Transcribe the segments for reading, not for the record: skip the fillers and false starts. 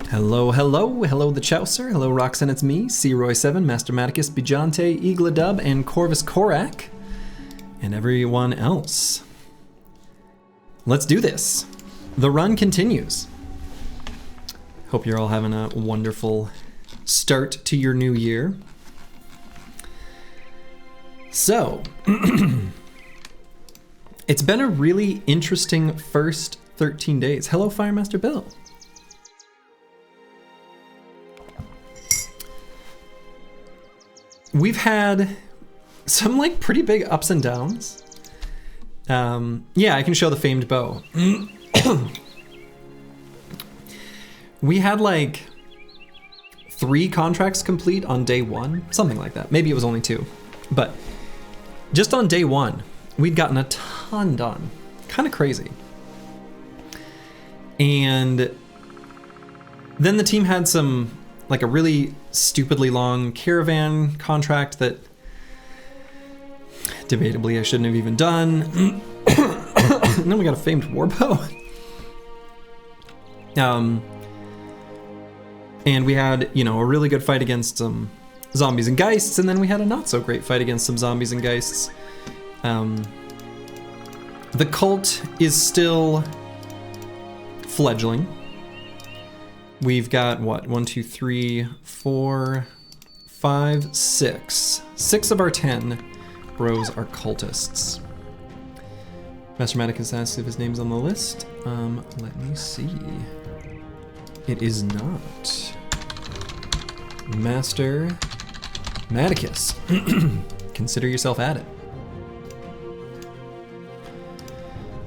Hello, hello, hello the Chaucer, hello Roxanne, it's me, C-Roy7, Mastermaticus, Bijante, Eagledub, and Corvus Korak, and everyone else. Let's do this. The run continues. Hope you're all having a wonderful start to your new year. So, it's been a really interesting first 13 days. Hello, Firemaster Bill. We've had some like pretty big ups and downs. Yeah, I can show the famed bow. We had like 3 contracts complete on day 1, something like that. Maybe it was only 2, but just on day 1, we'd gotten a ton done. Kind of crazy. And then the team had some, like a really stupidly long Caravan contract that debatably I shouldn't have even done. And then we got a famed warbow. And we had, you know, a really good fight against some zombies and geists, and then we had a not so great fight against some zombies and geists. The cult is still fledgling. We've got what? 1, 2, 3, 4, 5, 6. 6 of our 10 bros are cultists. Mastermaticus asks if his name's on the list. Let me see. It is not. Master Maticus. Consider yourself at it.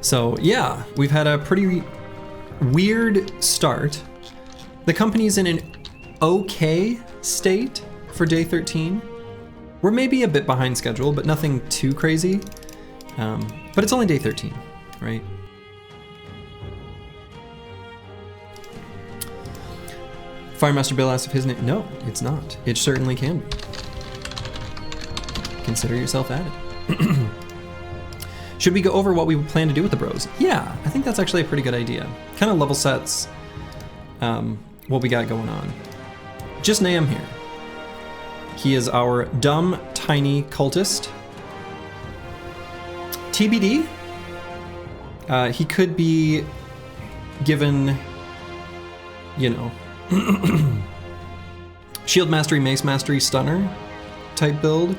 So yeah, we've had a pretty weird start. The company's in an okay state for day 13. We're maybe a bit behind schedule, but nothing too crazy. But it's only day 13, right? Firemaster Bill asked if his name... No, it's not. It certainly can be. Consider yourself at it. Should we go over what we plan to do with the bros? Yeah, I think that's actually a pretty good idea. Kind of level sets what we got going on. Just Nam here. He is our dumb, tiny cultist. TBD. He could be given, you know, shield mastery, mace mastery, stunner type build.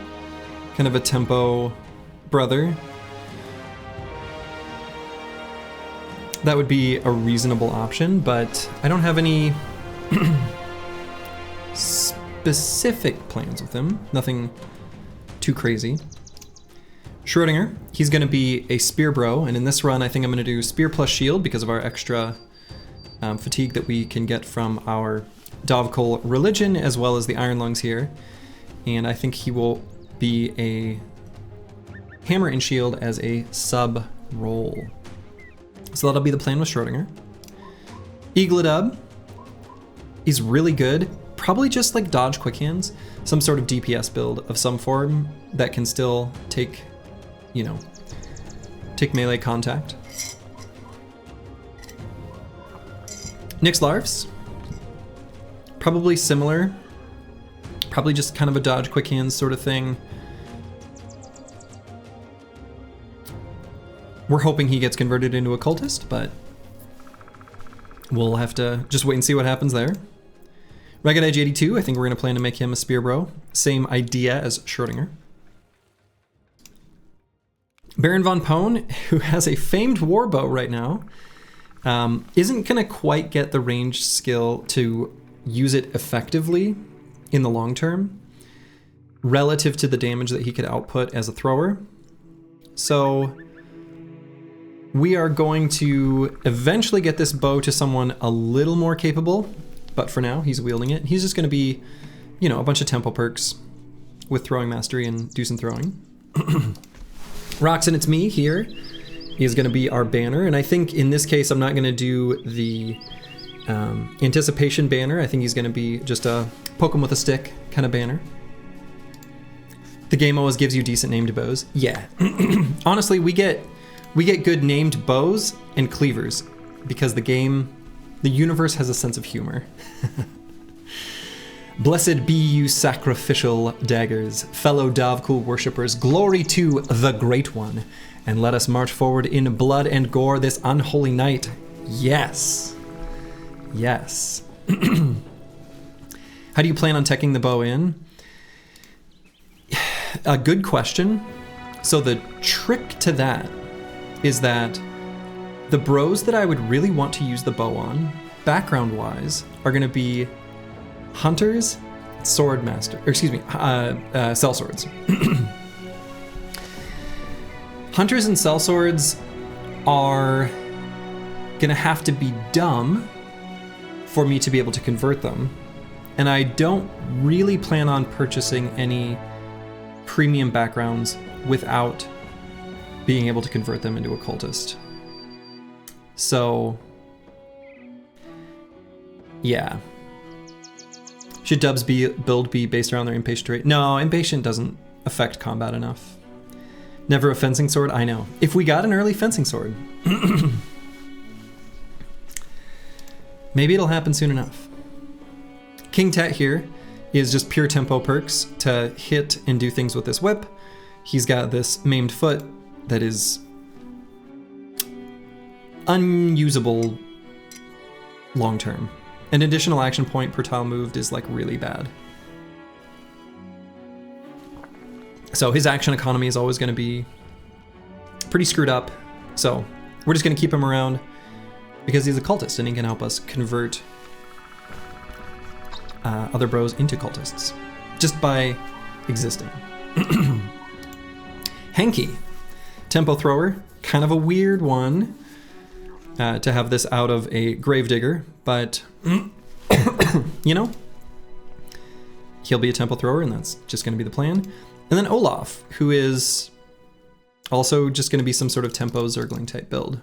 Kind of a tempo brother. That would be a reasonable option, but I don't have any specific plans with him. Nothing too crazy. Schrodinger, he's going to be a spear bro, and in this run I think I'm going to do spear plus shield because of our extra fatigue that we can get from our Davkul religion as well as the iron lungs here. And I think he will be a hammer and shield as a sub roll. So that'll be the plan with Schrodinger. Eagledub is really good. Probably just like dodge quick hands. Some sort of DPS build of some form that can still take, you know, take melee contact. Nyx Larves. Probably similar. Probably just kind of a dodge quick hands sort of thing. We're hoping he gets converted into a cultist, but we'll have to just wait and see what happens there. Ragged Edge 82, I think we're going to plan to make him a spear bro. Same idea as Schrodinger. Baron von Pone, who has a famed warbow right now, isn't going to quite get the range skill to use it effectively in the long term relative to the damage that he could output as a thrower. So we are going to eventually get this bow to someone a little more capable, but for now he's wielding it. He's just going to be, you know, a bunch of tempo perks with throwing mastery and do some throwing. Roxanne, it's me here. He is going to be our banner, and I think in this case I'm not going to do the anticipation banner. I think he's going to be just a poke him with a stick kind of banner. The game always gives you decent named bows. Yeah. Honestly, we get good named bows and cleavers because the game The universe has a sense of humor. Blessed be you sacrificial daggers, fellow Davkul worshippers, glory to the Great One, and let us march forward in blood and gore this unholy night. Yes. Yes. How do you plan on teching the bow in? A good question. So the trick to that is that the bros that I would really want to use the bow on, background-wise, are going to be hunters, swordmaster, or excuse me, sellswords. Hunters and sellswords are going to have to be dumb for me to be able to convert them. And I don't really plan on purchasing any premium backgrounds without being able to convert them into a cultist. So, yeah. Should Dub's build be based around their impatient trait? No, impatient doesn't affect combat enough. Never a fencing sword? I know. If we got an early fencing sword, maybe it'll happen soon enough. King Tet here is just pure tempo perks to hit and do things with this whip. He's got this maimed foot that is unusable long term. An additional action point per tile moved is like really bad. So his action economy is always going to be pretty screwed up. So we're just going to keep him around because he's a cultist and he can help us convert other bros into cultists just by existing. Hanky, tempo thrower, kind of a weird one to have this out of a gravedigger, but you know, he'll be a tempo thrower and that's just going to be the plan. And then Olaf, who is also just going to be some sort of tempo Zergling type build.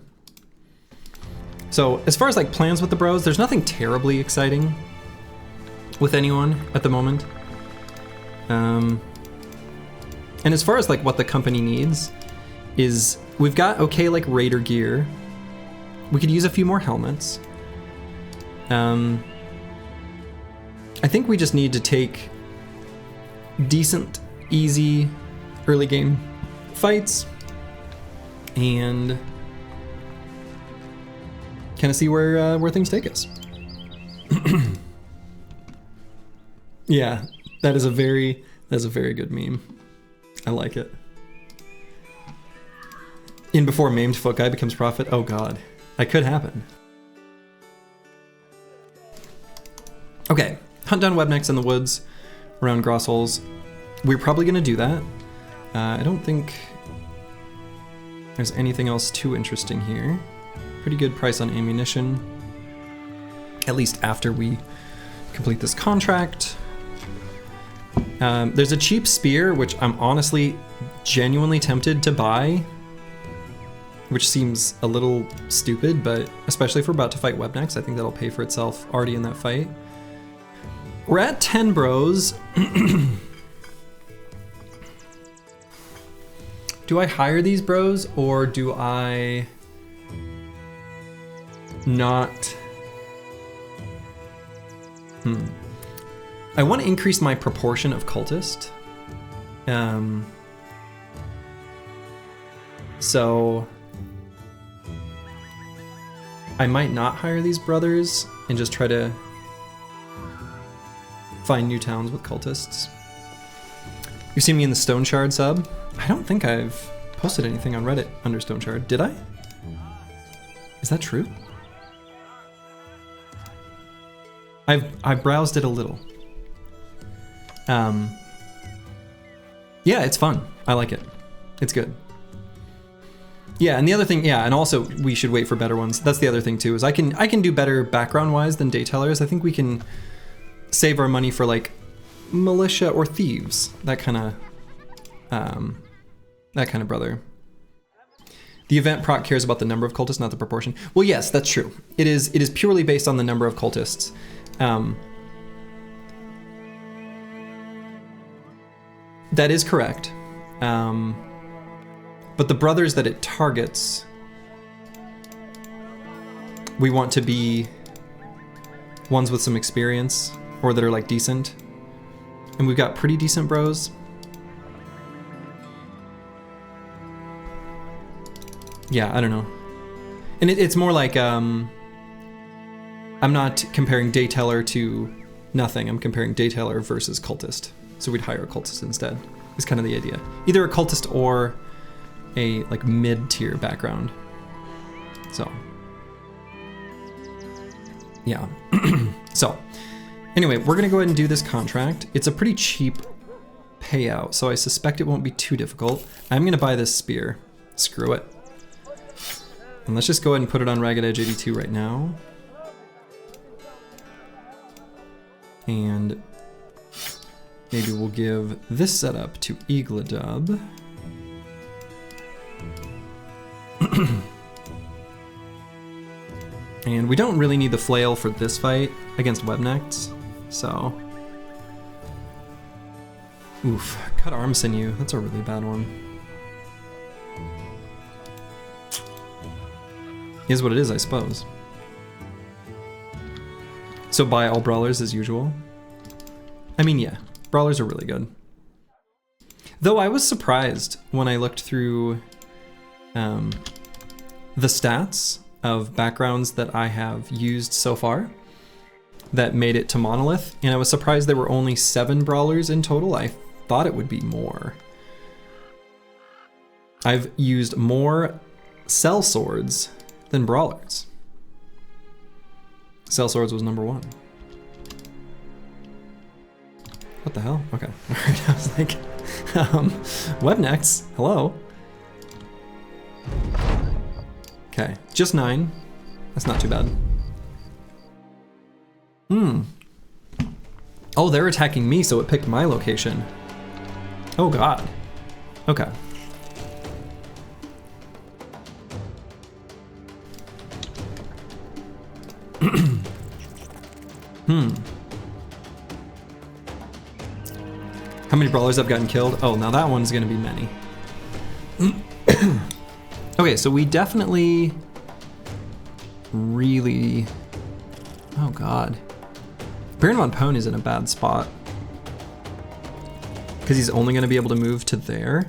So as far as like plans with the bros, there's nothing terribly exciting with anyone at the moment. And as far as like what the company needs is we've got okay like raider gear. We could use a few more helmets. I think we just need to take decent, easy early game fights and kind of see where things take us. Yeah, that is a very good meme. I like it. In before maimed foot guy becomes prophet. Oh god, that could happen. Okay, hunt down Webknechts in the woods around Grossholes. We're probably gonna do that. I don't think there's anything else too interesting here. Pretty good price on ammunition, at least after we complete this contract. There's a cheap spear, which I'm honestly genuinely tempted to buy, which seems a little stupid, but especially if we're about to fight Webknechts, I think that'll pay for itself already in that fight. We're at 10 bros. Do I hire these bros or do I not? I want to increase my proportion of cultist. So I might not hire these brothers and just try to find new towns with cultists. You've seen me in the Stone Shard sub. I don't think I've posted anything on Reddit under Stone Shard. Did I? Is that true? I've browsed it a little. Yeah, it's fun. I like it. It's good. Yeah, and the other thing, yeah, and also we should wait for better ones. That's the other thing too, is I can do better background-wise than daytellers. I think we can save our money for like militia or thieves, that kind of brother. The event proc cares about the number of cultists, not the proportion. Well, yes, that's true. It is purely based on the number of cultists. That is correct. But the brothers that it targets, we want to be ones with some experience, or that are like decent. And we've got pretty decent bros. Yeah, I don't know. And it's more like, I'm not comparing Dayteller to nothing. I'm comparing Dayteller versus Cultist. So we'd hire a Cultist instead, is kind of the idea. Either a Cultist or a like mid-tier background. So, yeah. So, anyway, we're gonna go ahead and do this contract. It's a pretty cheap payout, so I suspect it won't be too difficult. I'm gonna buy this spear. Screw it. And let's just go ahead and put it on Ragged Edge 82 right now. And maybe we'll give this setup to EELI. And we don't really need the flail for this fight against Webknechts, so. Oof, cut arm sinew, that's a really bad one. Is what it is, I suppose. So buy all brawlers as usual. I mean, yeah, brawlers are really good. Though I was surprised when I looked through the stats of backgrounds that I have used so far that made it to Monolith, and I was surprised there were only 7 brawlers in total. I thought it would be more. I've used more cell swords than brawlers. Cell swords was number 1. What the hell? Okay. Alright, I was like, Webknechts, hello. Okay, just 9. That's not too bad. Oh, they're attacking me, so it picked my location. Oh god. Okay. How many brawlers have gotten killed? Oh, now that one's gonna be many. Okay, so we definitely really... Oh god. Brigand von Pone is in a bad spot. Because he's only gonna be able to move to there.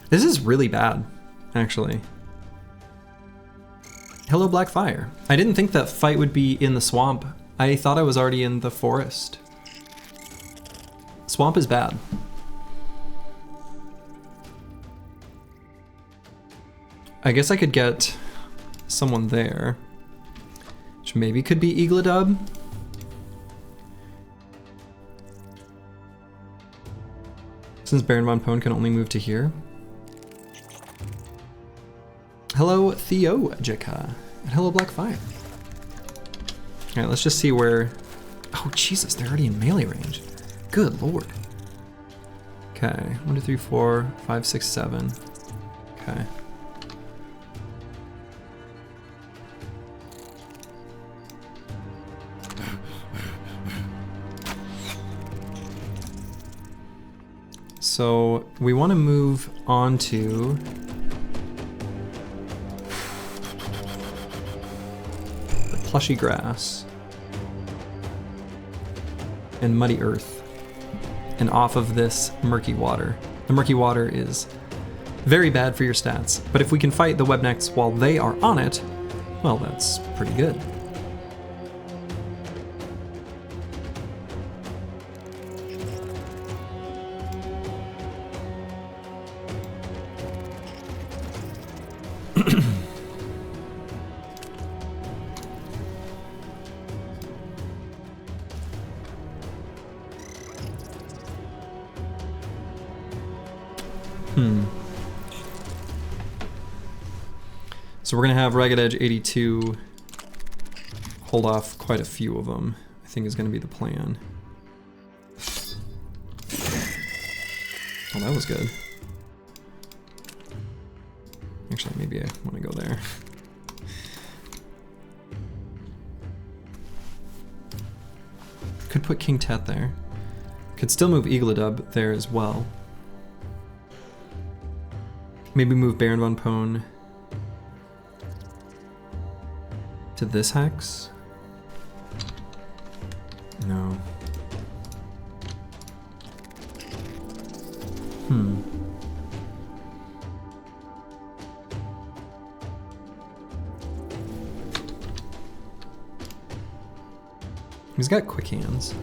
This is really bad, actually. Hello, Black Fire. I didn't think that fight would be in the swamp. I thought I was already in the forest. Swamp is bad. I guess I could get someone there, which maybe could be EELI. Since Baron von Pone can only move to here. Hello, Theojica, and hello, Black Fire. All right, let's just see where... Oh, Jesus, they're already in melee range. Good lord. Okay, 1, 2, 3, 4, 5, 6, 7. Okay. So we want to move on to... plushy grass and muddy earth and off of this murky water. The murky water is very bad for your stats, but if we can fight the Webknechts while they are on it, well, that's pretty good. So we're gonna have Ragged Edge 82 hold off quite a few of them, I think is gonna be the plan. Oh, that was good. Actually, maybe I wanna go there. Could put King Tet there. Could still move EELI there as well. Maybe move Baron von Pone to this hex? No. He's got quick hands.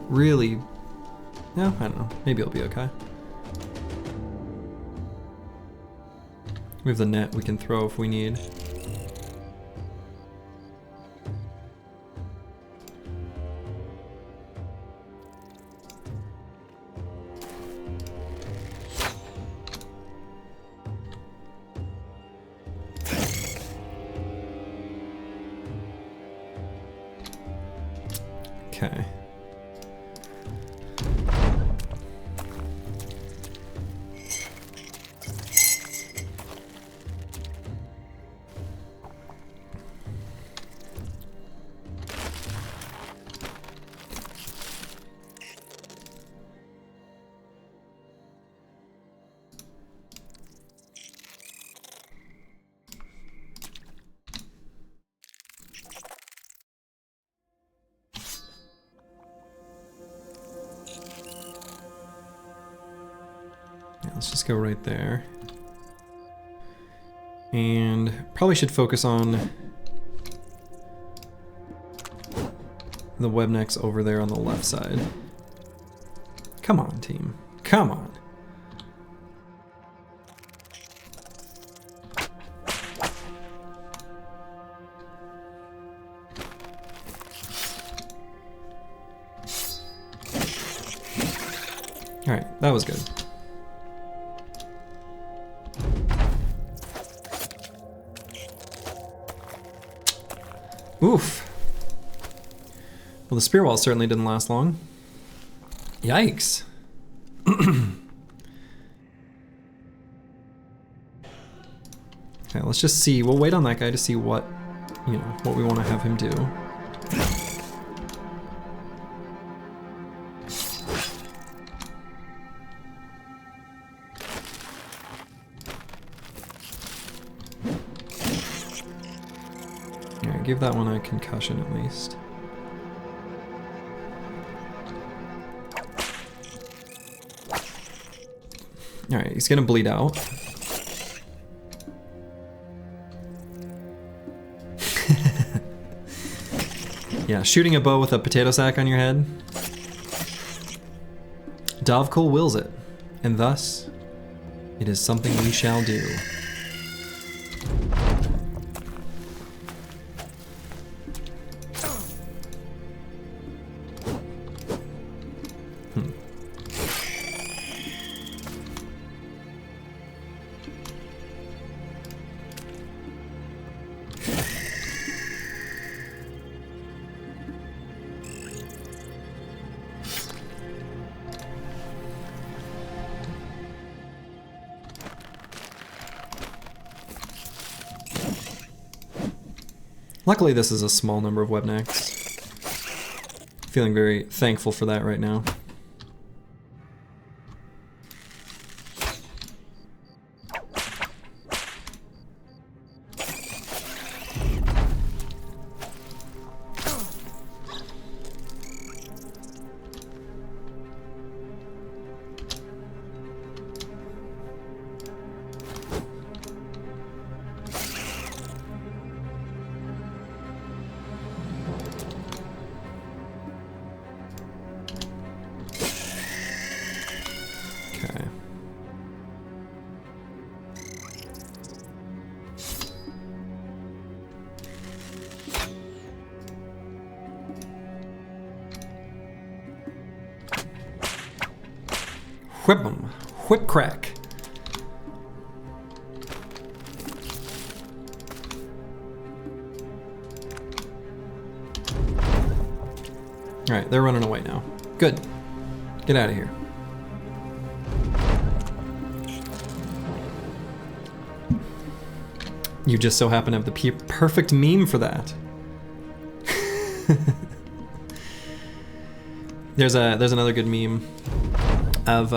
Really? Yeah, I don't know. Maybe it'll be okay. We have the net we can throw if we need. Okay. Let's just go right there. And probably should focus on the Webknechts over there on the left side. Come on, team. Come on. All right, that was good. Oof. Well, the spear wall certainly didn't last long. Yikes. Okay, let's just see. We'll wait on that guy to see what, you know, what we want to have him do. Give that one a concussion at least. Alright, he's gonna bleed out. Yeah, shooting a bow with a potato sack on your head. Davkul wills it, and thus, it is something we shall do. Luckily, this is a small number of Webknechts. Feeling very thankful for that right now. Whip 'em. Whip crack. Alright, they're running away now. Good. Get out of here. You just so happen to have the perfect meme for that. There's another good meme of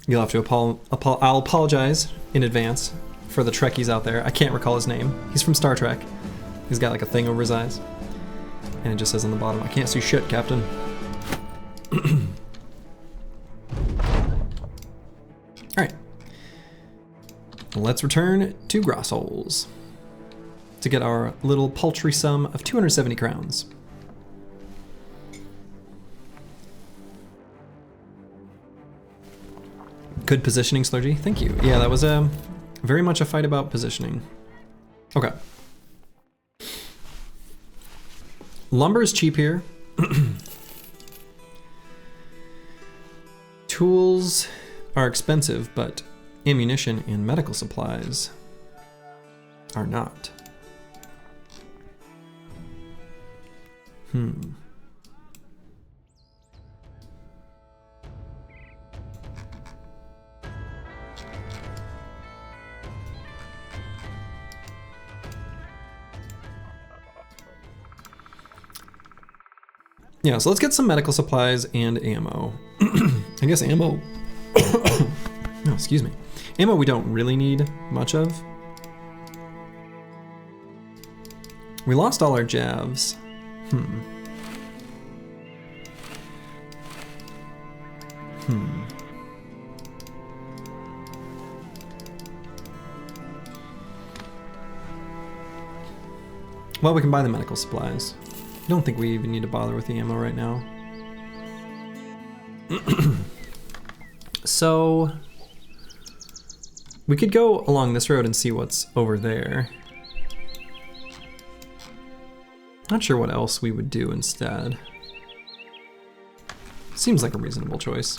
You'll have to I'll apologize in advance for the Trekkies out there. I can't recall his name. He's from Star Trek. He's got like a thing over his eyes. And it just says on the bottom, I can't see shit, Captain. Alright. Let's return to Grossholes to get our little paltry sum of 270 crowns. Good positioning, Slurgy. Thank you. Yeah, that was very much a fight about positioning. Okay. Lumber is cheap here. Tools are expensive, but ammunition and medical supplies are not. Yeah, so let's get some medical supplies and ammo. I guess ammo... No, excuse me. Ammo we don't really need much of. We lost all our javs. Well, we can buy the medical supplies. I don't think we even need to bother with the ammo right now. So we could go along this road and see what's over there. Not sure what else we would do instead. Seems like a reasonable choice.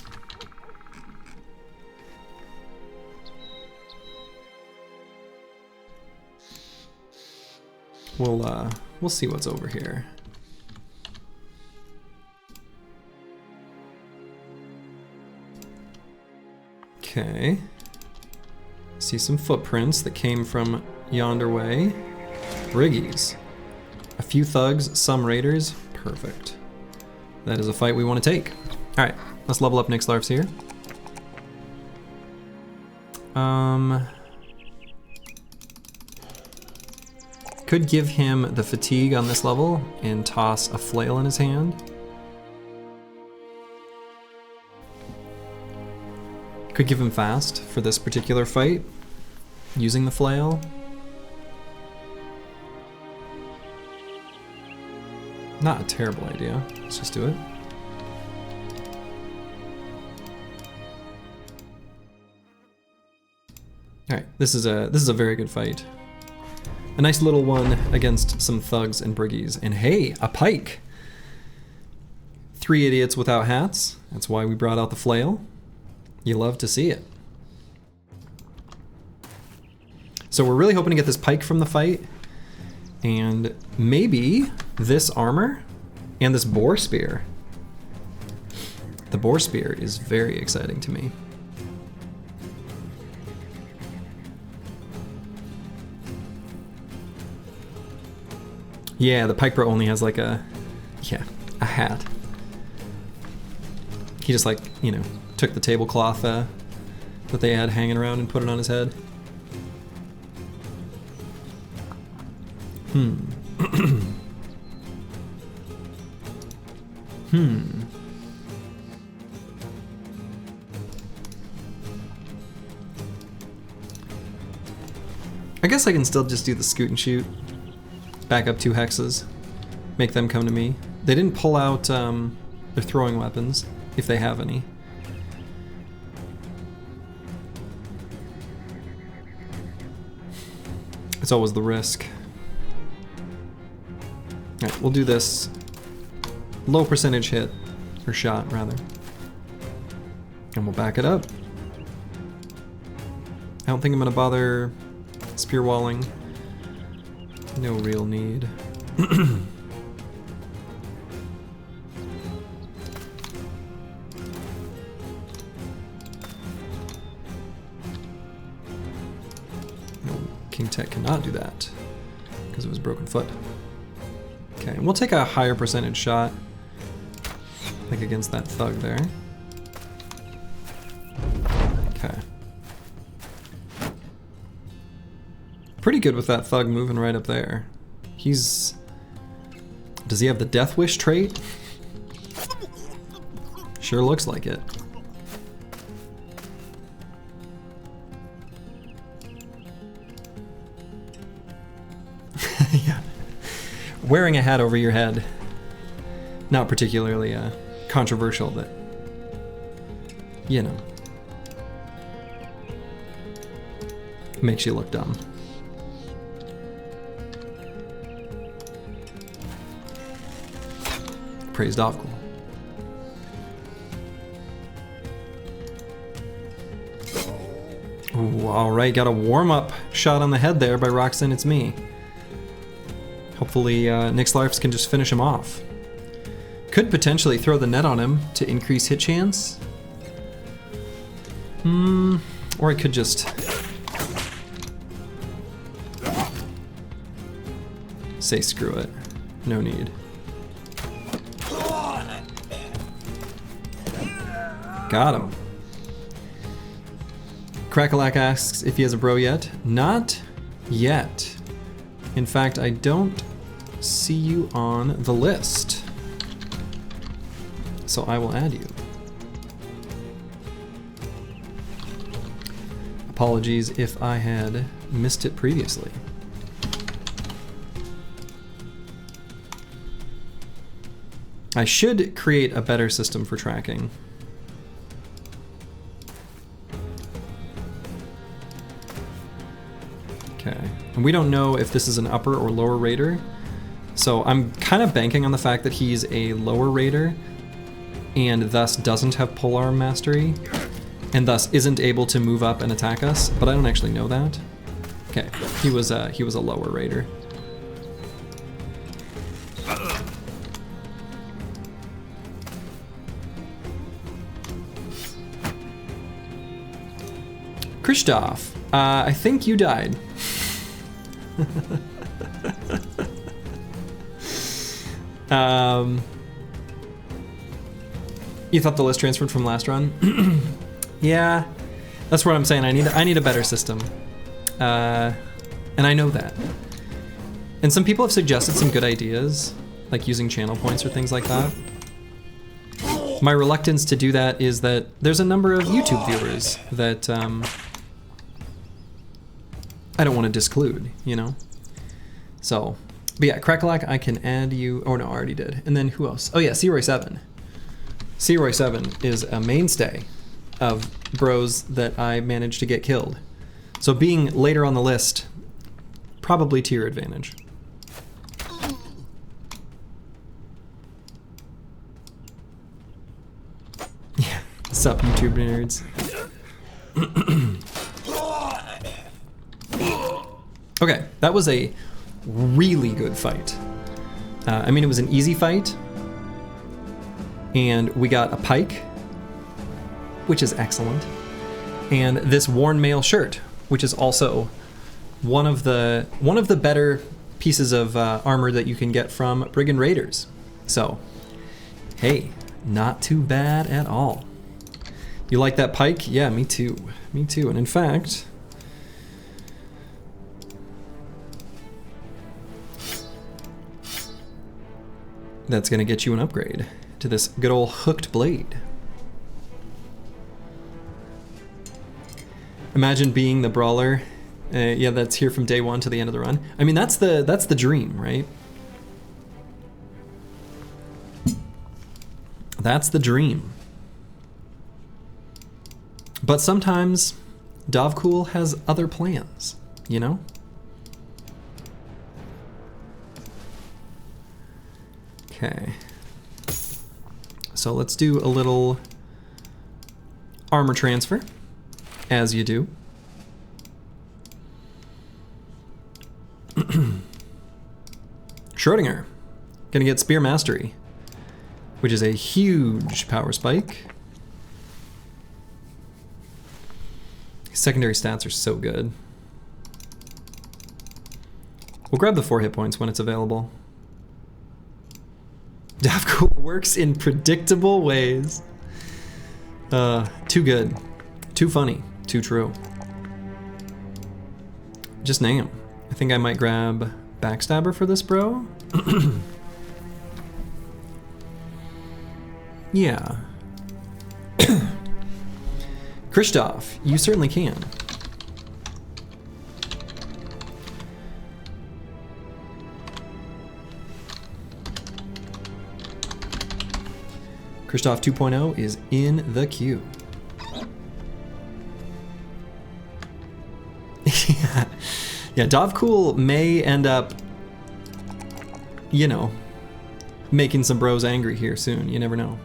We'll see what's over here. Okay. See some footprints that came from yonder way. Briggies. A few thugs, some raiders. Perfect. That is a fight we want to take. Alright, let's level up Nick's Larfs here. Could give him the fatigue on this level and toss a flail in his hand. Could give him fast for this particular fight, using the flail. Not a terrible idea. Let's just do it. All right, this is a very good fight. A nice little one against some thugs and briggies, and hey, a pike. 3 idiots without hats. That's why we brought out the flail. You love to see it. So we're really hoping to get this pike from the fight, and maybe this armor and this boar spear. The boar spear is very exciting to me. Yeah, the pike bro only has like a hat. He just like, you know, took the tablecloth that they had hanging around and put it on his head. I guess I can still just do the scoot and shoot. Back up 2 hexes. Make them come to me. They didn't pull out their throwing weapons, if they have any. It's always the risk. Alright, we'll do this low percentage hit, or shot rather. And we'll back it up. I don't think I'm gonna bother spear walling. No real need. No, King Tech cannot do that because of his broken foot. Okay, and we'll take a higher percentage shot, like against that thug there. Pretty good with that thug moving right up there. He's... Does he have the Death Wish trait? Sure looks like it. Yeah. Wearing a hat over your head. Not particularly controversial, but... You know. Makes you look dumb. Praise Davkul. Ooh, alright, got a warm-up shot on the head there by Roxanne It's Me. Hopefully Nixlarfs can just finish him off. Could potentially throw the net on him to increase hit chance. Or I could just... say screw it. No need. Got him. Crackalack asks if he has a bro yet. Not yet. In fact, I don't see you on the list. So I will add you. Apologies if I had missed it previously. I should create a better system for tracking. Okay, and we don't know if this is an upper or lower raider, so I'm kind of banking on the fact that he's a lower raider and thus doesn't have polearm mastery and thus isn't able to move up and attack us, but I don't actually know that. Okay, he was a lower raider. Christoph, I think you died. You thought the list transferred from last run? Yeah, that's what I'm saying. I need a better system, and I know that. And some people have suggested some good ideas, like using channel points or things like that. My reluctance to do that is that there's a number of YouTube viewers that I don't want to disclude, you know? So, but yeah, Crackalack, I can add you. Oh no, I already did. And then who else? Oh yeah, Searoy7. Searoy7 is a mainstay of bros that I managed to get killed. So being later on the list, probably to your advantage. Yeah, sup YouTube nerds. Okay, that was a really good fight. I mean, it was an easy fight, and we got a pike, which is excellent, and this worn mail shirt, which is also one of the better pieces of armor that you can get from Brigand Raiders. So, hey, not too bad at all. You like that pike? Yeah, me too. Me too. And in fact, that's gonna get you an upgrade to this good old hooked blade. Imagine being the brawler. Yeah, that's here from day one to the end of the run. I mean, that's the dream, right? That's the dream. But sometimes Davkul has other plans, you know? Okay. So let's do a little armor transfer, as you do. Schrodinger, gonna get Spear Mastery, which is a huge power spike. Secondary stats are so good. We'll grab the 4 hit points when it's available. Davkul works in predictable ways. Too good. Too funny. Too true. Just name him. I think I might grab Backstabber for this bro. Yeah. Christoph, you certainly can. Christoph 2.0 is in the queue. Yeah, Davkul may end up, you know, making some bros angry here soon. You never know.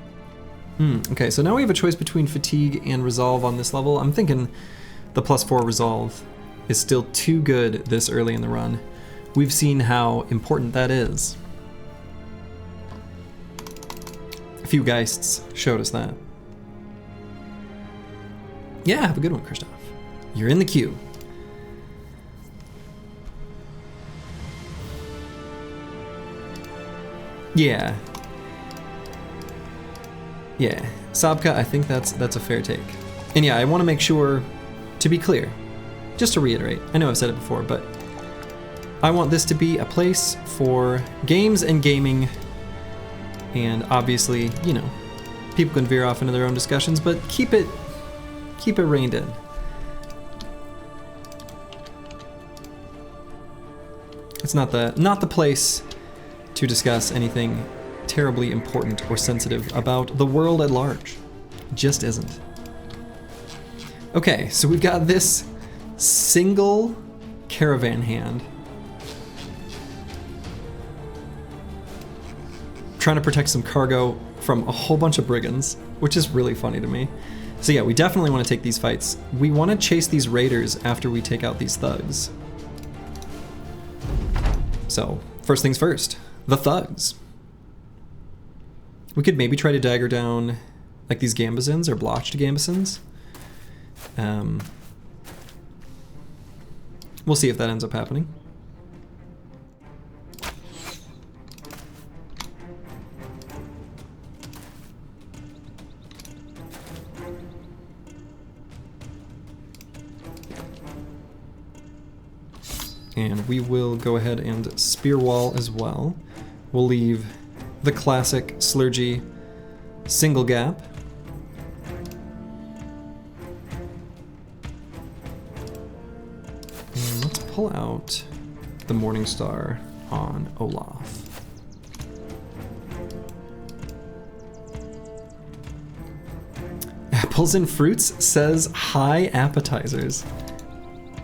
Okay, so now we have a choice between fatigue and resolve on this level. I'm thinking the +4 resolve is still too good this early in the run. We've seen how important that is. A few Geists showed us that. Yeah, have a good one, Christoph. You're in the queue. Yeah. Yeah, Sabka, I think that's a fair take. And yeah, I want to make sure to be clear, just to reiterate, I know I've said it before, but I want this to be a place for games and gaming, and obviously, you know, people can veer off into their own discussions, but keep it reined in. It's not the place to discuss anything terribly important or sensitive about the world at large. It just isn't. Okay, so we've got this single caravan hand trying to protect some cargo from a whole bunch of brigands, which is really funny to me. So yeah, we definitely want to take these fights. We want to chase these raiders after we take out these thugs. So, first things first, the thugs. We could maybe try to dagger down like these gambesons or blotched gambesons. We'll see if that ends up happening. And we will go ahead and spear wall as well. We'll leave the classic Slurgy single gap. And let's pull out the Morning Star on Olaf. Apples and fruits says hi appetizers.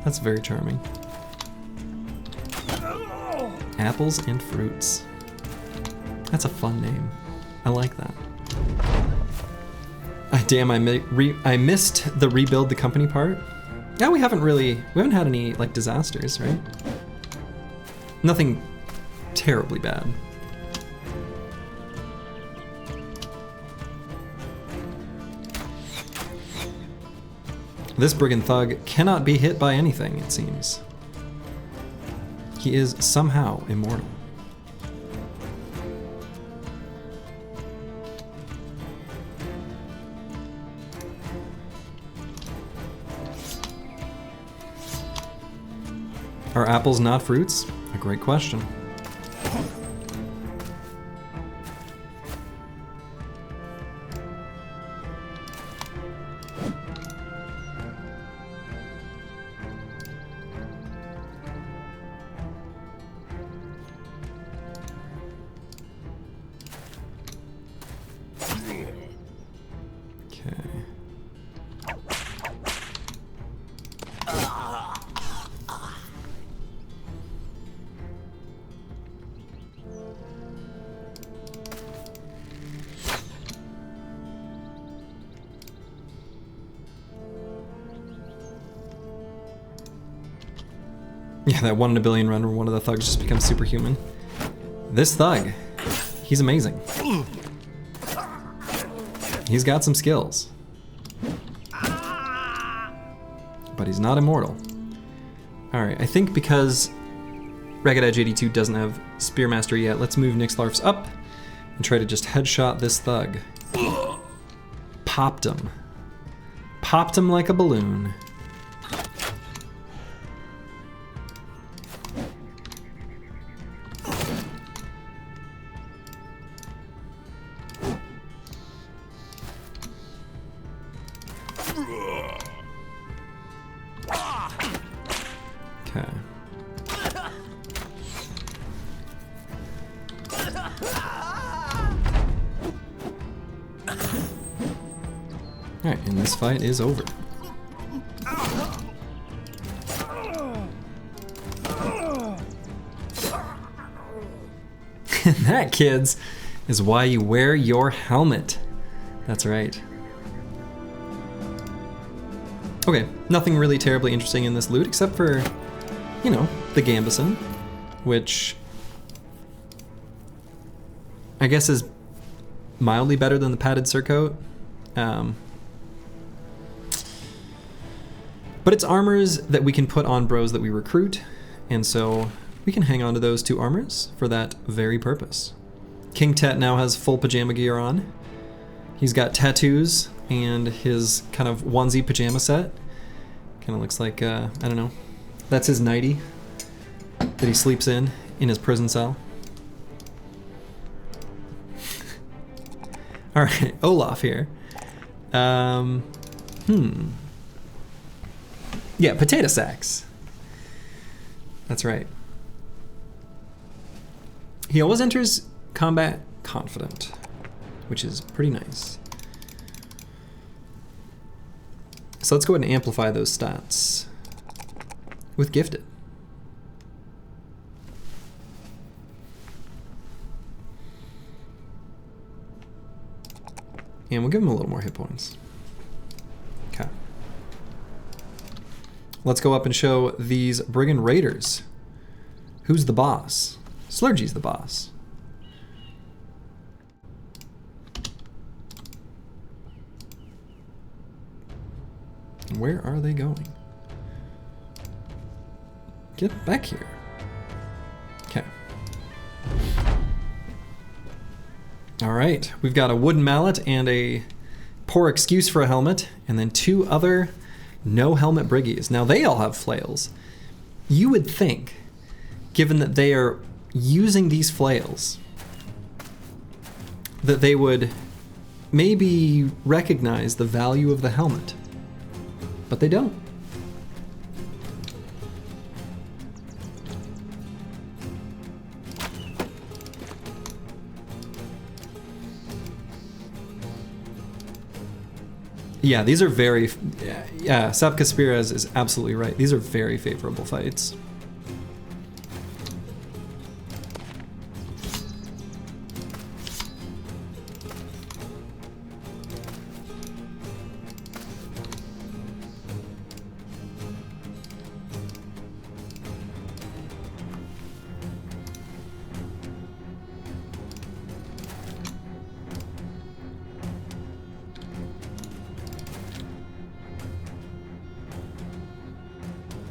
That's very charming. Apples and fruits. That's a fun name. I like that. Damn, I missed the rebuild the company part. Yeah, we haven't had any like disasters, right? Nothing terribly bad. This brigand thug cannot be hit by anything, it seems. He is somehow immortal. Are apples not fruits? A great question. Yeah, that 1 in a billion run where one of the thugs just becomes superhuman. This thug, he's amazing. He's got some skills. But he's not immortal. Alright, I think because Ragged Edge 82 doesn't have Spear Mastery yet, let's move Nixlarfs up and try to just headshot this thug. Popped him. Popped him like a balloon. Okay. Alright, and this fight is over. That, kids, is why you wear your helmet. That's right. Okay, nothing really terribly interesting in this loot except for, you know, the gambeson, which I guess is mildly better than the padded surcoat. But it's armors that we can put on bros that we recruit, and so we can hang on to those 2 armors for that very purpose. King Tet now has full pajama gear on. He's got tattoos and his kind of onesie pajama set. Kind of looks like, I don't know, that's his nightie that he sleeps in his prison cell. All right, Olaf here. Yeah, potato sacks. That's right. He always enters combat confident, which is pretty nice. So let's go ahead and amplify those stats with gifted. And we'll give him a little more hit points. Okay. Let's go up and show these Brigand Raiders. Who's the boss? Slurgy's the boss. Where are they going? Get back here. Okay. All right, we've got a wooden mallet and a poor excuse for a helmet, and then 2 other no helmet briggies. Now they all have flails. You would think, given that they are using these flails, that they would maybe recognize the value of the helmet, but they don't. Yeah, these are very, yeah, Sapka Spirez is absolutely right. These are very favorable fights.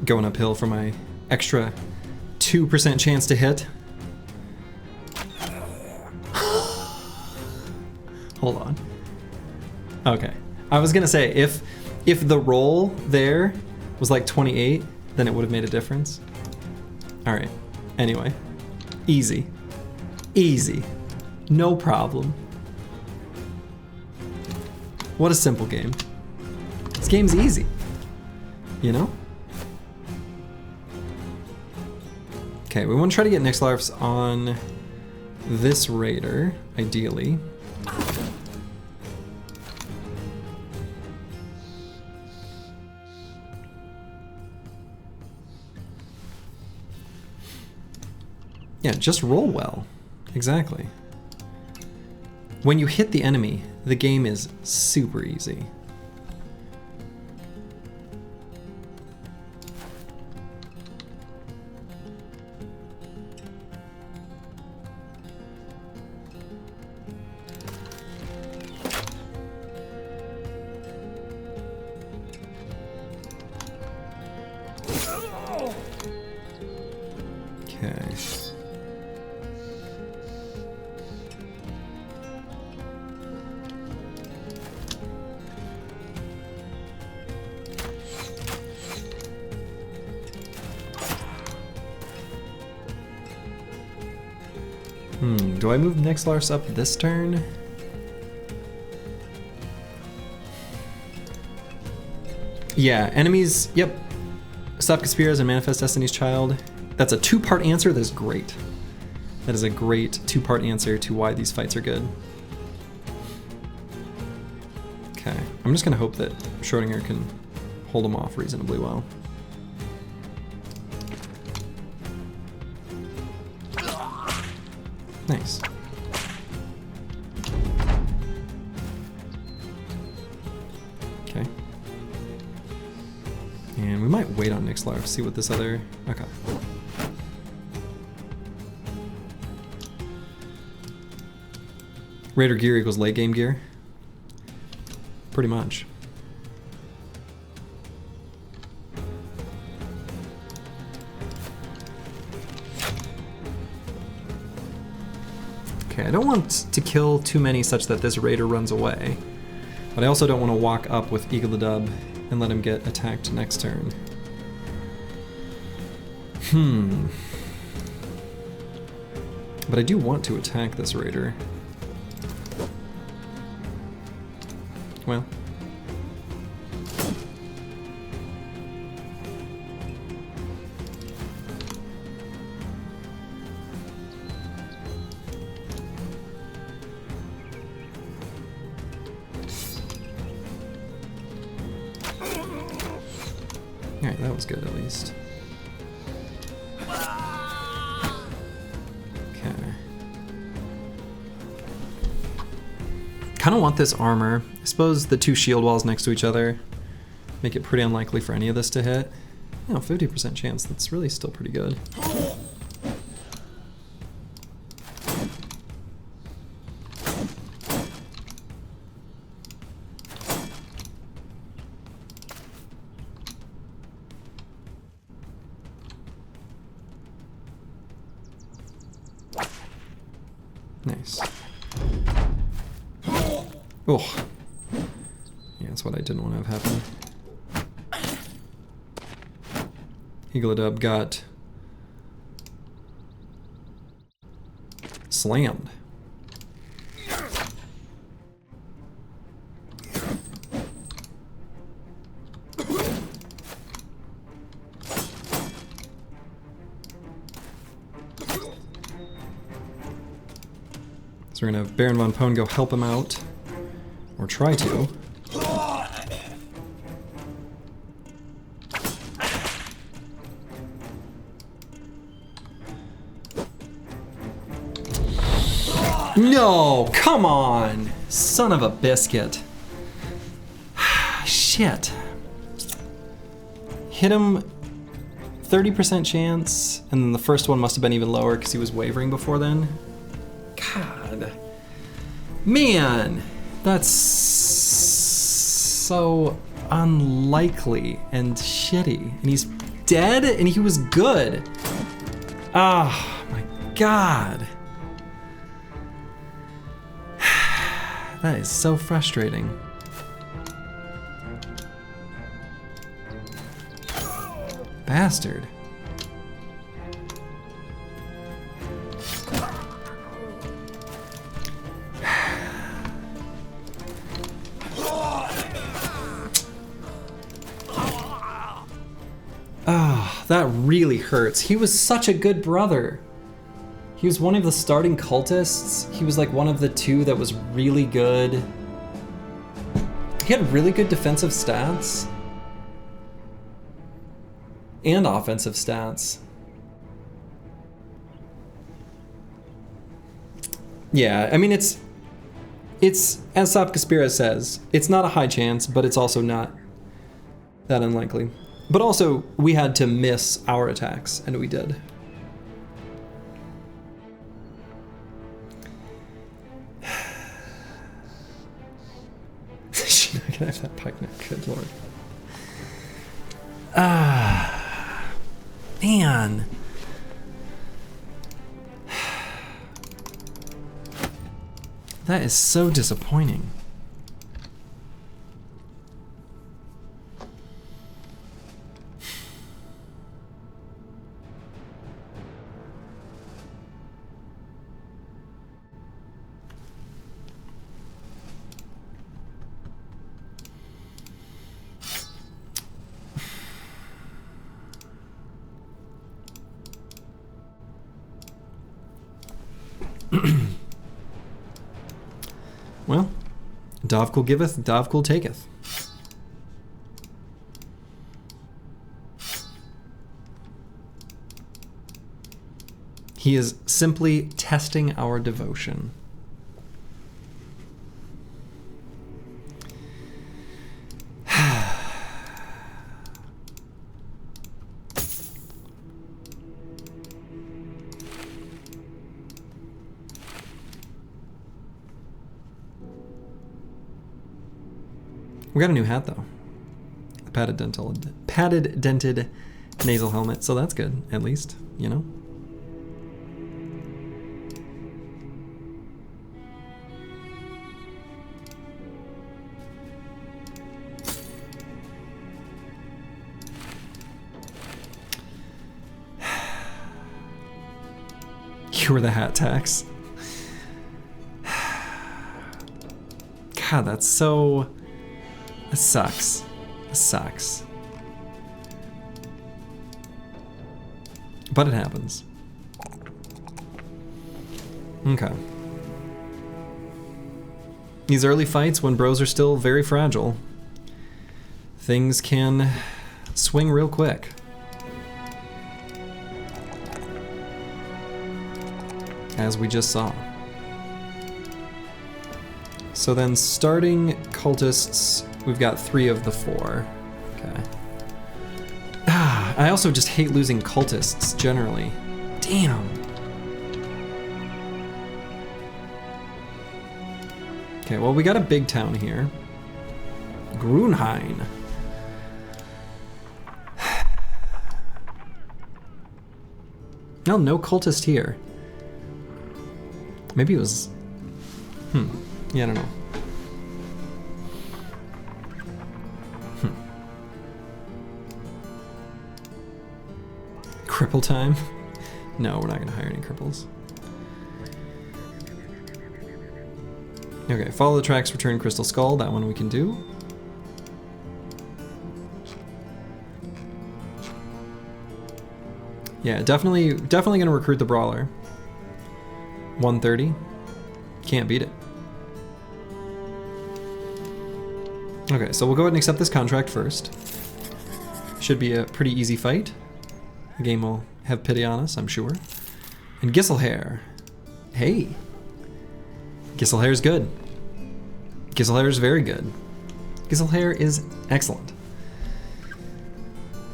Going uphill for my extra 2% chance to hit. Hold on. Okay. I was gonna say, if the roll there was like 28, then it would have made a difference. All right. Anyway. Easy. Easy. No problem. What a simple game. This game's easy. You know? Okay, we want to try to get Nixlarfs on this raider, ideally. Yeah, just roll well. Exactly. When you hit the enemy, the game is super easy. Do I move Nixlarfs up this turn? Yeah, enemies, yep. Sapkaspiras and Manifest Destiny's Child. That's a two-part answer. That is great. That is a great two-part answer to why these fights are good. Okay, I'm just gonna hope that Schrodinger can hold them off reasonably well. Nice. Okay. And we might wait on Nixlar to see what this other... Okay. Raider gear equals late game gear. Pretty much. Okay, I don't want to kill too many such that this raider runs away, but I also don't want to walk up with Eagle the Dub and let him get attacked next turn. But I do want to attack this raider. Well. Alright, that was good at least. Okay. Kind of want this armor. I suppose the two shield walls next to each other make it pretty unlikely for any of this to hit. You know, 50% chance, that's really still pretty good. Nice. Oh. Yeah, that's what I didn't want to have happen. Eagledub got slammed. So we're gonna have Baron von Pone go help him out, or try to. No, come on, son of a biscuit. Shit. Hit him 30% chance, and then the first one must have been even lower because he was wavering before then. God. Man, that's so unlikely and shitty. And he's dead and he was good. Oh my God. That is so frustrating. Bastard. Ah, that really hurts. He was such a good brother. He was one of the starting cultists. He was like one of the two that was really good. He had really good defensive stats. And offensive stats. Yeah, I mean it's as Sapkaspira says, it's not a high chance, but it's also not that unlikely. But also, we had to miss our attacks, and we did. She's not gonna have that pike now, good lord. Ah, man. That is so disappointing. Davkul giveth, Davkul taketh. He is simply testing our devotion. We got a new hat though. A padded dented nasal helmet, so that's good, at least, you know? You were the hat tax. God, that's so... That sucks. That sucks. But it happens. Okay. These early fights, when bros are still very fragile, things can swing real quick. As we just saw. So then starting cultists, we've got 3 of the 4. Okay. I also just hate losing cultists generally. Damn. Okay, well we got a big town here. Grunhain. No cultist here. Maybe it was... Yeah, I don't know. Cripple time? No, we're not going to hire any cripples. Okay, follow the tracks, return Crystal Skull. That one we can do. Yeah, definitely going to recruit the Brawler. 130. Can't beat it. Okay, so we'll go ahead and accept this contract first. Should be a pretty easy fight. The game will have pity on us, I'm sure. And Gisselhair. Hey. Gisselhair's good. Gisselhair's very good. Gisselhair is excellent.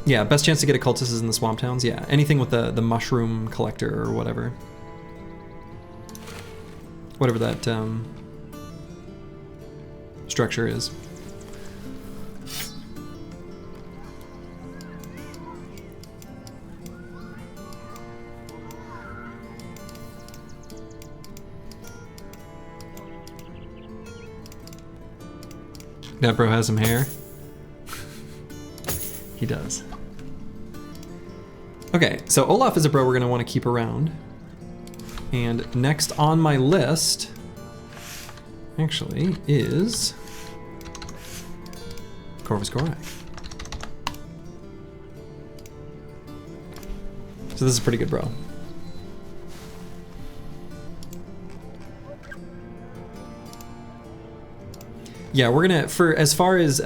Yeah, best chance to get a cultist is in the swamp towns. Yeah, anything with the mushroom collector or whatever. Whatever that structure is. That bro has some hair. He does. Okay, so Olaf is a bro we're gonna want to keep around. And next on my list, actually, is Corvus Corax. So this is pretty good, bro. Yeah, we're gonna, for as far as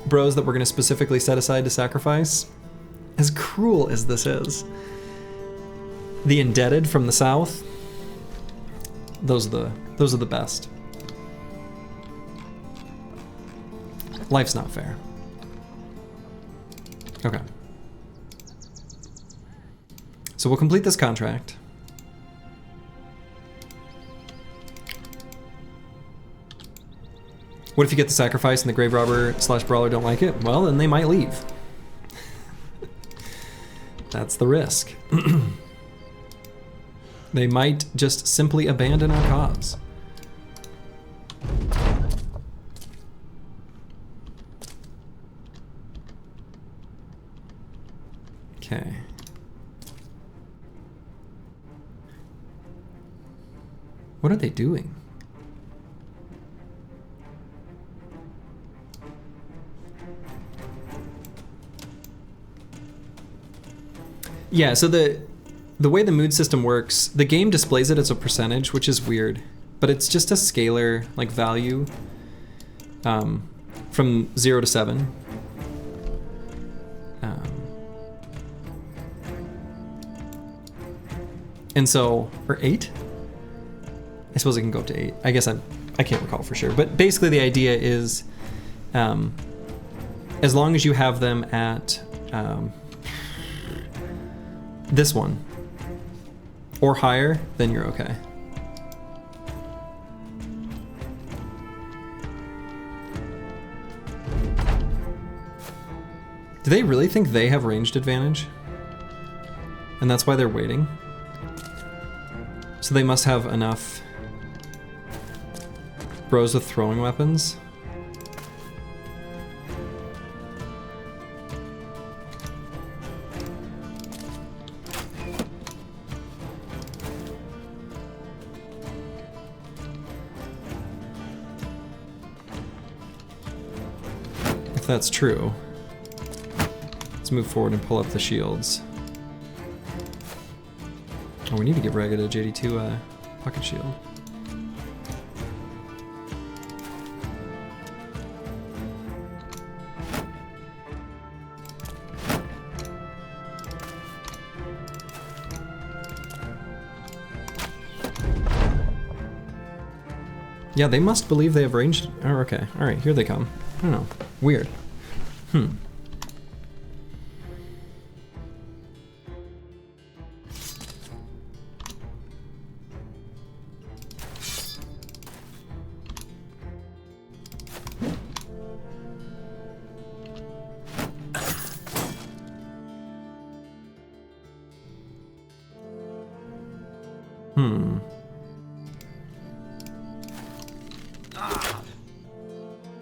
bros that we're gonna specifically set aside to sacrifice, as cruel as this is, the indebted from the south, those are the best. Life's not fair. Okay. So we'll complete this contract. What if you get the sacrifice and the grave robber / brawler don't like it? Well, then they might leave. That's the risk. They might just simply abandon our cause. Okay. What are they doing? Yeah, so the way the mood system works, the game displays it as a percentage, which is weird, but it's just a scalar like value. from 0 to 7. And so, or 8? I suppose it can go up to 8. I guess I can't recall for sure. But basically the idea is, as long as you have them at this one or higher, then you're okay. Do they really think they have ranged advantage? And that's why they're waiting? So they must have enough bros with throwing weapons. If that's true, let's move forward and pull up the shields. Oh, we need to give Ragged a JD2 pocket shield. Yeah, they must believe they have ranged. Oh, okay. All right, here they come. I don't know. Weird.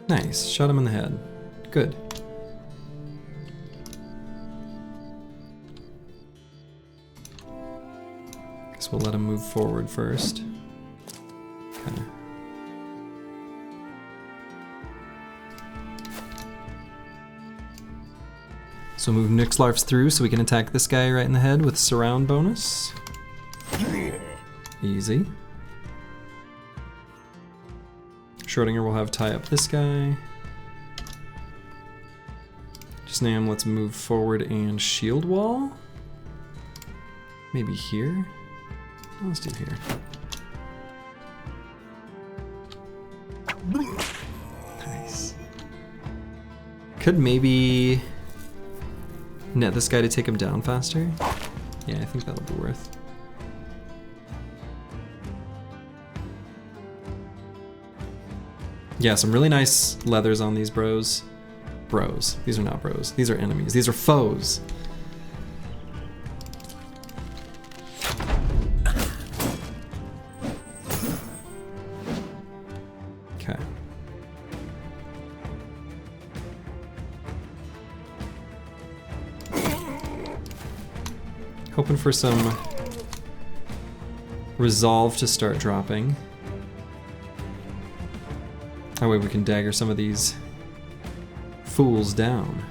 Nice. Shot him in the head. Good. Guess we'll let him move forward first. Okay. So move Nixlarfs through so we can attack this guy right in the head with surround bonus. Easy. Schrodinger will have tie up this guy. Just Nam, let's move forward and shield wall. Maybe here? Let's do here. Nice. Could maybe net this guy to take him down faster. Yeah, I think that'll be worth. Yeah, some really nice leathers on these bros. Bros. These are not bros. These are enemies. These are foes. Okay. Hoping for some resolve to start dropping. That way we can dagger some of these fools down.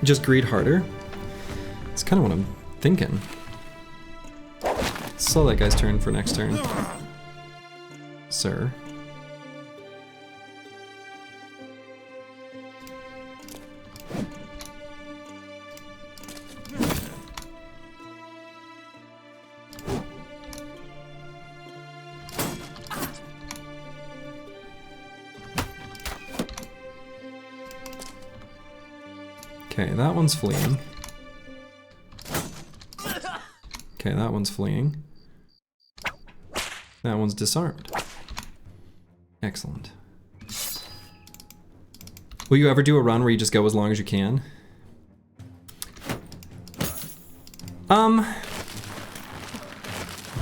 Just greed harder. That's kind of what I'm thinking. Slow that guy's turn for next turn. Sir. Okay, that one's fleeing. Okay, that one's fleeing. That one's disarmed. Excellent. Will you ever do a run where you just go as long as you can?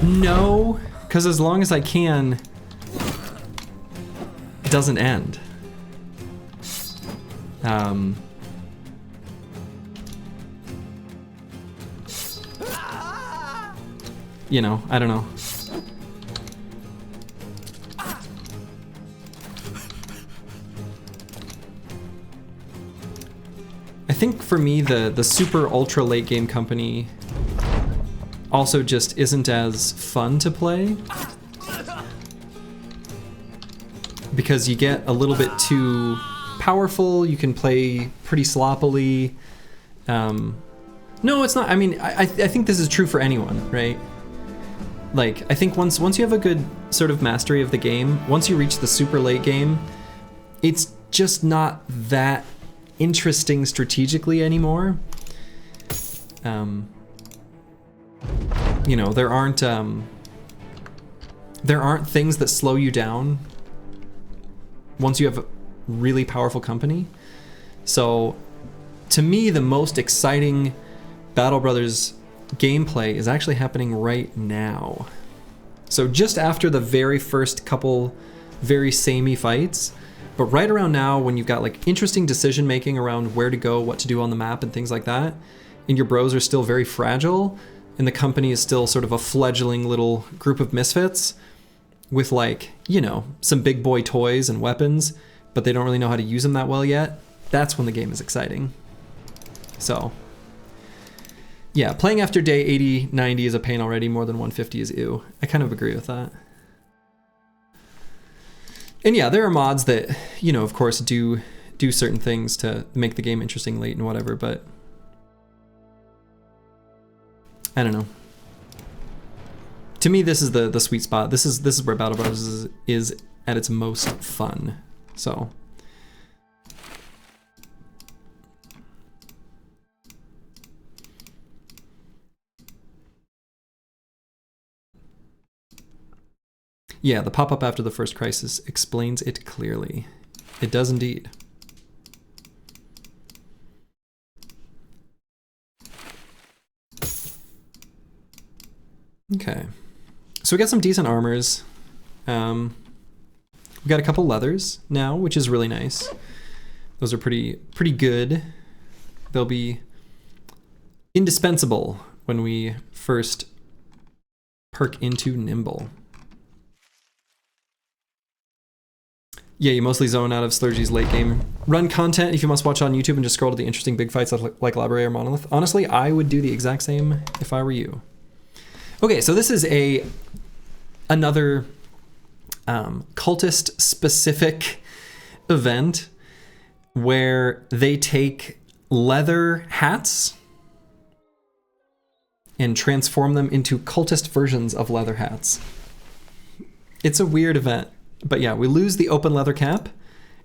No, because as long as I can, it doesn't end. You know, I don't know. I think for me, the super ultra late game company also just isn't as fun to play because you get a little bit too powerful. You can play pretty sloppily. No, it's not. I mean, I think this is true for anyone, right? Like, I think once you have a good sort of mastery of the game, once you reach the super late game, it's just not that interesting strategically anymore. You know, there aren't things that slow you down once you have a really powerful company. So to me, the most exciting Battle Brothers gameplay is actually happening right now. So just after the very first couple very samey fights, but right around now when you've got like interesting decision making around where to go, what to do on the map and things like that, and your bros are still very fragile, and the company is still sort of a fledgling little group of misfits with, like, you know, some big boy toys and weapons, but they don't really know how to use them that well yet, that's when the game is exciting. So yeah, playing after day 80, 90 is a pain already, more than 150 is ew. I kind of agree with that. And yeah, there are mods that, you know, of course do certain things to make the game interesting late and whatever, but I don't know. To me, this is the sweet spot. This is where Battle Brothers is at its most fun. So yeah, the pop-up after the first crisis explains it clearly. It does indeed. Okay, so we got some decent armors. We got a couple leathers now, which is really nice. Those are pretty good. They'll be indispensable when we first perk into Nimble. Yeah, you mostly zone out of Slurgy's late game run content if you must watch on YouTube and just scroll to the interesting big fights like Library or Monolith. Honestly, I would do the exact same if I were you. Okay, so this is another cultist specific event where they take leather hats and transform them into cultist versions of leather hats. It's a weird event. But yeah, we lose the open leather cap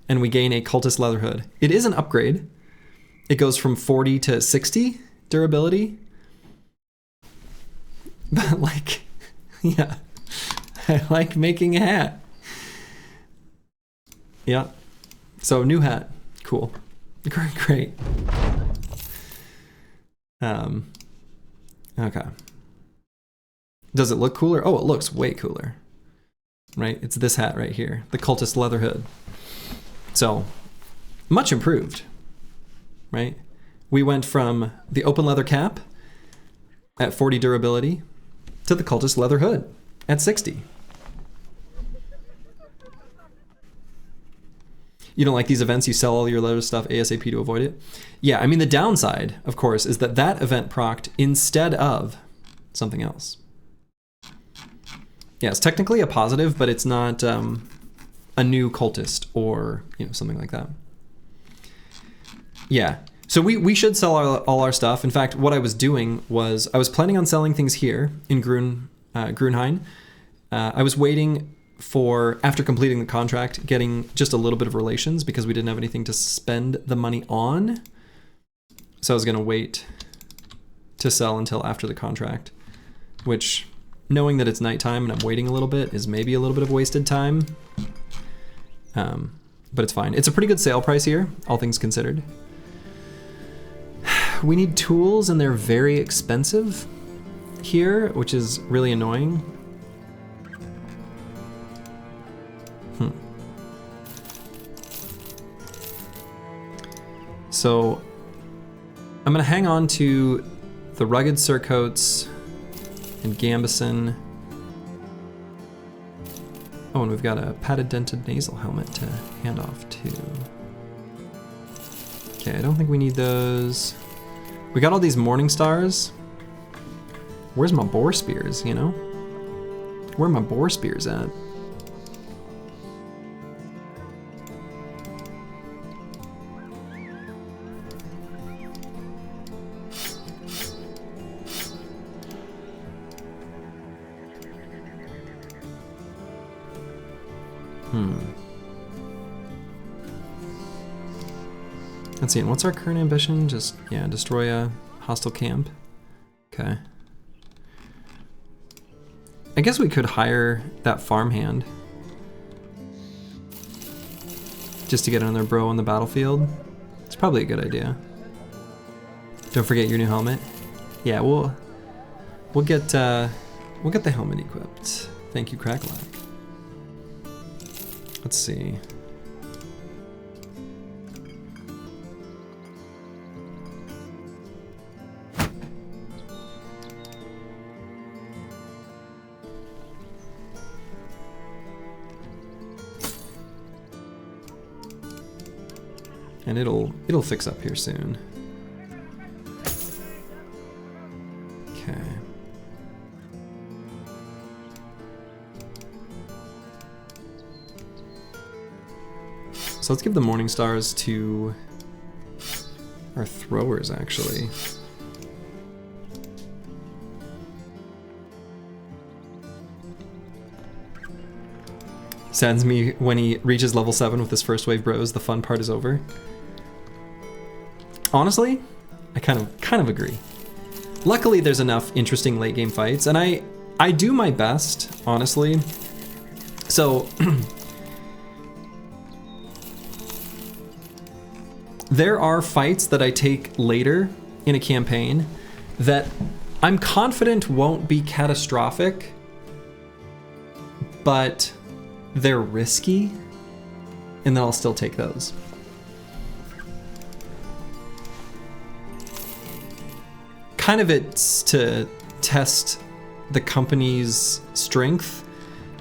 and we gain a cultist leather hood. It is an upgrade. It goes from 40 to 60 durability. But like, yeah, I like making a hat. Yeah. So new hat, cool. Great. Okay. Does it look cooler? Oh, it looks way cooler. Right? It's this hat right here, the cultist leather hood. So much improved, right? We went from the open leather cap at 40 durability to the cultist leather hood at 60. You don't like these events, you sell all your leather stuff ASAP to avoid it. Yeah, I mean, the downside, of course, is that that event procced instead of something else. Yeah, it's technically a positive, but it's not a new cultist or, you know, something like that. Yeah, so we should sell all our stuff. In fact, what I was doing was I was planning on selling things here in Grunhain. I was waiting for, after completing the contract, getting just a little bit of relations because we didn't have anything to spend the money on. So I was going to wait to sell until after the contract, which, knowing that it's nighttime and I'm waiting a little bit, is maybe a little bit of wasted time. But it's fine. It's a pretty good sale price here, all things considered. We need tools and they're very expensive. here, which is really annoying. So I'm gonna hang on to the rugged surcoats and gambeson. Oh, and we've got a padded dented nasal helmet to hand off too. Okay, I don't think we need those. We got all these morning stars. Where's my boar spears, you know? Where are my boar spears at? Let's see, and what's our current ambition? Just, yeah, destroy a hostile camp. Okay. I guess we could hire that farmhand. Just to get another bro on the battlefield. It's probably a good idea. Don't forget your new helmet. Yeah, we'll get the helmet equipped. Thank you, Cracklack. Let's see. And it'll fix up here soon. Okay. So let's give the morning stars to our throwers, actually. Saddens me when he reaches level 7 with his first wave bros, the fun part is over. Honestly, I kind of agree. Luckily, there's enough interesting late game fights, and I do my best, honestly. So there are fights that I take later in a campaign that I'm confident won't be catastrophic, but they're risky, and then I'll still take those. Kind of it's to test the company's strength,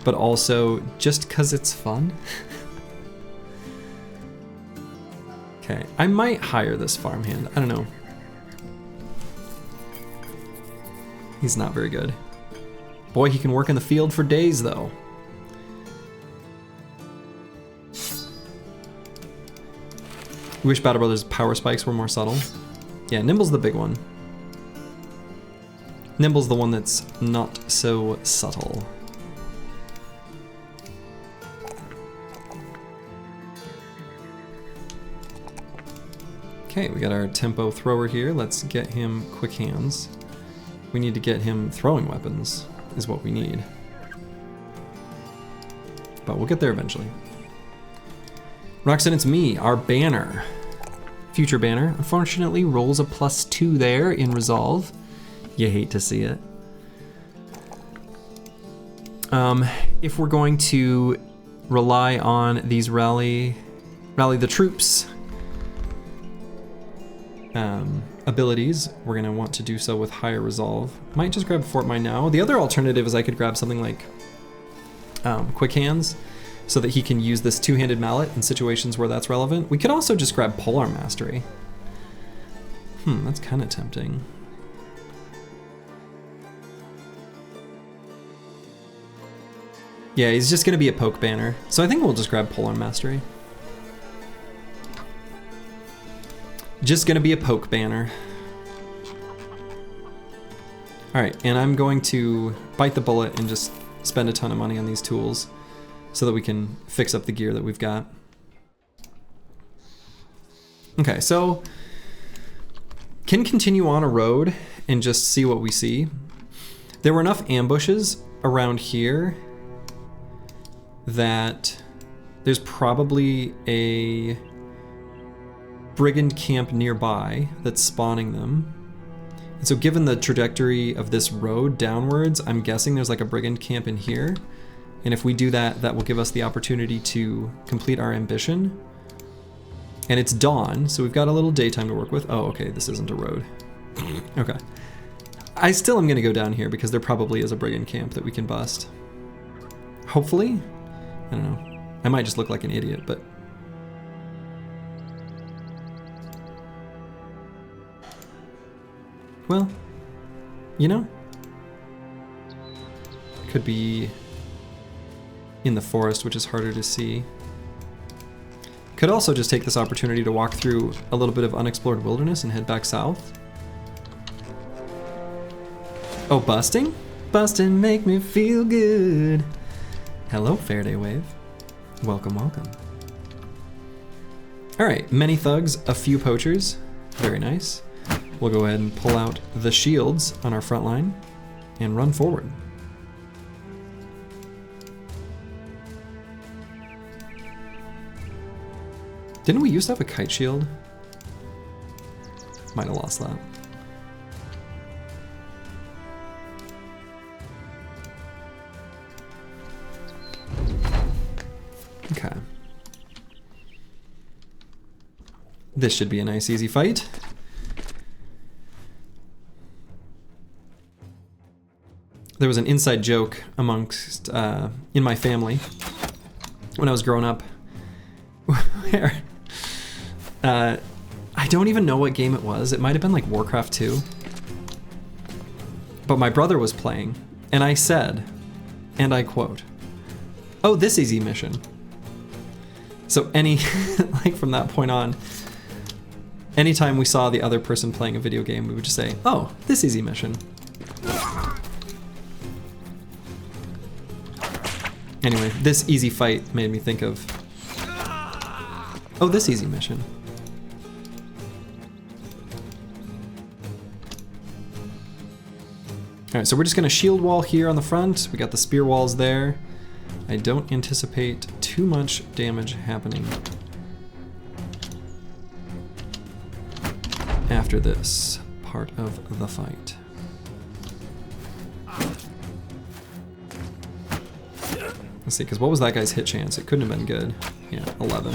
but also just because it's fun. Okay, I might hire this farmhand. I don't know. He's not very good. Boy, he can work in the field for days, though. Wish Battle Brothers' power spikes were more subtle. Yeah, Nimble's the big one. Nimble's the one that's not so subtle. Okay, we got our tempo thrower here. Let's get him quick hands. We need to get him throwing weapons, is what we need. But we'll get there eventually. Roxanne, it's me, our banner. Future banner. Unfortunately, rolls a +2 there in resolve. You hate to see it. If we're going to rely on these rally the troops abilities, we're gonna want to do so with higher resolve. Might just grab Fort Mine now. The other alternative is I could grab something like Quick Hands, so that he can use this two-handed mallet in situations where that's relevant. We could also just grab Polearm Mastery. That's kind of tempting. Yeah, he's just gonna be a poke banner. So I think we'll just grab Polearm Mastery. Just gonna be a poke banner. All right, and I'm going to bite the bullet and just spend a ton of money on these tools so that we can fix up the gear that we've got. Okay, so can continue on a road and just see what we see. There were enough ambushes around here that there's probably a brigand camp nearby that's spawning them. And so given the trajectory of this road downwards, I'm guessing there's like a brigand camp in here. And if we do that, that will give us the opportunity to complete our ambition. And it's dawn, so we've got a little daytime to work with. Oh, okay, this isn't a road. Okay. I still am gonna go down here because there probably is a brigand camp that we can bust. Hopefully? I don't know. I might just look like an idiot, but... Well, you know? Could be in the forest, which is harder to see. Could also just take this opportunity to walk through a little bit of unexplored wilderness and head back south. Oh, busting? Busting make me feel good. Hello, Faraday Wave. Welcome, welcome. All right, many thugs, a few poachers. Very nice. We'll go ahead and pull out the shields on our front line and run forward. Didn't we used to have a kite shield? Might have lost that. Okay. This should be a nice easy fight. There was an inside joke amongst, in my family when I was growing up, where I don't even know what game it was. It might have been like Warcraft 2. But my brother was playing, and I said, and I quote, "Oh, this easy mission." So like from that point on, anytime we saw the other person playing a video game, we would just say, "Oh, this easy mission." Anyway, this easy fight made me think of, "Oh, this easy mission." All right, so we're just gonna shield wall here on the front. We got the spear walls there. I don't anticipate too much damage happening after this part of the fight. Let's see, because what was that guy's hit chance? It couldn't have been good. Yeah, 11.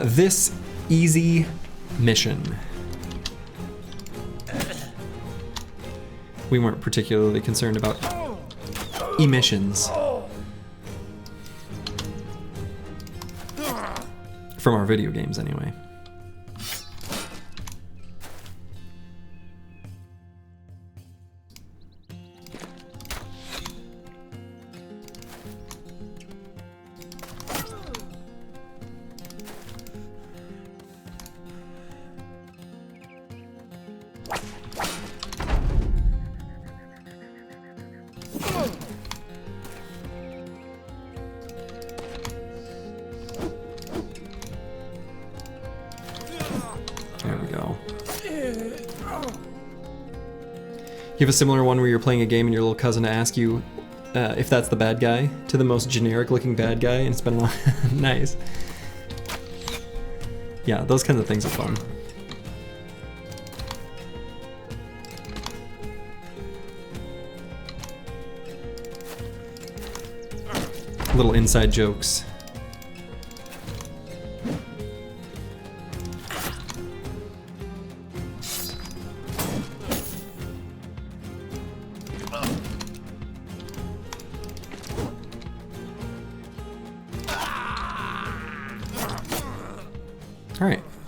This easy mission. We weren't particularly concerned about emissions from our video games anyway. You have a similar one where you're playing a game and your little cousin asks you if that's the bad guy, to the most generic looking bad guy, and it's been a lot. Nice. Yeah, those kinds of things are fun. Little inside jokes.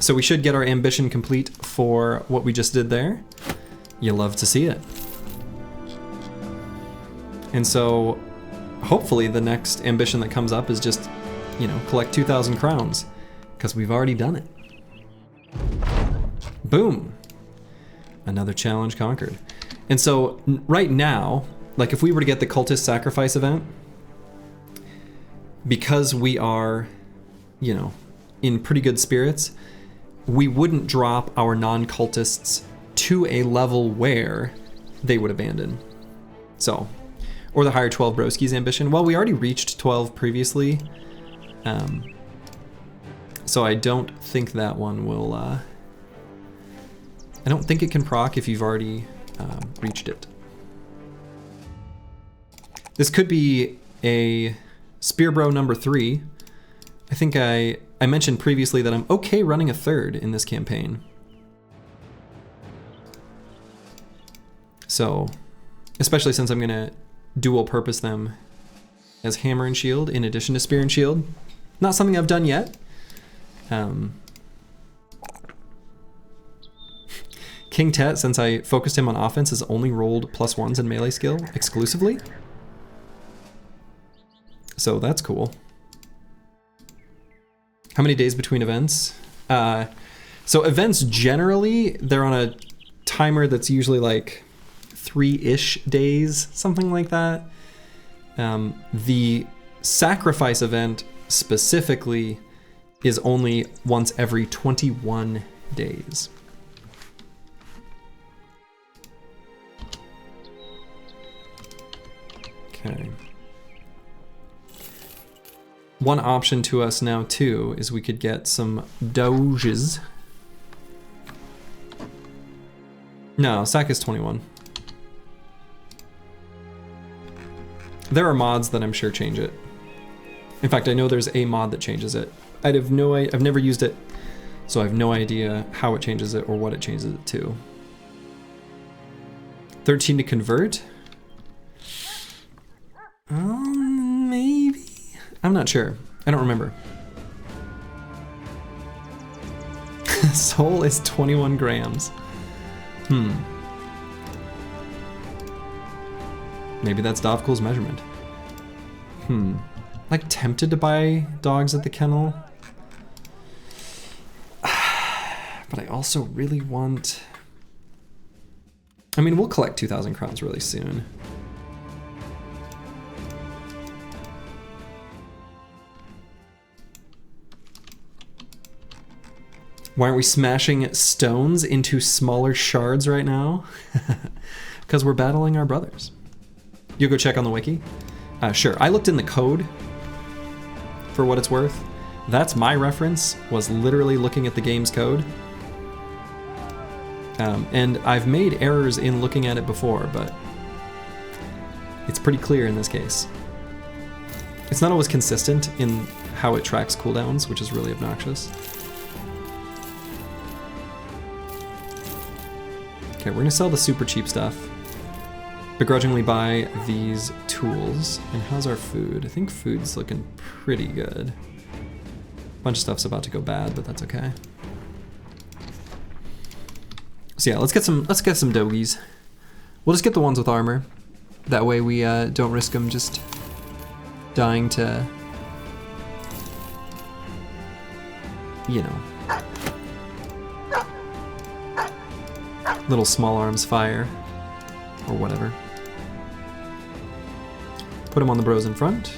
So we should get our ambition complete for what we just did there. You love to see it. And so hopefully the next ambition that comes up is just, you know, collect 2,000 crowns, because we've already done it. Boom. Another challenge conquered. And so right now, like if we were to get the Cultist sacrifice event, because we are, you know, in pretty good spirits, we wouldn't drop our non-cultists to a level where they would abandon. So, or the higher 12 broskies ambition. Well, we already reached 12 previously, so I don't think that one will, I don't think it can proc if you've already reached it. This could be a Spear Bro number 3. I think I mentioned previously that I'm okay running a 3rd in this campaign. So, especially since I'm gonna dual purpose them as hammer and shield in addition to spear and shield. Not something I've done yet. King Tet, since I focused him on offense, has only rolled +1s in melee skill exclusively. So that's cool. How many days between events? So events generally, they're on a timer that's usually like 3-ish days, something like that. The sacrifice event specifically is only once every 21 days. Okay. One option to us now too is we could get some doges. No, sack is 21. There are mods that I'm sure change it. In fact, I know there's a mod that changes it. I've never used it, so I have no idea how it changes it or what it changes it to. 13 to convert? Maybe? I'm not sure. I don't remember. Soul is 21 grams. Maybe that's Davkul's measurement. Like tempted to buy dogs at the kennel. But I also really want... I mean, we'll collect 2,000 crowns really soon. Why aren't we smashing stones into smaller shards right now? Because we're battling our brothers. You'll go check on the wiki? Sure, I looked in the code for what it's worth. That's my reference, was literally looking at the game's code. And I've made errors in looking at it before, but it's pretty clear in this case. It's not always consistent in how it tracks cooldowns, which is really obnoxious. Okay, we're gonna sell the super cheap stuff. Begrudgingly buy these tools. And how's our food? I think food's looking pretty good. A bunch of stuff's about to go bad, but that's okay. So yeah, let's get some dogies. We'll just get the ones with armor. That way we don't risk them just dying to, you know, little small arms fire or whatever. Put them on the bros in front.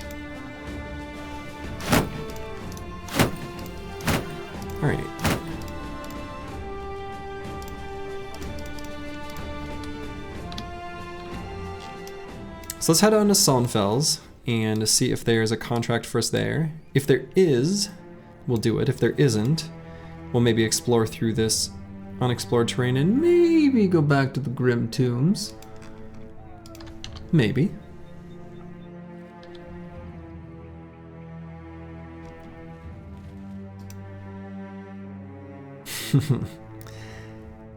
Alrighty. So let's head on to Sonfels and see if there's a contract for us there. If there is, we'll do it. If there isn't, we'll maybe explore through this unexplored terrain and maybe go back to the Grim Tombs. Maybe.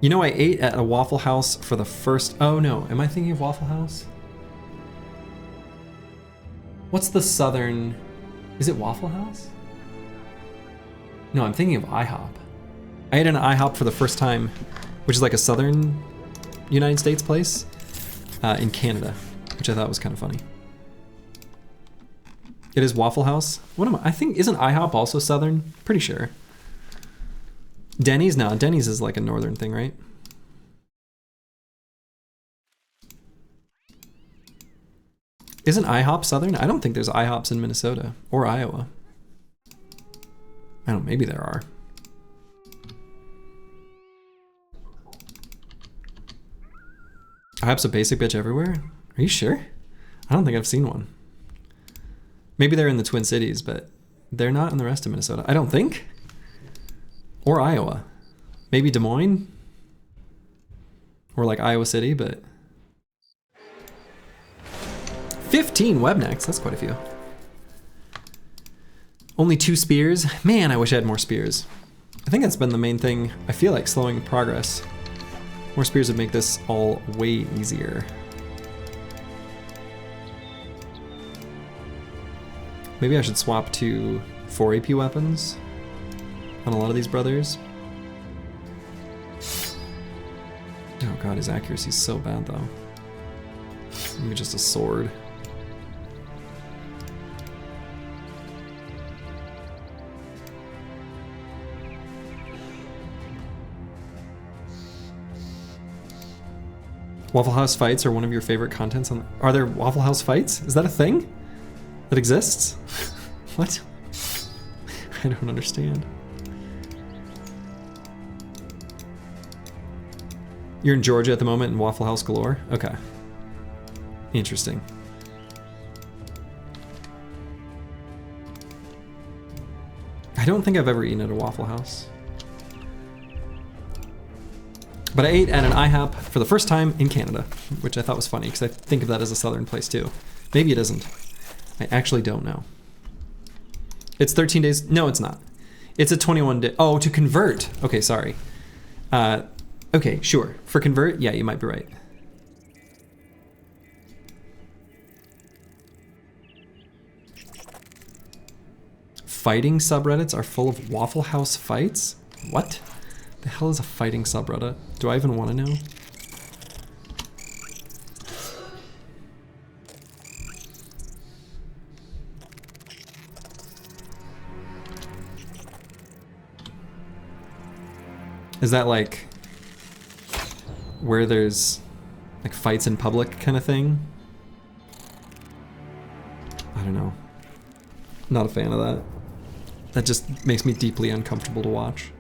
You know, I ate at a Waffle House for the first... Oh no, am I thinking of Waffle House? What's the southern... Is it Waffle House? No, I'm thinking of IHOP. I ate in an IHOP for the first time, which is like a southern United States place, in Canada, which I thought was kind of funny. It is Waffle House? What am I think, isn't IHOP also southern? Pretty sure. Denny's? No, Denny's is like a northern thing, right? Isn't IHOP southern? I don't think there's IHOPs in Minnesota or Iowa. I don't know, maybe there are. Perhaps a basic bitch everywhere? Are you sure? I don't think I've seen one. Maybe they're in the Twin Cities, but they're not in the rest of Minnesota. I don't think. Or Iowa. Maybe Des Moines? Or like Iowa City, but... 15 Webknechts, that's quite a few. Only 2 spears? Man, I wish I had more spears. I think that's been the main thing, I feel like, slowing progress. More spears would make this all way easier. Maybe I should swap to 4 AP weapons on a lot of these brothers. Oh god, his accuracy's so bad though. Maybe just a sword. Waffle House fights are one of your favorite contents on... Are there Waffle House fights? Is that a thing that exists? What? I don't understand. You're in Georgia at the moment in Waffle House galore? Okay. Interesting. I don't think I've ever eaten at a Waffle House. But I ate at an IHOP for the first time in Canada, which I thought was funny because I think of that as a southern place too. Maybe it isn't. I actually don't know. It's 13 days. No, it's not. It's a 21 day. Oh, to convert. Okay, sorry. Okay, sure. For convert, yeah, you might be right. Fighting subreddits are full of Waffle House fights? What? The hell is a fighting subreddit? Do I even want to know? Is that like where there's like fights in public kind of thing? I don't know. Not a fan of that. That just makes me deeply uncomfortable to watch.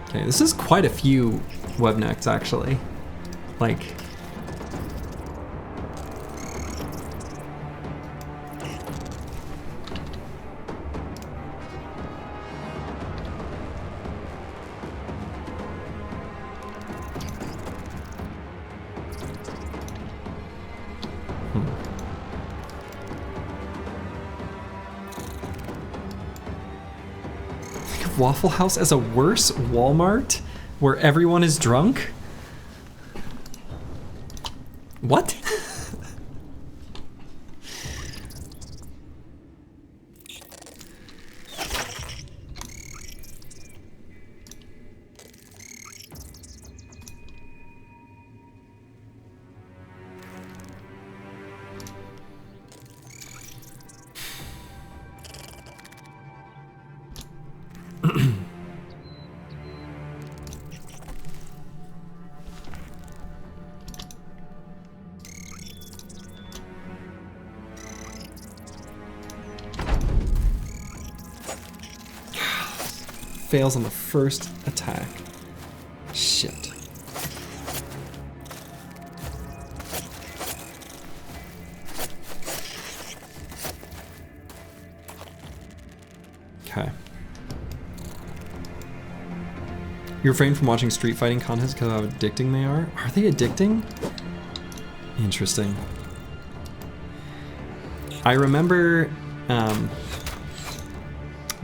Okay, this is quite a few Webknechts actually. Like, Waffle House as a worse Walmart where everyone is drunk? What? Fails on the first attack. Shit. Okay. You refrain from watching street fighting contests because of how addicting they are? Are they addicting? Interesting. I remember,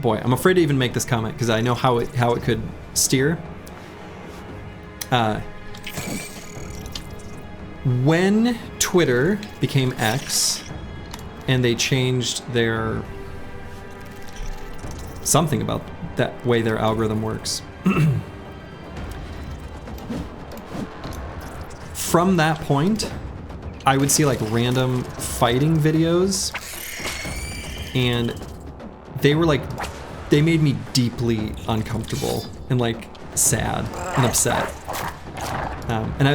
boy, I'm afraid to even make this comment because I know how it could steer. When Twitter became X and they changed their something about that way their algorithm works. From that point, I would see like random fighting videos and they were like they made me deeply uncomfortable and like sad and upset.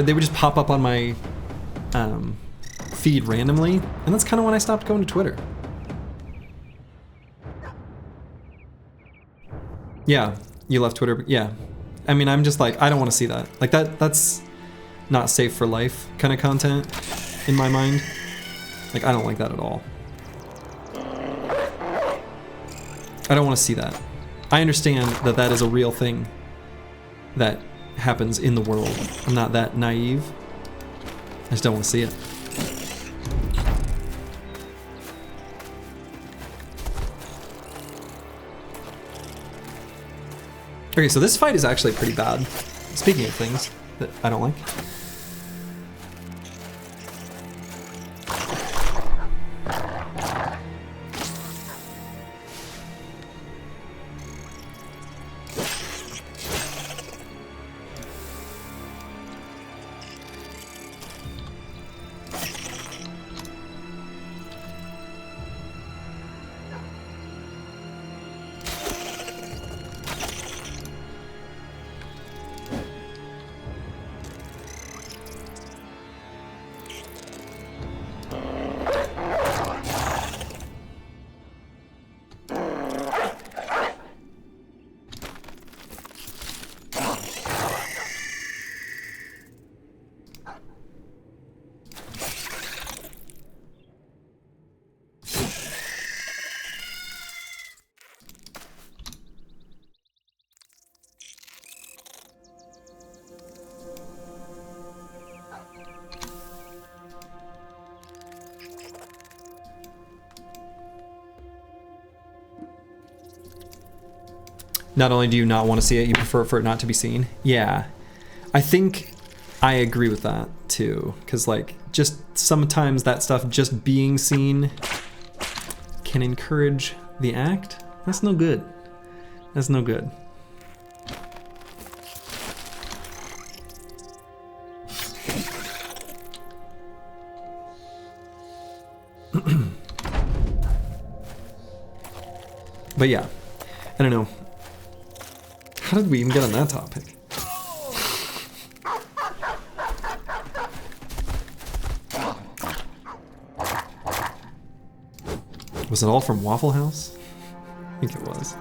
They would just pop up on my feed randomly, and that's kind of when I stopped going to Twitter. Yeah, you left Twitter, but yeah. I mean, I'm just like, I don't want to see that. Like that's not safe for life kind of content in my mind. Like, I don't like that at all. I don't want to see that. I understand that that is a real thing that happens in the world. I'm not that naive. I just don't want to see it. Okay, so this fight is actually pretty bad. Speaking of things that I don't like. Not only do you not want to see it, you prefer for it not to be seen. Yeah, I think I agree with that too. Because like, just sometimes that stuff just being seen can encourage the act. That's no good. That's no good. But yeah, I don't know. How did we even get on that topic? Was it all from Waffle House? I think it was.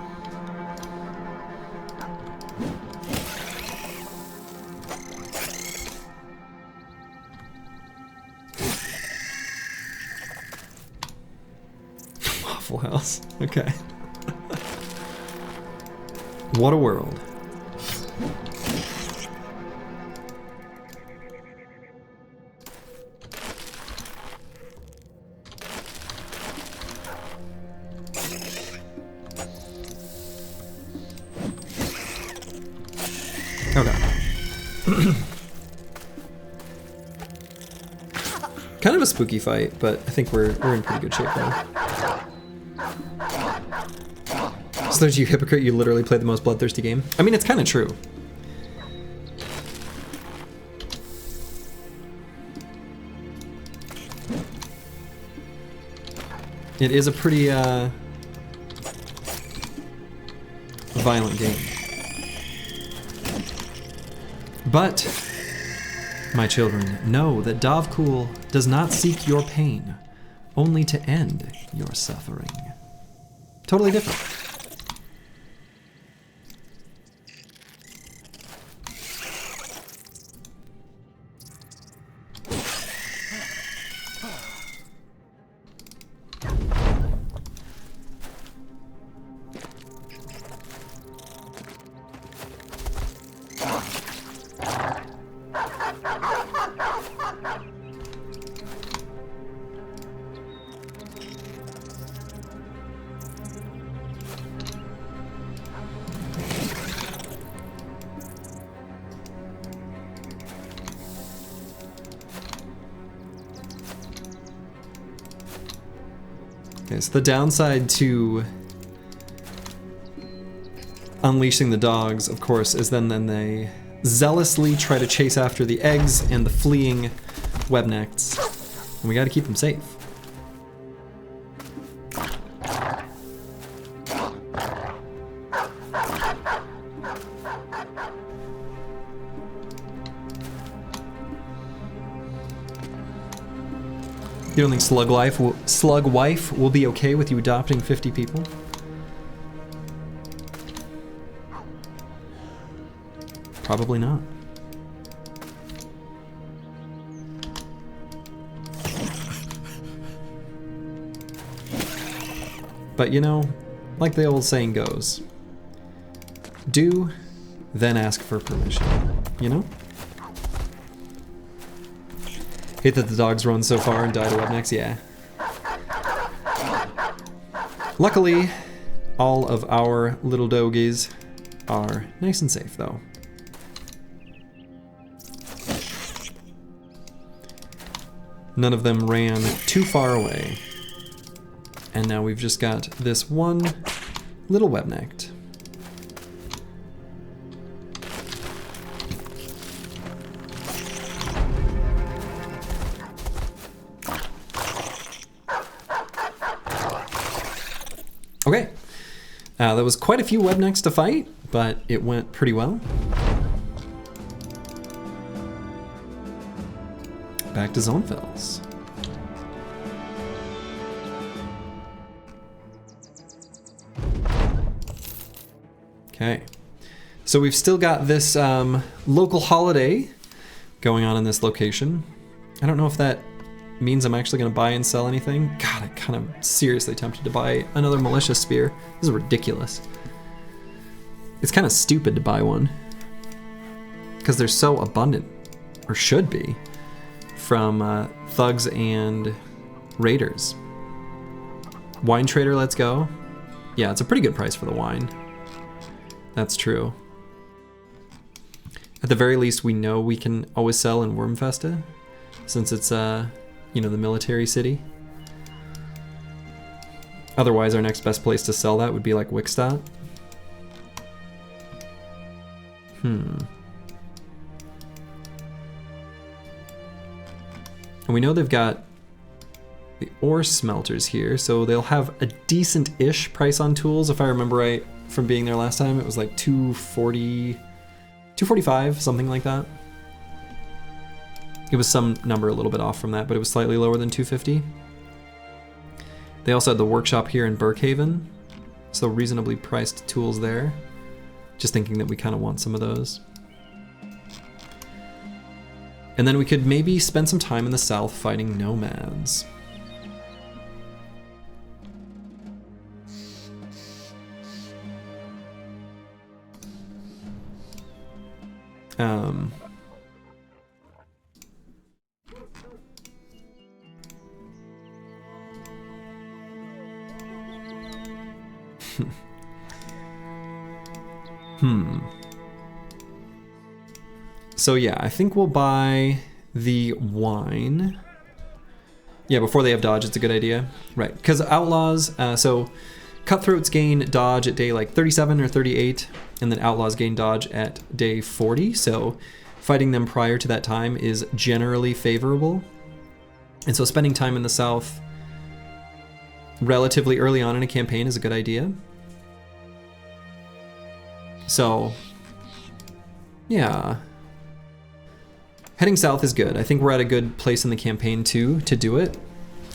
Waffle House, okay. What a world. Okay. Kind of a spooky fight, but I think we're in pretty good shape now. So there's you hypocrite, you literally play the most bloodthirsty game. I mean, it's kind of true. It is a pretty violent game. But, my children, know that Davkul does not seek your pain, only to end your suffering. Totally different. Okay, so the downside to unleashing the dogs, of course, is then they zealously try to chase after the eggs and the fleeing Webknechts, and we gotta keep them safe. You don't think Slug Wife will be okay with you adopting 50 people? Probably not. But you know, like the old saying goes, do, then ask for permission, you know? Hate that the dogs run so far and die to Webknechts, yeah. Luckily, all of our little doggies are nice and safe though. None of them ran too far away. And now we've just got this one little Webknecht. Okay, that was quite a few Webknechts to fight, but it went pretty well. Back to Zonefels. Okay, so we've still got this local holiday going on in this location. I don't know if that means I'm actually going to buy and sell anything. God, I'm kind of seriously tempted to buy another militia spear. This is ridiculous. It's kind of stupid to buy one because they're so abundant, or should be, from thugs and raiders. Wine trader, let's go. Yeah, it's a pretty good price for the wine. That's true. At the very least, we know we can always sell in Wyrmfesta, since it's you know, the military city. Otherwise, our next best place to sell that would be like Wickstadt. And we know they've got the ore smelters here, so they'll have a decent-ish price on tools. If I remember right from being there last time, it was like 240, 245, something like that. It was some number a little bit off from that, but it was slightly lower than 250. They also had the workshop here in Burkhaven, so reasonably priced tools there. Just thinking that we kind of want some of those. And then we could maybe spend some time in the south fighting nomads. So yeah, I think we'll buy the wine. Yeah, before they have dodge, it's a good idea. Right, because outlaws, so cutthroats gain dodge at day like 37 or 38, and then outlaws gain dodge at day 40, so fighting them prior to that time is generally favorable. And so spending time in the south relatively early on in a campaign is a good idea. So, yeah. Heading south is good. I think we're at a good place in the campaign too to do it.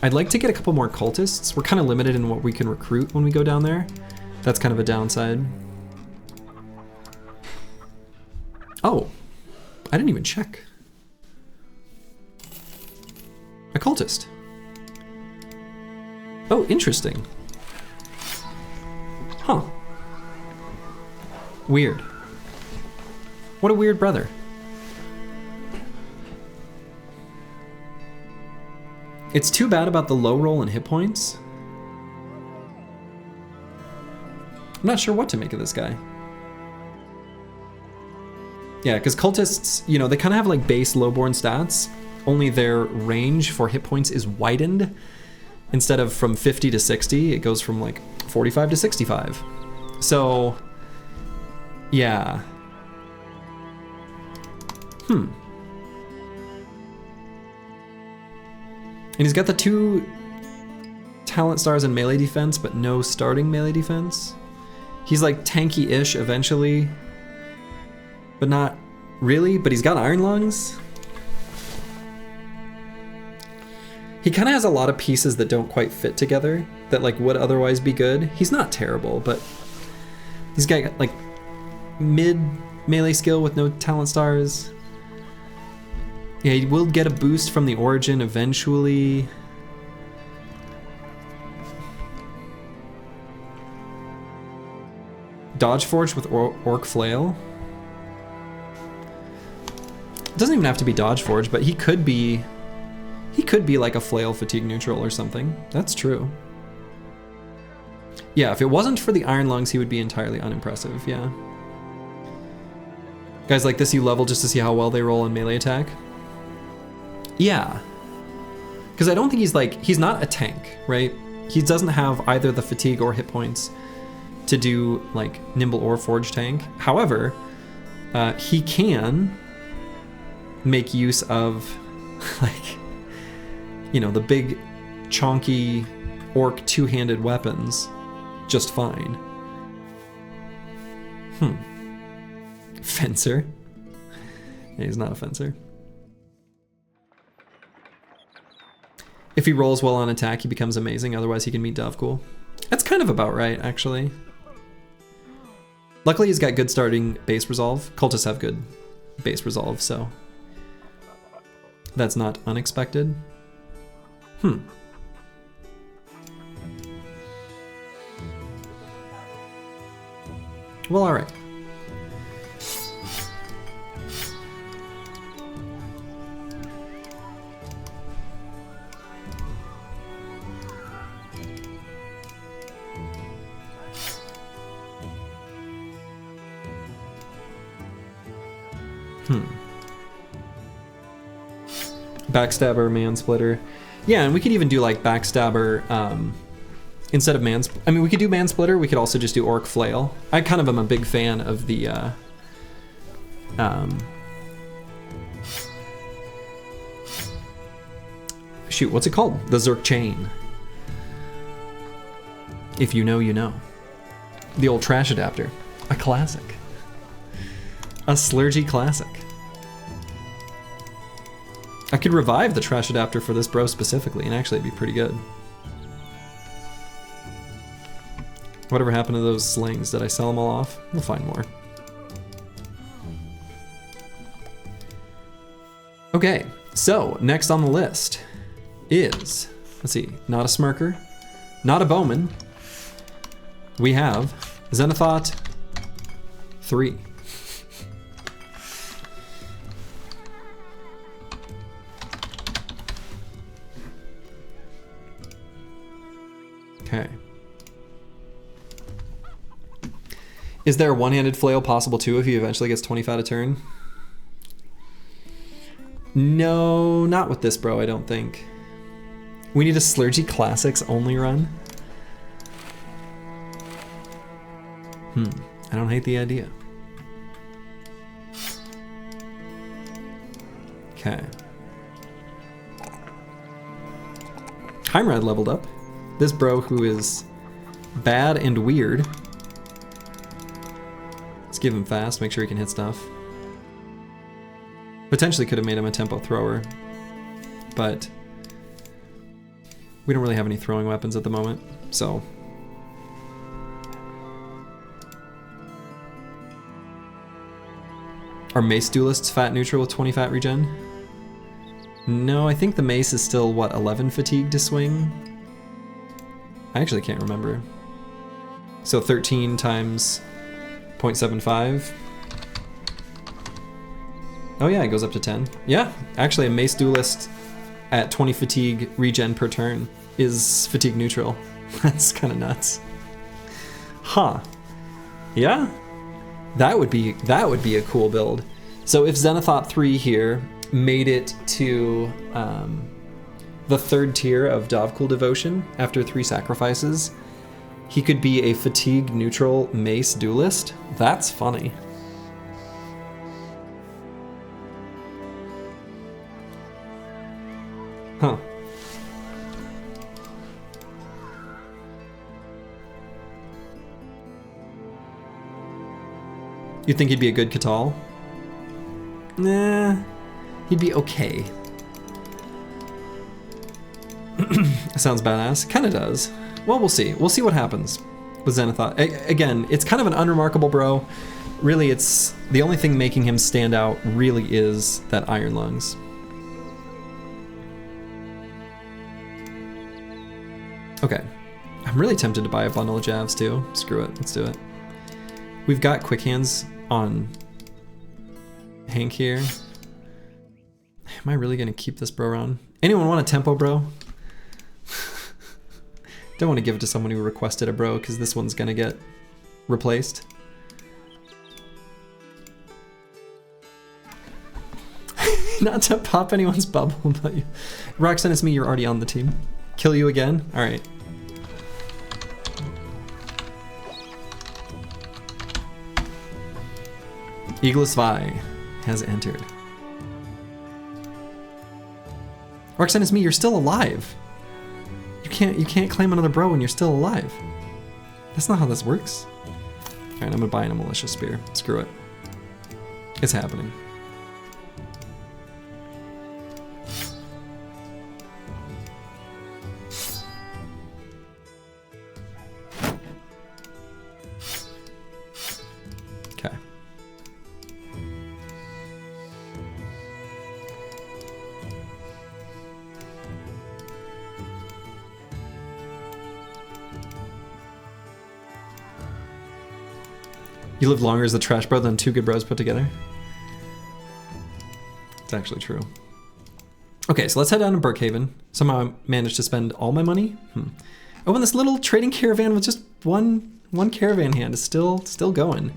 I'd like to get a couple more cultists. We're kind of limited in what we can recruit when we go down there. That's kind of a downside. Oh, I didn't even check. A cultist. Oh, interesting. Huh. Weird. What a weird brother. It's too bad about the low roll and hit points. I'm not sure what to make of this guy. Yeah, because cultists, you know, they kind of have like base lowborn stats, only their range for hit points is widened. Instead of from 50 to 60, it goes from like 45 to 65. So, yeah. And he's got the 2 talent stars in melee defense, but no starting melee defense. He's like tanky-ish eventually, but not really, but he's got iron lungs. He kind of has a lot of pieces that don't quite fit together that like would otherwise be good. He's not terrible, but he's got like mid melee skill with no talent stars. Yeah, he will get a boost from the origin eventually. Dodge Forge with Orc Flail. It doesn't even have to be Dodge Forge, but he could be like a Flail Fatigue neutral or something. That's true. Yeah, if it wasn't for the Iron Lungs, he would be entirely unimpressive, yeah. Guys like this you level just to see how well they roll in melee attack? Yeah. Because I don't think he's not a tank, right? He doesn't have either the fatigue or hit points to do like nimble or forge tank. However, he can make use of like, you know, the big chonky orc two-handed weapons just fine. Fencer? Yeah, he's not a fencer. If he rolls well on attack, he becomes amazing. Otherwise, he can meet Davkul. That's kind of about right, actually. Luckily, he's got good starting base resolve. Cultists have good base resolve, so that's not unexpected. Well, all right. Backstabber, Mansplitter. Yeah, and we could even do like Backstabber instead of I mean, we could do Mansplitter. We could also just do Orc Flail. I kind of am a big fan of the shoot, what's it called? The Zerk Chain. If you know, you know. The old trash adapter. A classic. A slurgy classic. I could revive the trash adapter for this bro specifically, and actually it'd be pretty good. Whatever happened to those slings? Did I sell them all off? We'll find more. Okay, so next on the list is, let's see, not a Smirker, not a Bowman. We have Zenithot 3. Okay. Is there a one-handed flail possible too if he eventually gets 25 a turn? No, not with this bro, I don't think. We need a Slurgy Classics only run. I don't hate the idea. Okay. Heimrad leveled up. This bro who is bad and weird. Let's give him fast, make sure he can hit stuff. Potentially could have made him a tempo thrower, but we don't really have any throwing weapons at the moment, so. Are mace duelists fat neutral with 20 fat regen? No, I think the mace is still, what, 11 fatigue to swing? I actually can't remember. So 13 times 0.75. Oh yeah, it goes up to 10. Yeah, actually a mace duelist at 20 fatigue regen per turn is fatigue neutral. That's kind of nuts. Huh. Yeah, that would be a cool build. So if Zenithot 3 here made it to the third tier of Davkul Devotion after 3 sacrifices, he could be a fatigue neutral mace duelist. That's funny. Huh. You think he'd be a good Catal? Nah, he'd be okay. Sounds badass. Kind of does. Well, we'll see. We'll see what happens with Zenithal. Again, it's kind of an unremarkable bro. Really, it's the only thing making him stand out really is that Iron Lungs. Okay. I'm really tempted to buy a bundle of Javs too. Screw it. Let's do it. We've got quick hands on Hank here. Am I really going to keep this bro around? Anyone want a tempo bro? Don't want to give it to someone who requested a bro because this one's going to get replaced. Not to pop anyone's bubble, but Roxanne, it's me. You're already on the team. Kill you again? All right. Eagles Vi has entered. Roxanne, it's me. You're still alive. You can't claim another bro when you're still alive. That's not how this works. All right, I'm gonna buy in a militia spear. Screw it. It's happening. Okay. You live longer as the trash bro than two good bros put together. It's actually true. Okay, so let's head down to Brookhaven. Somehow I managed to spend all my money. Oh, and this little trading caravan with just one caravan hand is still going.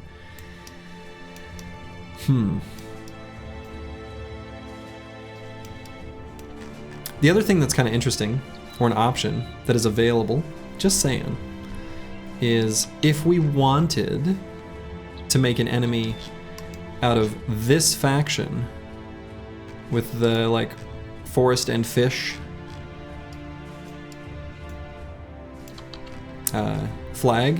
The other thing that's kind of interesting, or an option that is available, just saying, is if we wanted to make an enemy out of this faction with the like forest and fish flag,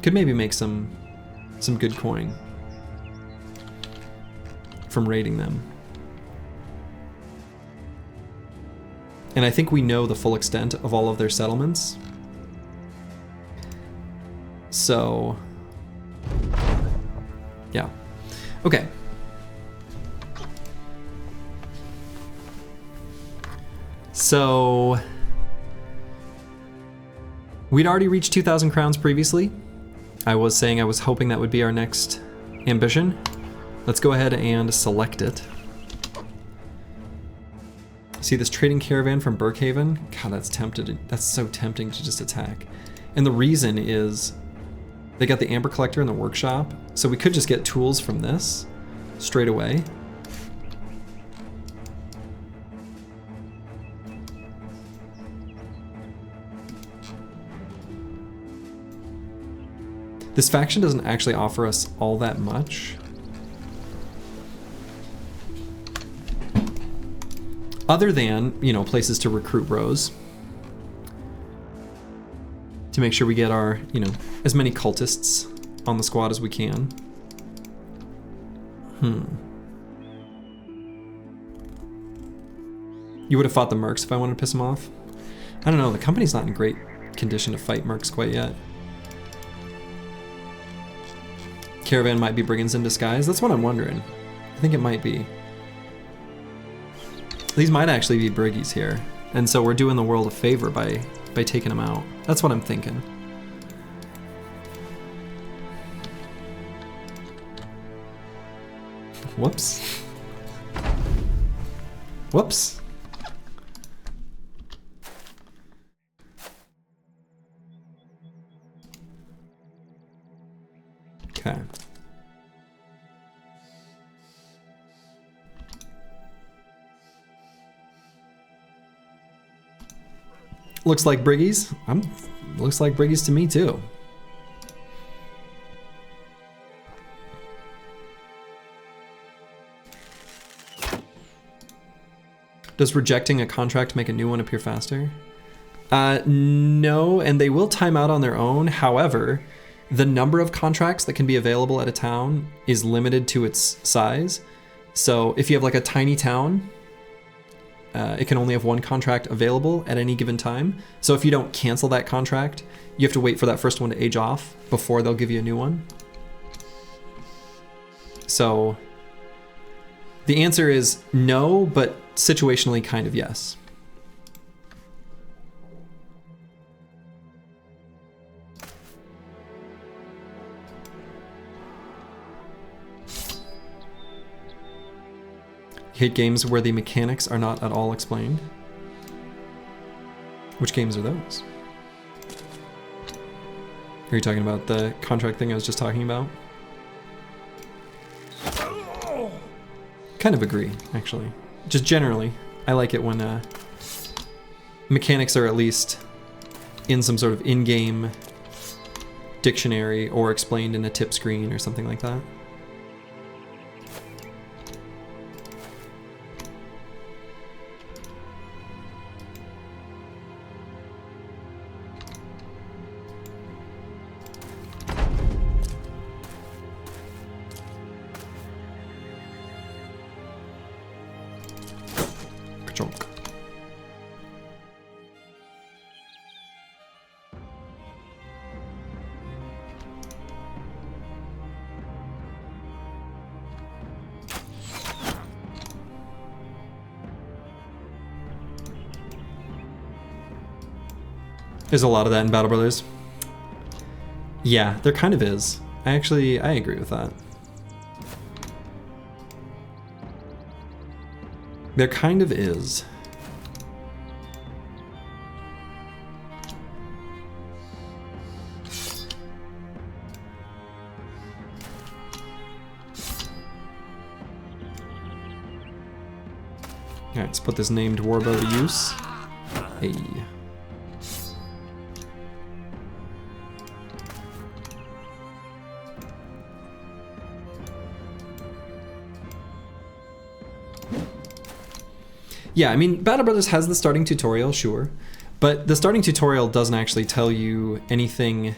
could maybe make some good coin from raiding them. And I think we know the full extent of all of their settlements. So, yeah. Okay. So, we'd already reached 2,000 crowns previously. I was saying I was hoping that would be our next ambition. Let's go ahead and select it. See this trading caravan from Brookhaven? God, that's so tempting to just attack. And the reason is they got the amber collector in the workshop, so we could just get tools from this straight away. This faction doesn't actually offer us all that much. Other than, you know, places to recruit bros. To make sure we get our, you know, as many cultists on the squad as we can. You would have fought the mercs if I wanted to piss them off? I don't know, the company's not in great condition to fight mercs quite yet. Caravan might be brigands in disguise? That's what I'm wondering. I think it might be. These might actually be briggies here. And so we're doing the world a favor by taking them out. That's what I'm thinking. Whoops. Whoops. Okay. Looks like briggies. Looks like briggies to me too. Does rejecting a contract make a new one appear faster? No, and they will time out on their own. However, the number of contracts that can be available at a town is limited to its size. So if you have like a tiny town it can only have one contract available at any given time. So if you don't cancel that contract, you have to wait for that first one to age off before they'll give you a new one. So the answer is no, but situationally kind of yes. You hate games where the mechanics are not at all explained? Which games are those? Are you talking about the contract thing I was just talking about? Kind of agree, actually. Just generally, I like it when mechanics are at least in some sort of in-game dictionary or explained in a tip screen or something like that. There's a lot of that in Battle Brothers. Yeah, there kind of is. I agree with that. There kind of is. Alright, let's put this named warbow to use. Hey. Yeah, I mean, Battle Brothers has the starting tutorial, sure, but the starting tutorial doesn't actually tell you anything,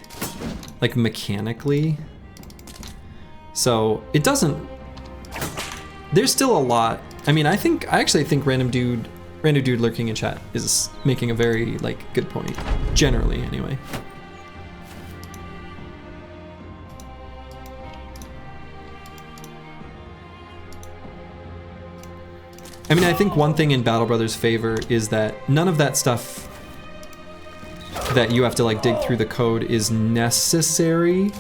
like, mechanically. So, it doesn't... There's still a lot. I mean, I actually think Random Dude lurking in chat is making a very, like, good point. Generally, anyway. I mean, I think one thing in Battle Brothers' favor is that none of that stuff that you have to like dig through the code is necessary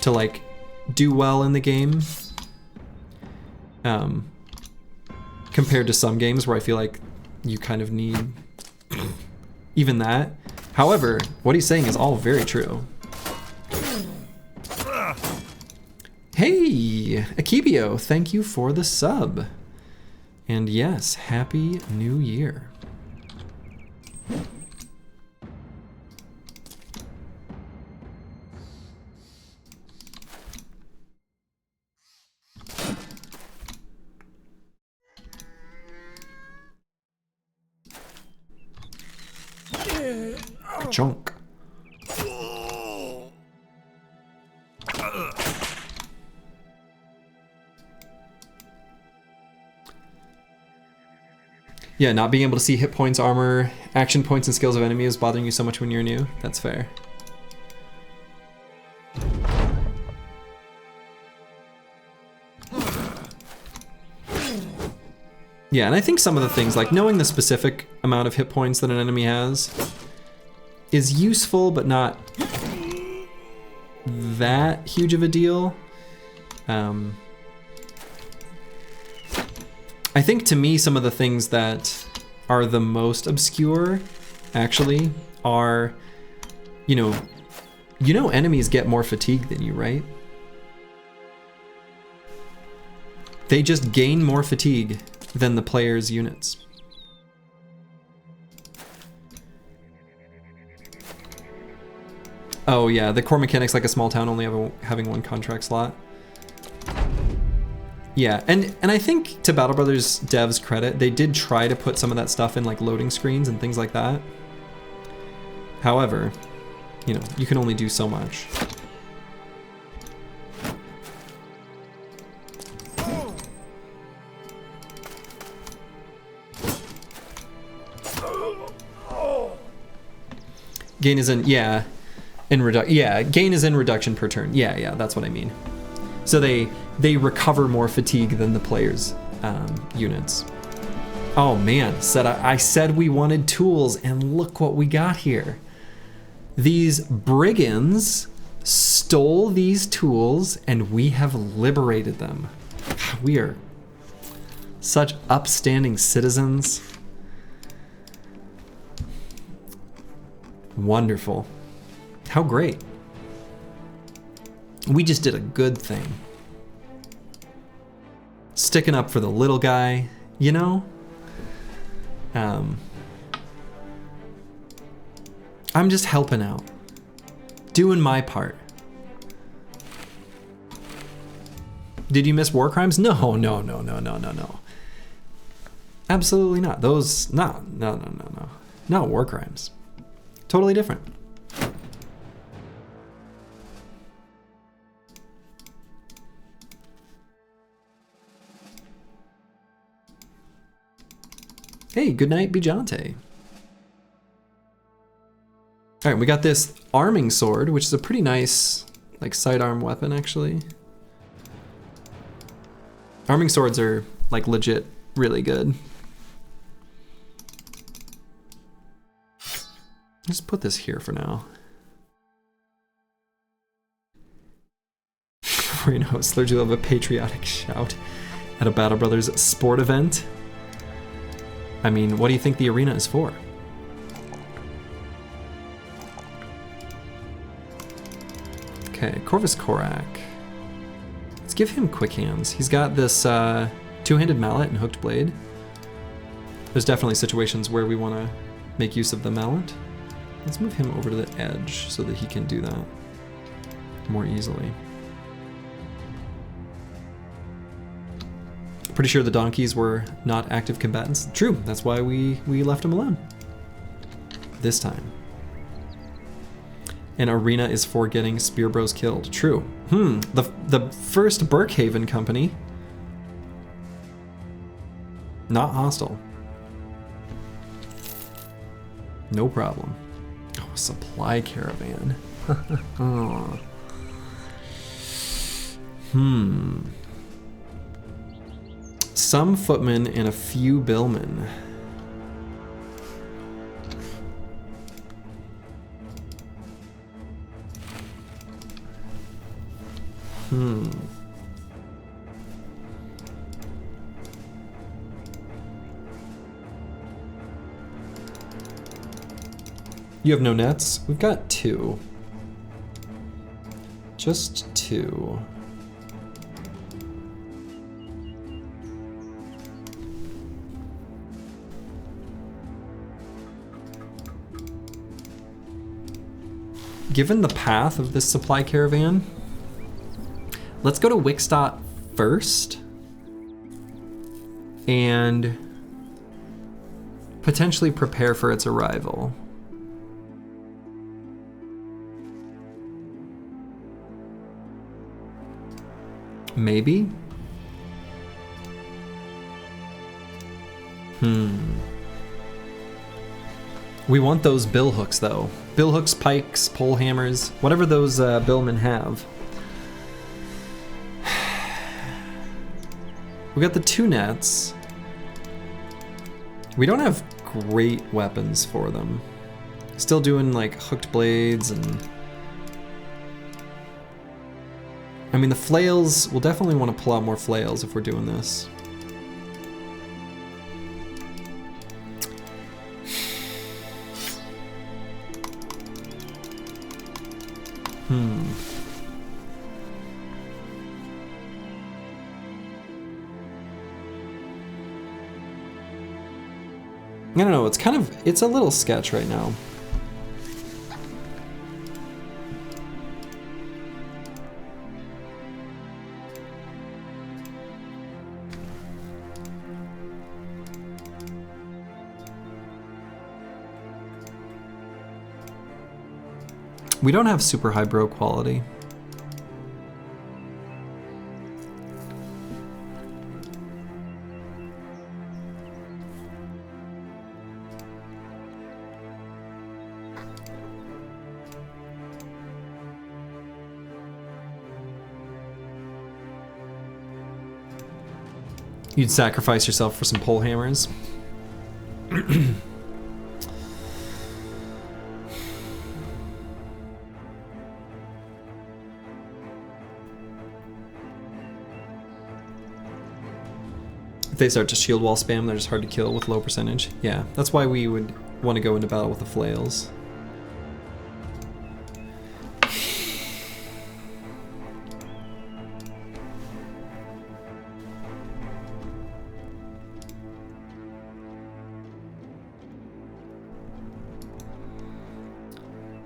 to like do well in the game. Compared to some games where I feel like you kind of need even that. However, what he's saying is all very true. Hey, Akibio, thank you for the sub. And yes, Happy New Year. Chunk. Yeah, not being able to see hit points, armor, action points, and skills of enemies bothering you so much when you're new. That's fair. Yeah, and I think some of the things, like knowing the specific amount of hit points that an enemy has is useful, but not that huge of a deal. I think to me, some of the things that are the most obscure actually are, you know, enemies get more fatigue than you, right? They just gain more fatigue than the player's units. Oh yeah, the core mechanics like a small town only having one contract slot. Yeah, and I think to Battle Brothers devs' credit, they did try to put some of that stuff in like loading screens and things like that. However, you know, you can only do so much. Gain is in, yeah, in reduction. Yeah, gain is in reduction per turn. Yeah, that's what I mean. So they recover more fatigue than the player's units. Oh man, I said we wanted tools, and look what we got here. These brigands stole these tools, and we have liberated them. We are such upstanding citizens. Wonderful. How great. We just did a good thing. Sticking up for the little guy, you know? I'm just helping out. Doing my part. Did you miss war crimes? No. Absolutely not. Those, no. Not war crimes. Totally different. Hey, good night, Bijante. All right, we got this arming sword, which is a pretty nice, like, sidearm weapon, actually. Arming swords are, like, legit really good. Just put this here for now. Before you know it, Slurge will have a patriotic shout at a Battle Brothers sport event. I mean, what do you think the arena is for? Okay, Corvus Korak. Let's give him quick hands. He's got this two-handed mallet and hooked blade. There's definitely situations where we want to make use of the mallet. Let's move him over to the edge so that he can do that more easily. Pretty sure the donkeys were not active combatants. True, that's why we left them alone. This time. An arena is for getting spear bros killed. True. The first Burkhaven company. Not hostile. No problem. Oh, supply caravan. Oh. Some footmen and a few billmen. You have no nets? We've got 2. Just 2. Given the path of this supply caravan, let's go to Wickstadt first and potentially prepare for its arrival. Maybe? We want those bill hooks though. Bill hooks, pikes, pole hammers, whatever those billmen have. We got the 2 nets. We don't have great weapons for them. Still doing like hooked blades and... I mean, the flails, we'll definitely want to pull out more flails if we're doing this. I don't know, it's a little sketch right now. We don't have super high bro quality. You'd sacrifice yourself for some pole hammers. If they start to shield wall spam, they're just hard to kill with low percentage. Yeah, that's why we would want to go into battle with the flails.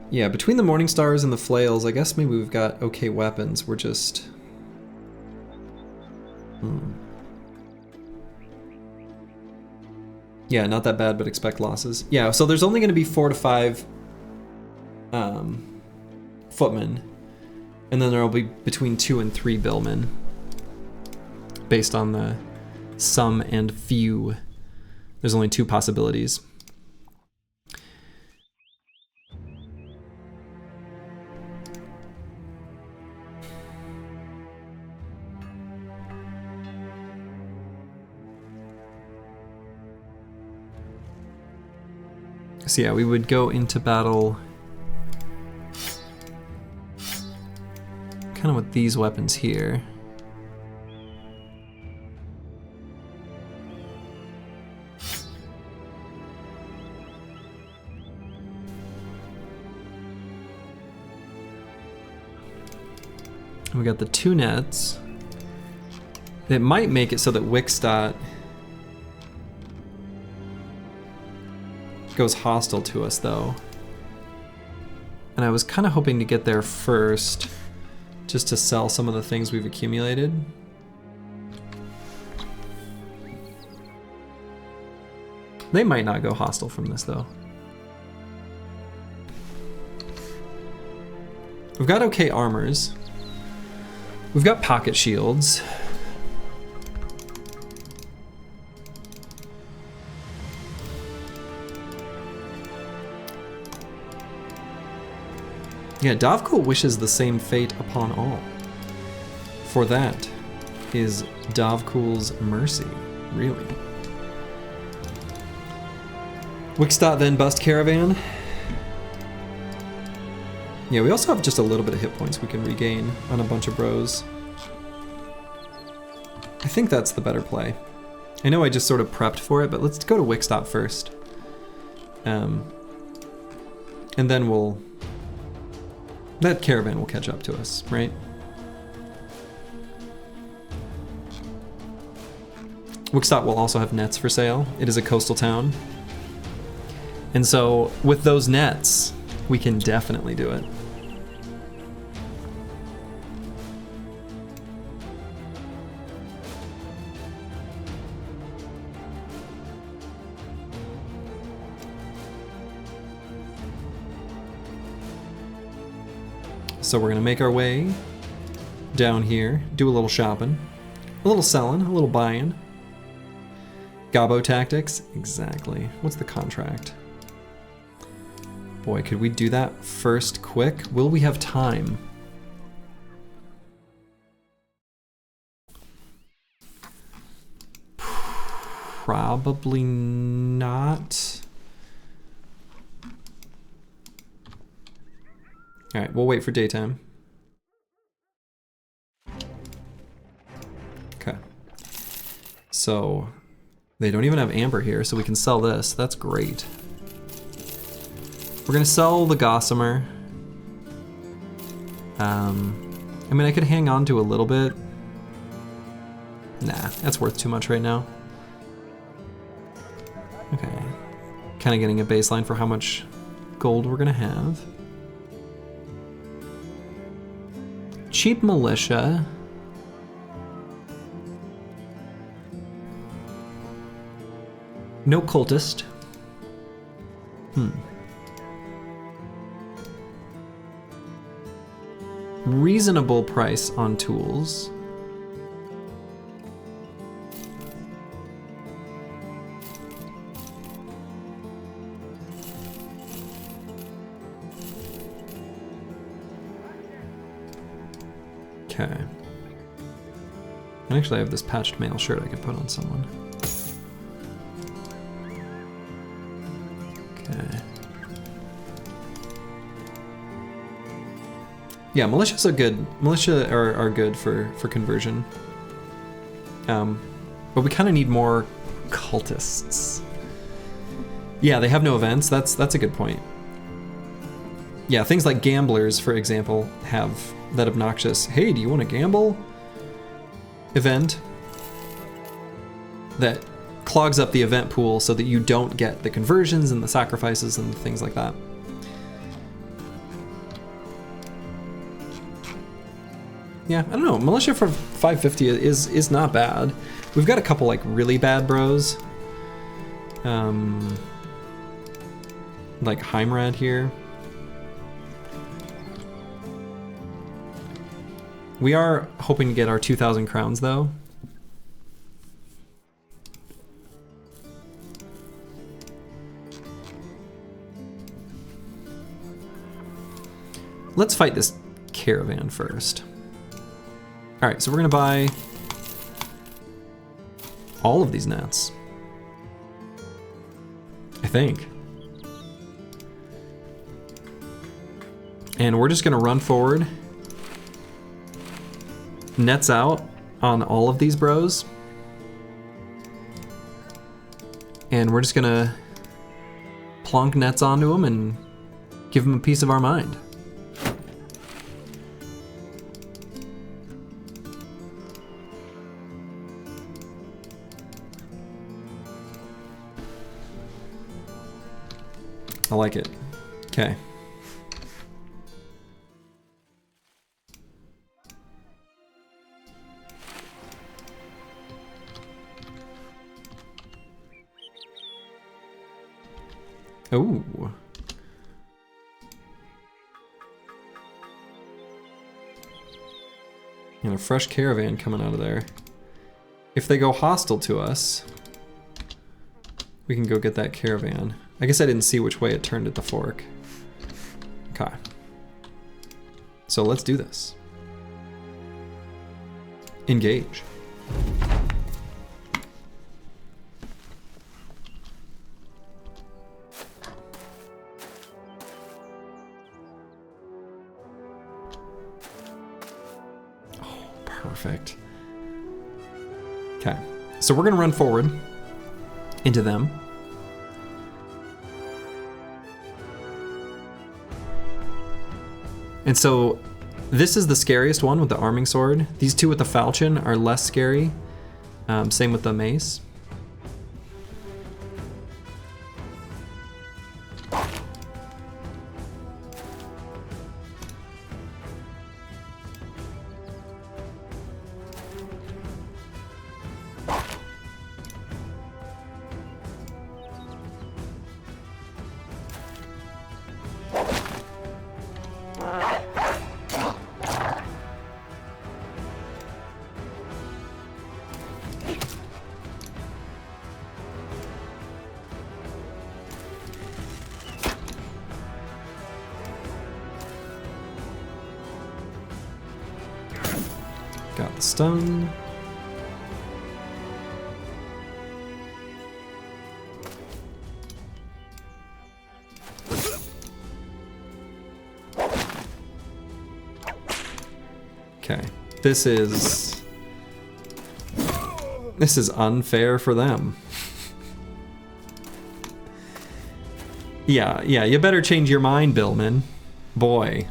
Yeah, between the Morning Stars and the flails, I guess maybe we've got okay weapons. We're just... Yeah, not that bad, but expect losses. Yeah, so there's only going to be 4 to 5 footmen, and then there will be between 2 and 3 billmen, based on the some and few. There's only 2 possibilities. So yeah, we would go into battle kind of with these weapons here. We got the 2 nets. It might make it so that Wickstad goes hostile to us though. And I was kind of hoping to get there first just to sell some of the things we've accumulated. They might not go hostile from this though. We've got okay armors. We've got pocket shields. Yeah, Davkul wishes the same fate upon all. For that is Davkul's mercy, really. Wickstad then bust Caravan. Yeah, we also have just a little bit of hit points we can regain on a bunch of bros. I think that's the better play. I know I just sort of prepped for it, but let's go to Wickstad first. And then we'll... That Caravan will catch up to us, right? Wickstad will also have nets for sale. It is a coastal town. And so with those nets, we can definitely do it. So we're gonna make our way down here, do a little shopping, a little selling, a little buying. Gobbo tactics, exactly. What's the contract? Boy, could we do that first quick? Will we have time? Probably not. All right, we'll wait for daytime. Okay. So they don't even have amber here, so we can sell this. That's great. We're gonna sell the Gossamer. I mean, I could hang on to a little bit. Nah, that's worth too much right now. Okay. Kind of getting a baseline for how much gold we're gonna have. Cheap militia. No cultist. Reasonable price on tools. Okay. Actually, I have this patched mail shirt I could put on someone. Okay. Yeah, militias are good. Militia are good for conversion. But we kind of need more cultists. Yeah, they have no events. That's a good point. Yeah, things like gamblers, for example, have that obnoxious, hey, do you want to gamble? Event that clogs up the event pool so that you don't get the conversions and the sacrifices and things like that. Yeah, I don't know. Militia for 550 is not bad. We've got a couple like really bad bros. Like Heimrad here. We are hoping to get our 2,000 crowns though. Let's fight this caravan first. All right, so we're gonna buy all of these nets, I think. And we're just gonna run forward. Nets out on all of these bros. And we're just gonna plonk nets onto them and give them a piece of our mind. I like it. Okay. Oh. And a fresh caravan coming out of there. If they go hostile to us, we can go get that caravan. I guess I didn't see which way it turned at the fork. Okay. So let's do this. Engage. Oh, perfect. Okay. So we're gonna run forward into them. And so this is the scariest one with the arming sword. These two with the falchion are less scary. Same with the mace. Got the stun. Okay, this is unfair for them. Yeah, you better change your mind, Billman. Boy.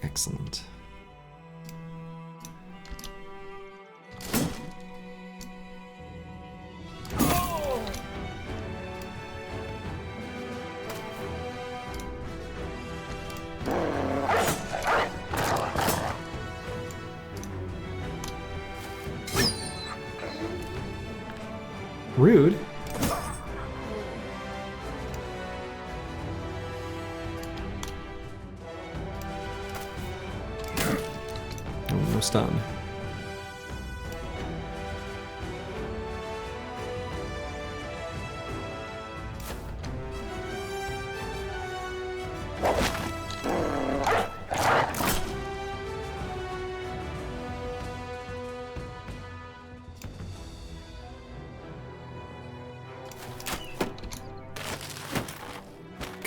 Excellent. Rude. Oh, no stun.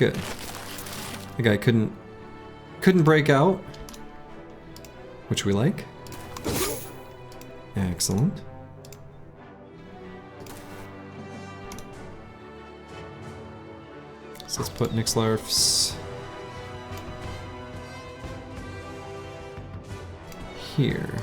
Good. The guy couldn't break out, which we like. Excellent. So let's put Nixlarf's here.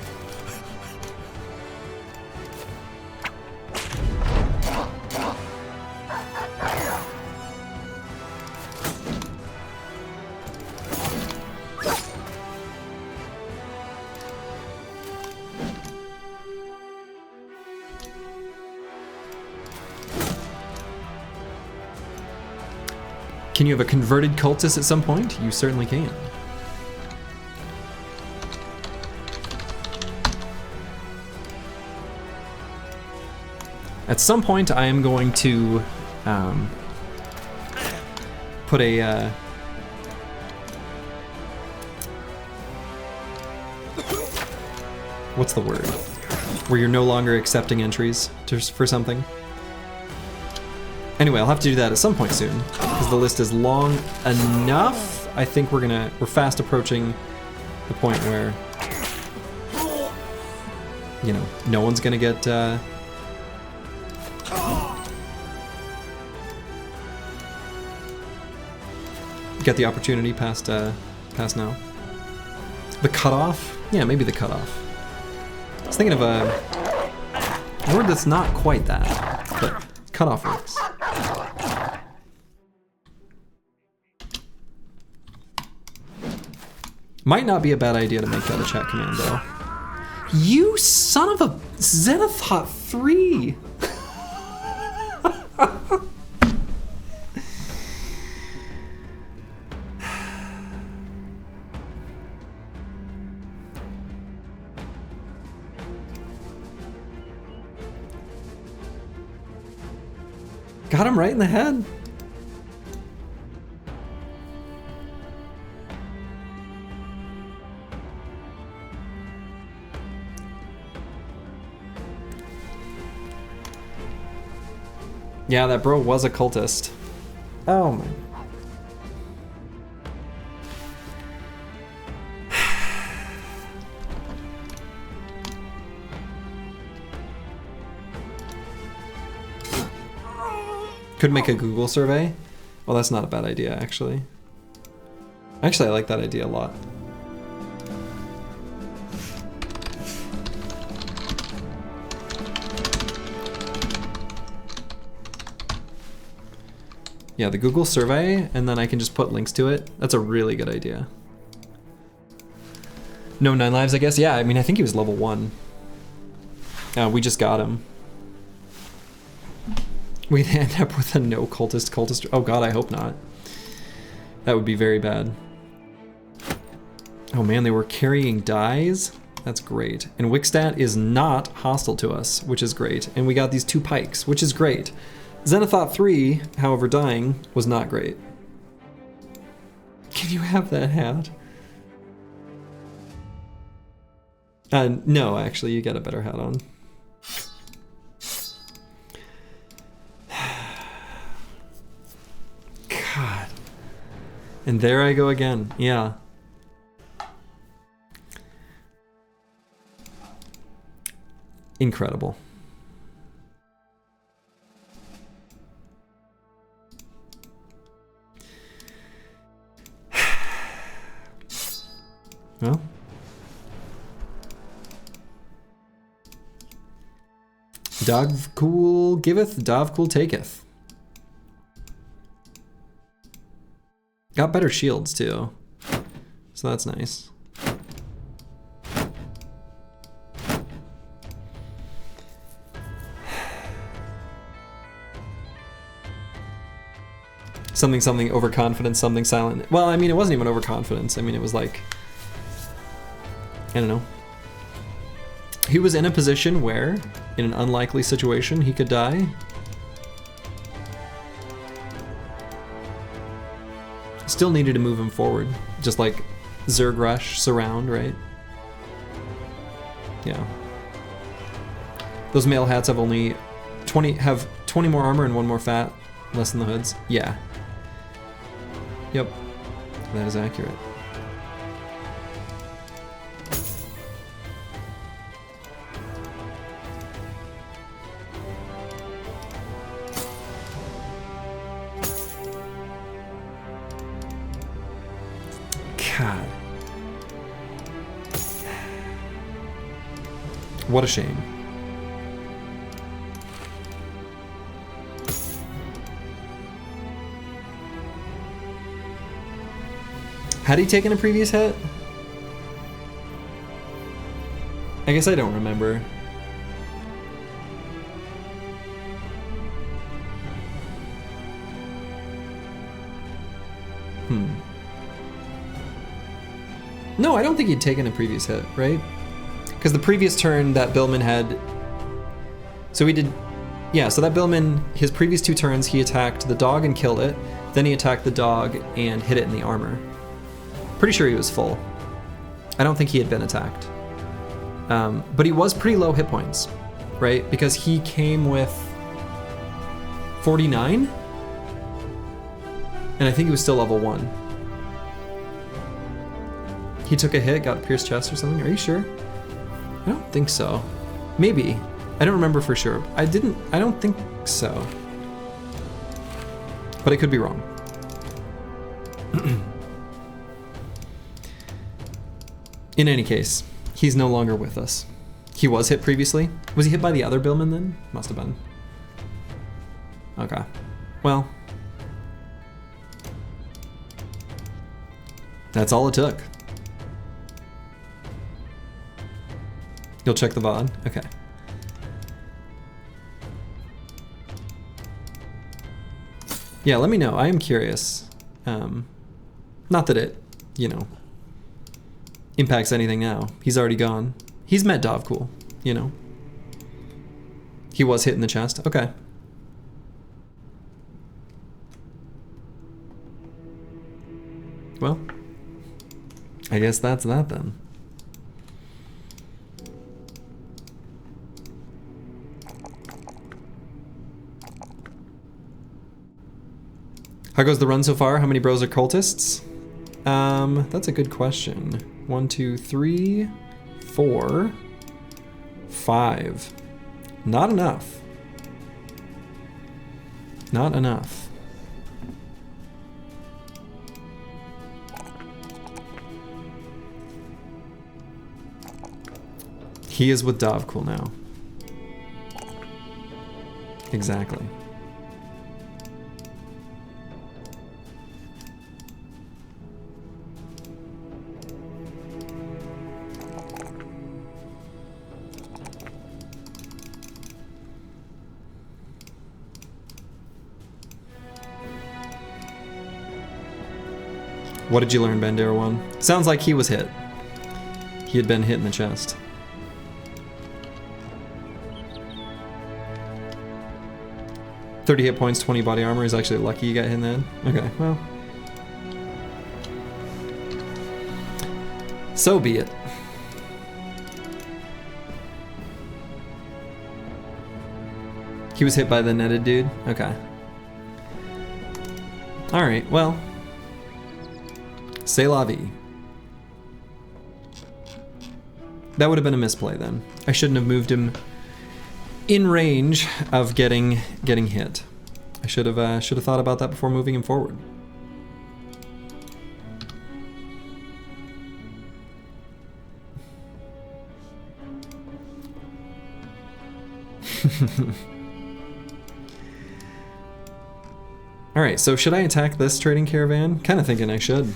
Can you have a converted cultist at some point? You certainly can. At some point, I am going to put a what's the word? Where you're no longer accepting entries for something. Anyway, I'll have to do that at some point soon, because the list is long enough. I think we're fast approaching the point where, you know, no one's gonna get the opportunity past now. The cutoff? Yeah, maybe the cutoff. I was thinking of a word that's not quite that, but cutoff works. Might not be a bad idea to make that a chat command, though. You son of a Xenothought 3! Got him right in the head. Yeah, that bro was a cultist. Oh my. Could make a Google survey. Well, that's not a bad idea, actually. Actually, I like that idea a lot. Yeah, the Google survey, and then I can just put links to it. That's a really good idea. No 9 lives, I guess? Yeah, I mean, I think he was level 1. We just got him. We'd end up with a no cultist. Oh god, I hope not. That would be very bad. Oh man, they were carrying dies? That's great. And Wickstat is not hostile to us, which is great. And we got these 2 pikes, which is great. Xenothought 3, however, dying was not great. Can you have that hat? No, actually, you got a better hat on. God. And there I go again, yeah. Incredible. Well, Davkul giveth, Davkul taketh. Got better shields too, so that's nice. Something overconfidence, something silent. Well, I mean, it wasn't even overconfidence. I mean, it was like, I don't know. He was in a position where, in an unlikely situation, he could die. Still needed to move him forward. Just like Zerg Rush, Surround, right? Yeah. Those male hats have only 20 more armor and 1 more fat, less than the hoods. Yeah. Yep, that is accurate. God. What a shame. Had he taken a previous hit? I guess I don't remember. No, I don't think he'd taken a previous hit, right? Because the previous turn that Billman had... So he did... Yeah, so that Billman, his previous 2 turns, he attacked the dog and killed it. Then he attacked the dog and hit it in the armor. Pretty sure he was full. I don't think he had been attacked. But he was pretty low hit points, right? Because he came with 49? And I think he was still level 1. He took a hit, got a pierced chest or something. Are you sure? I don't think so. Maybe. I don't remember for sure. I don't think so. But I could be wrong. In any case, he's no longer with us. He was hit previously. Was he hit by the other Billman then? Must have been. Okay. Well. That's all it took. You'll check the VOD? Okay. Yeah, let me know. I am curious. Not that it, you know, impacts anything now. He's already gone. He's met Davkul, you know. He was hit in the chest. Okay. Well, I guess that's that then. How goes the run so far? How many bros are cultists? That's a good question. 1, 2, 3, 4, 5. Not enough. Not enough. He is with Davkul now. Exactly. What did you learn, Bandera 1? Sounds like he was hit. He had been hit in the chest. "30 hit points, 20 body armor." Is actually lucky you got hit in that. Okay, well. So be it. He was hit by the netted dude? Okay. Alright, well. C'est la vie. That would have been a misplay then. I shouldn't have moved him in range of getting hit. I should have thought about that before moving him forward. All right, so should I attack this trading caravan? Kind of thinking I should.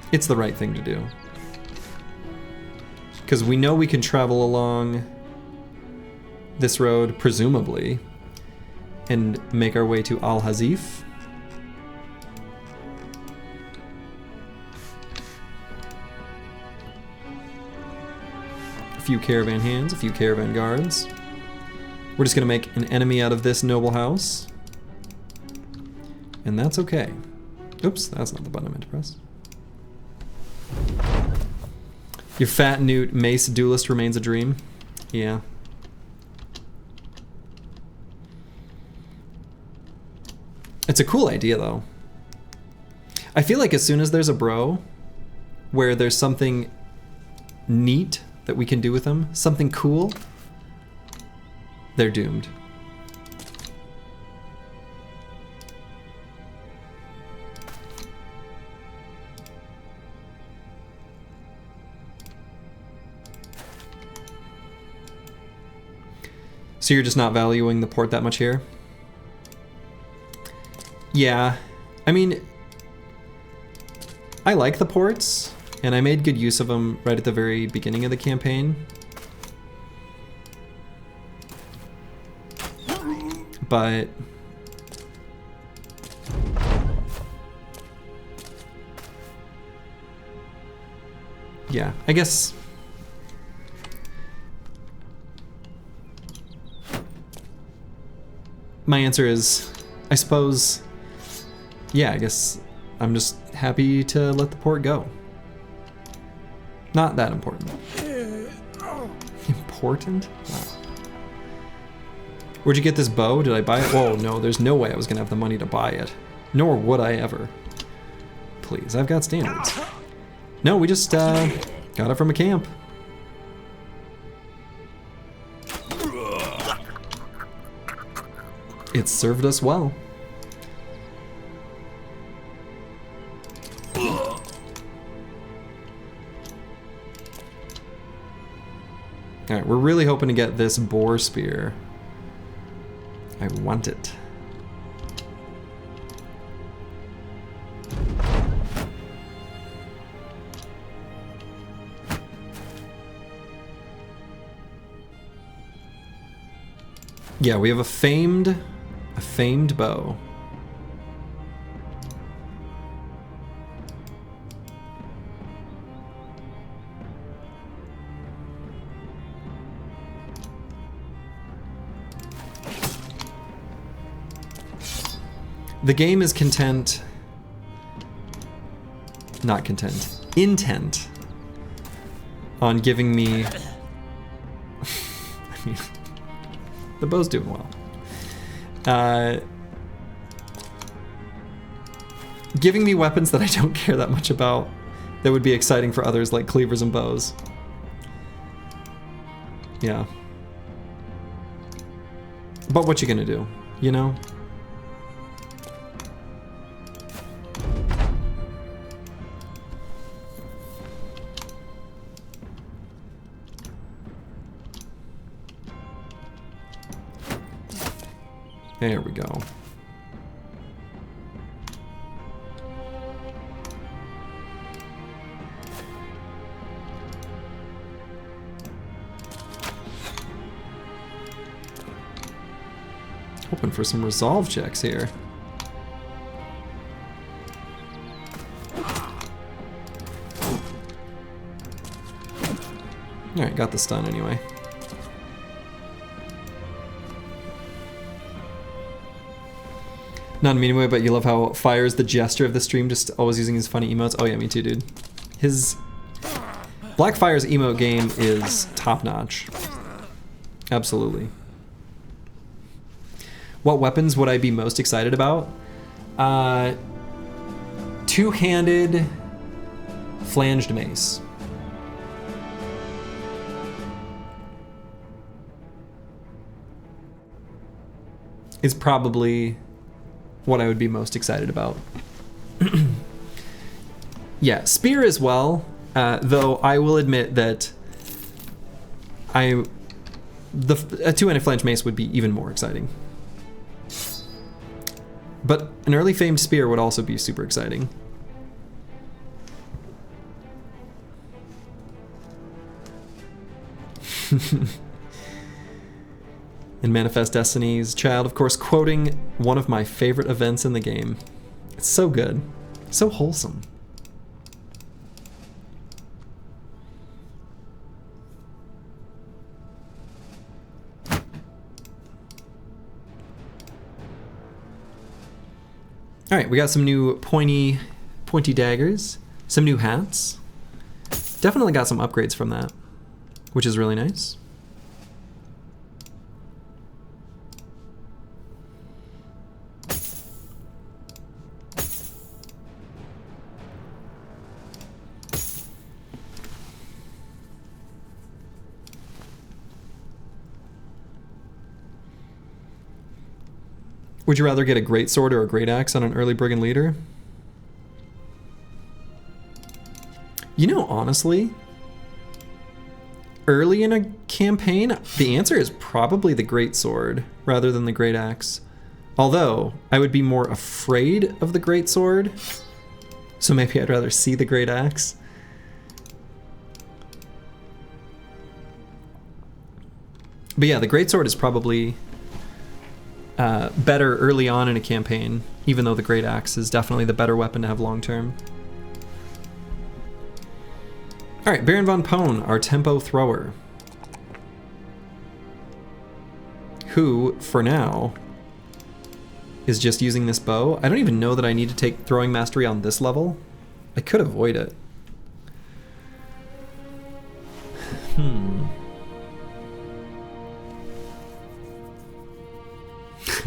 It's the right thing to do. Because we know we can travel along this road, presumably, and make our way to Al-Hazif. A few caravan hands, a few caravan guards. We're just gonna make an enemy out of this noble house. And that's okay. Oops, that's not the button I meant to press. Your fat newt mace duelist remains a dream. Yeah. It's a cool idea, though. I feel like as soon as there's a bro where there's something neat that we can do with them, something cool, they're doomed. So you're just not valuing the port that much here? Yeah, I mean, I like the ports, and I made good use of them right at the very beginning of the campaign. But yeah, I guess my answer is, I suppose, yeah, I guess I'm just happy to let the port go. Not that important. Important? Wow. Where'd you get this bow? Did I buy it? Whoa, no, there's no way I was gonna have the money to buy it. Nor would I ever. Please, I've got standards. No, we just got it from a camp. It served us well. Alright, we're really hoping to get this boar spear. I want it. Yeah, we have a famed bow. The game is intent on giving me, I mean, the bow's doing well. Giving me weapons that I don't care that much about, that would be exciting for others, like cleavers and bows. Yeah. But what you gonna do, you know? There we go. Hoping for some resolve checks here. Alright, got the stun anyway. Not in a mean way, but you love how Fire's the gesture of the stream, just always using his funny emotes. Oh yeah, me too, dude. His Blackfire's emote game is top-notch. Absolutely. What weapons would I be most excited about? Two-handed flanged mace. Is probably what I would be most excited about. Yeah, spear as well, though I will admit that a two-handed flanged mace would be even more exciting. But an early famed spear would also be super exciting. In Manifest Destiny's Child, of course, quoting one of my favorite events in the game. It's so good. So wholesome. Alright, we got some new pointy daggers, some new hats. Definitely got some upgrades from that, which is really nice. Would you rather get a great sword or a great axe on an early brigand leader? You know, honestly, early in a campaign, the answer is probably the great sword rather than the great axe. Although, I would be more afraid of the great sword, so maybe I'd rather see the great axe. But yeah, the great sword is probably better early on in a campaign, even though the great axe is definitely the better weapon to have long term. All right, Baron von Pone, our tempo thrower, who, for now, is just using this bow. I don't even know that I need to take throwing mastery on this level. I could avoid it. I'm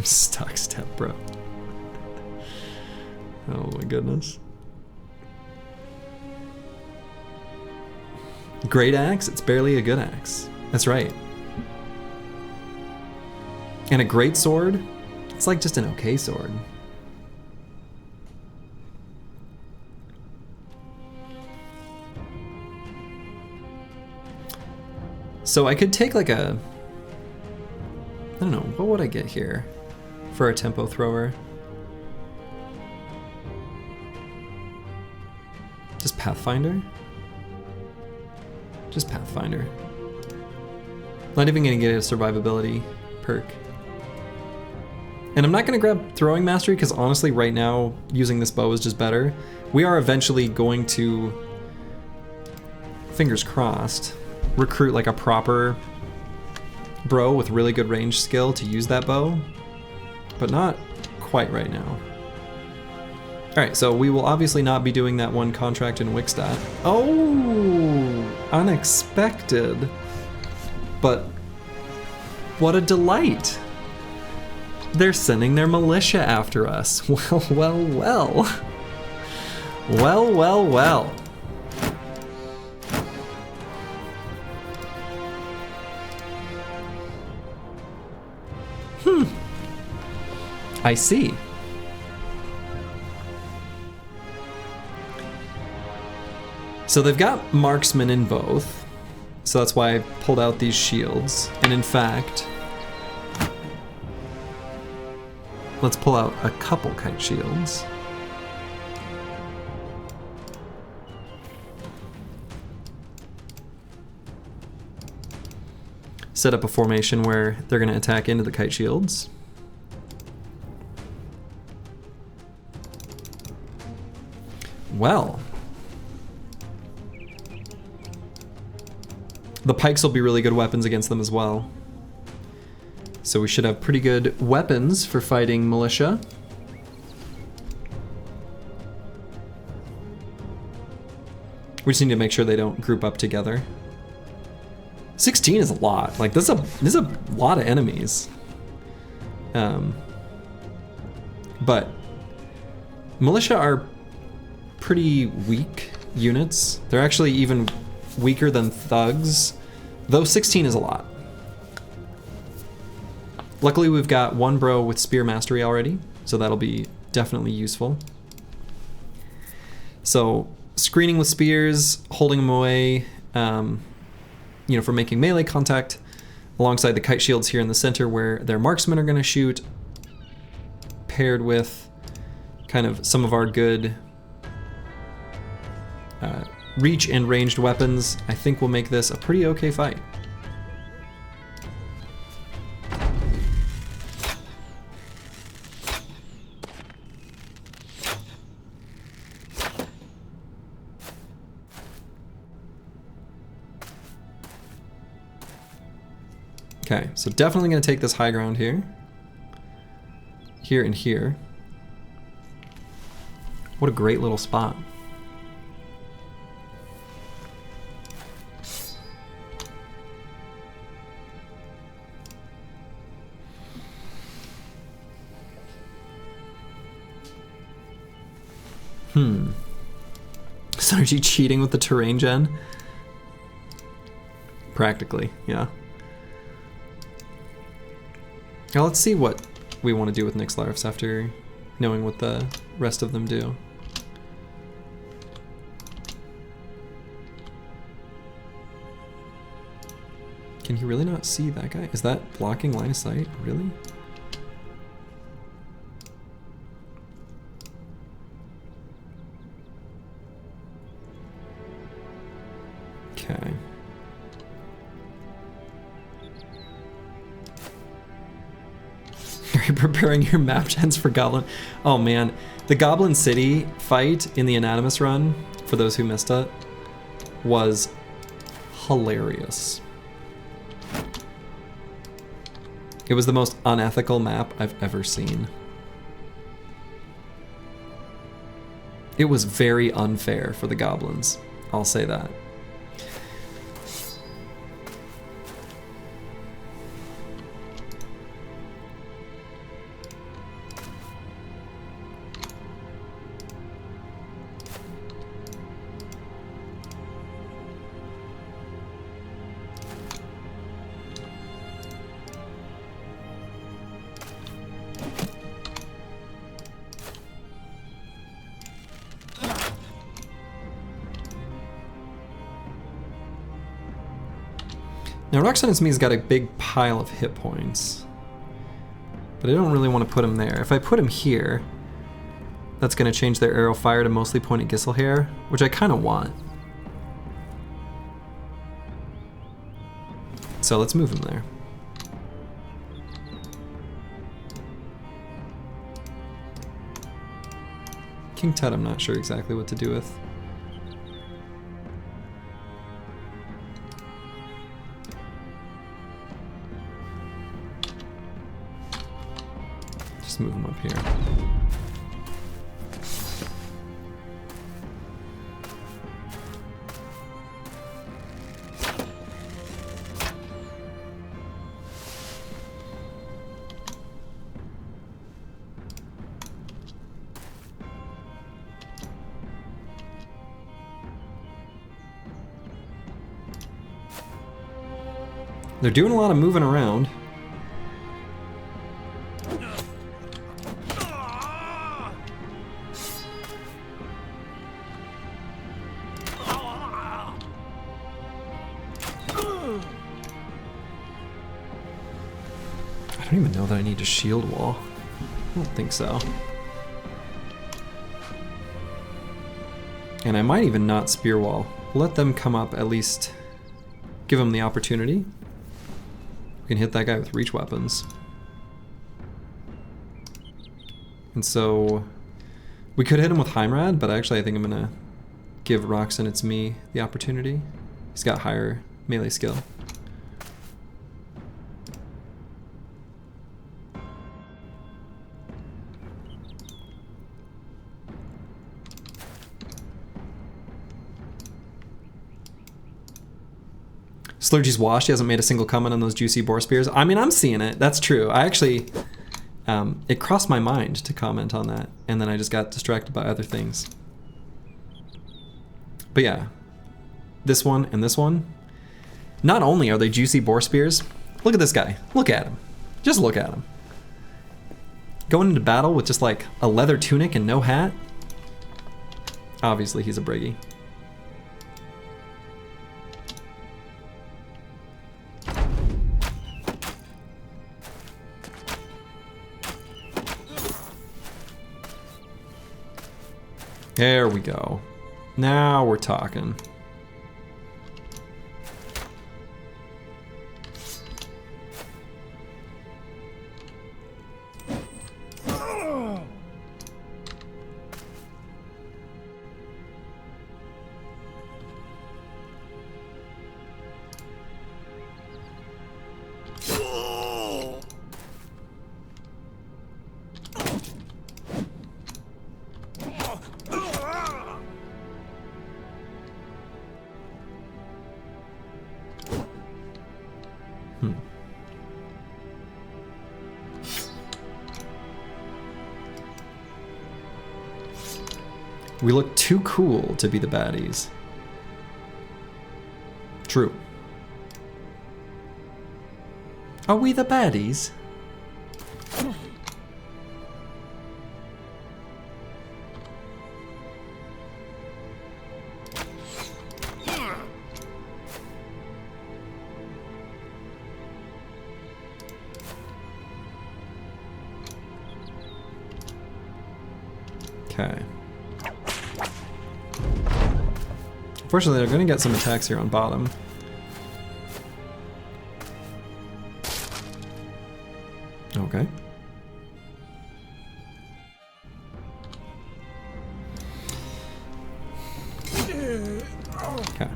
stuck step, bro. Oh my goodness. Great axe? It's barely a good axe. That's right. And a great sword? It's like just an okay sword. So I could take like a... I don't know, what would I get here for a tempo thrower? Just Pathfinder? Just Pathfinder. Not even gonna get a survivability perk. And I'm not gonna grab throwing mastery because honestly right now using this bow is just better. We are eventually going to, fingers crossed, recruit like a proper bro with really good range skill to use that bow, but not quite right now. Alright, so we will obviously not be doing that one contract in Wickstad. Oh, unexpected. But what a delight. They're sending their militia after us. Well, well, well. Well, well, well. I see. So they've got marksmen in both, so that's why I pulled out these shields. And in fact, let's pull out a couple kite shields. Set up a formation where they're going to attack into the kite shields. Well, the pikes will be really good weapons against them as well. So we should have pretty good weapons for fighting militia. We just need to make sure they don't group up together. 16 is a lot. Like this is a lot of enemies. But militia are pretty weak units. They're actually even weaker than thugs, though 16 is a lot. Luckily we've got one bro with spear mastery already, so that'll be definitely useful. So screening with spears, holding them away, you know, for making melee contact, alongside the kite shields here in the center where their marksmen are going to shoot, paired with kind of some of our good reach and ranged weapons, I think will make this a pretty okay fight. Okay, so definitely going to take this high ground here. Here and here. What a great little spot. Synergy cheating with the terrain gen? Practically, yeah. Now let's see what we want to do with Nixlarfs after knowing what the rest of them do. Can he really not see that guy? Is that blocking line of sight? Really? Okay. Are you preparing your map gens for Goblin? Oh man, the Goblin City fight in the Anonymous run, for those who missed it, was hilarious. It was the most unethical map I've ever seen. It was very unfair for the goblins, I'll say that. Now, Roxanne Me's got a big pile of hit points, but I don't really want to put him there. If I put him here, that's going to change their arrow fire to mostly point at Gisselhair, which I kind of want. So let's move him there. King Tut, I'm not sure exactly what to do with. Move them up here. They're doing a lot of moving around. I don't even know that I need a shield wall. I don't think so. And I might even not spear wall. Let them come up, at least give them the opportunity. We can hit that guy with reach weapons. And so we could hit him with Heimrad, but actually I think I'm gonna give Roxanne It's Me the opportunity. He's got higher melee skill. Slurgy's washed. He hasn't made a single comment on those juicy boar spears. I mean, I'm seeing it. That's true. I actually, it crossed my mind to comment on that, and then I just got distracted by other things. But yeah, this one and this one, not only are they juicy boar spears, look at this guy. Look at him. Just look at him. Going into battle with just like a leather tunic and no hat. Obviously, he's a Briggy. There we go. Now we're talking. We look too cool to be the baddies. True. Are we the baddies? Okay. Unfortunately, they're going to get some attacks here on bottom. Okay. Okay.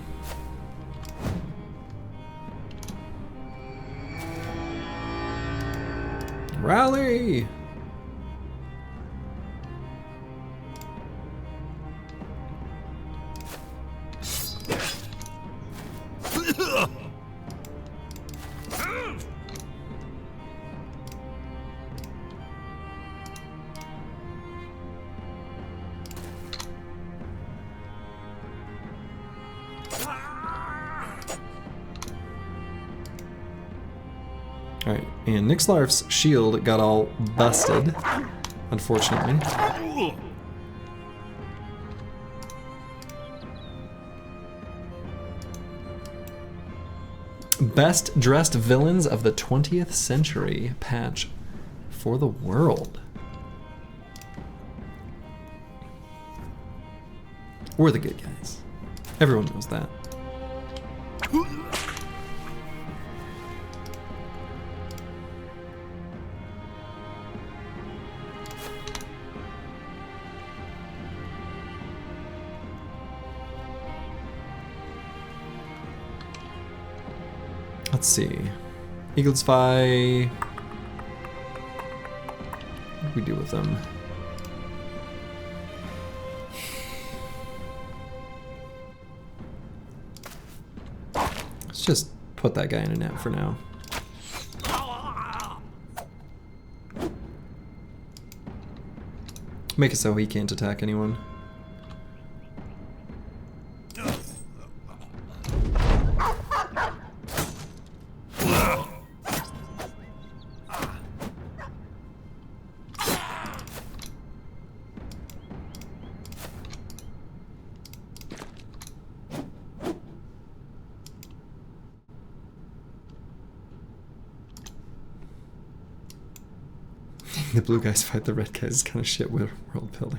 Rally! Alright, and Nixlarf's shield got all busted, unfortunately. Best dressed villains of the 20th century patch for the world. We're the good guys. Everyone knows that. Let's see. Eagle's Spy. What do we do with them? Let's just put that guy in a net for now. Make it so he can't attack anyone. The blue guys fight the red guys is kind of shit with world building.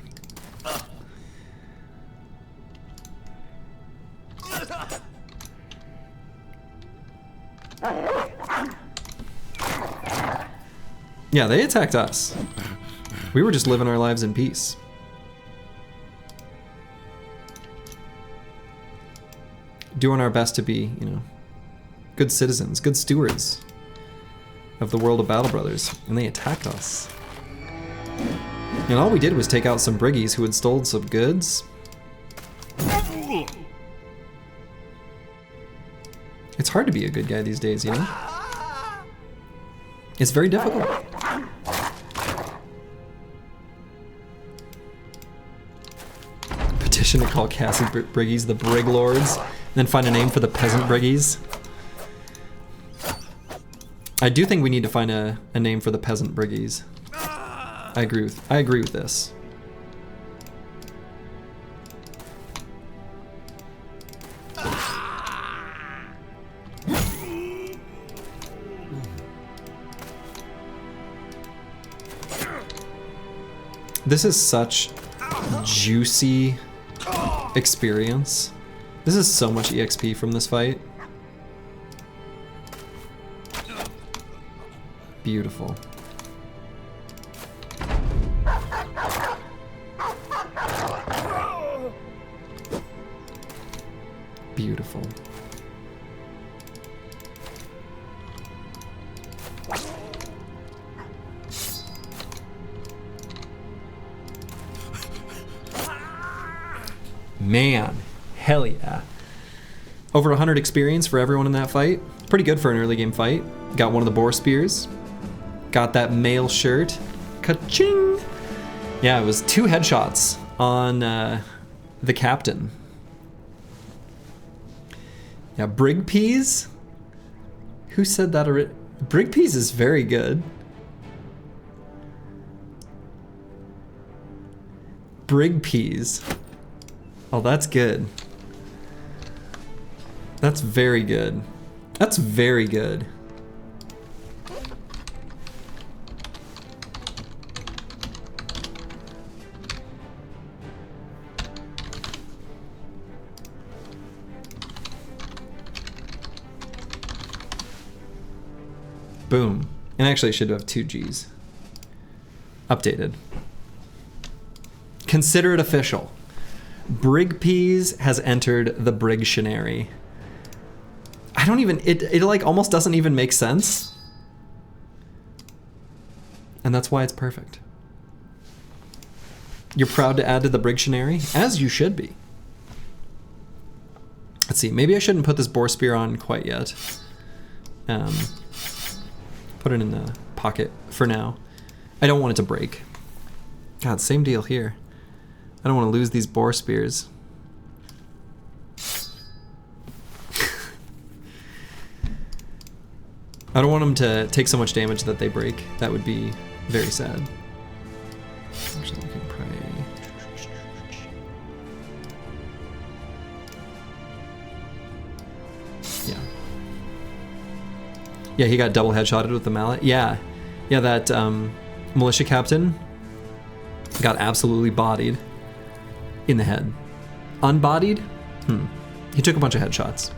Yeah, they attacked us. We were just living our lives in peace. Doing our best to be, you know, good citizens, good stewards of the world of Battle Brothers, and they attacked us. And all we did was take out some briggies who had stolen some goods. It's hard to be a good guy these days, you know? It's very difficult. Petition to call Cassie Briggies the Brig Lords, and then find a name for the peasant briggies. I do think we need to find a name for the peasant briggies. I agree with this. This is such juicy experience. This is so much EXP from this fight. Beautiful. Beautiful. Man, hell yeah. Over 100 experience for everyone in that fight. Pretty good for an early game fight. Got one of the boar spears. Got that mail shirt. Ka-ching! Yeah, it was 2 headshots on the captain. Yeah, Brig Peas? Who said that already? Brig Peas is very good. Brig Peas. Oh, that's good. That's very good. That's very good. Boom. And actually, it should have 2 Gs. Updated. Consider it official. Brigpeas has entered the Brigtionary. I don't even, it like almost doesn't even make sense. And that's why it's perfect. You're proud to add to the Brigtionary? As you should be. Let's see, maybe I shouldn't put this boar spear on quite yet. Put it in the pocket for now. I don't want it to break. God, same deal here. I don't want to lose these boar spears. I don't want them to take so much damage that they break. That would be very sad. Actually, we can pray. Yeah. Yeah, he got double headshotted with the mallet. Yeah. Yeah, that militia captain got absolutely bodied in the head. Unbodied? He took a bunch of headshots.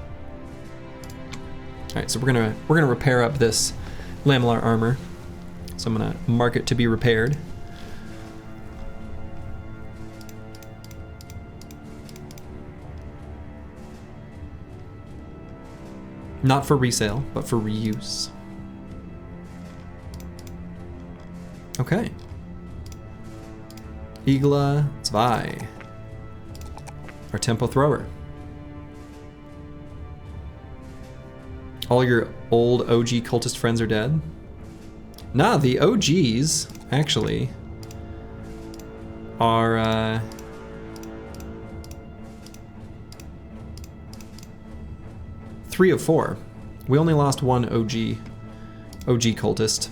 All right, so we're gonna repair up this lamellar armor. So I'm gonna mark it to be repaired. Not for resale, but for reuse. Okay. EELI 2. Our tempo thrower. All your old OG cultist friends are dead? Nah, the OGs, actually, are, 3 of 4. We only lost 1 OG cultist.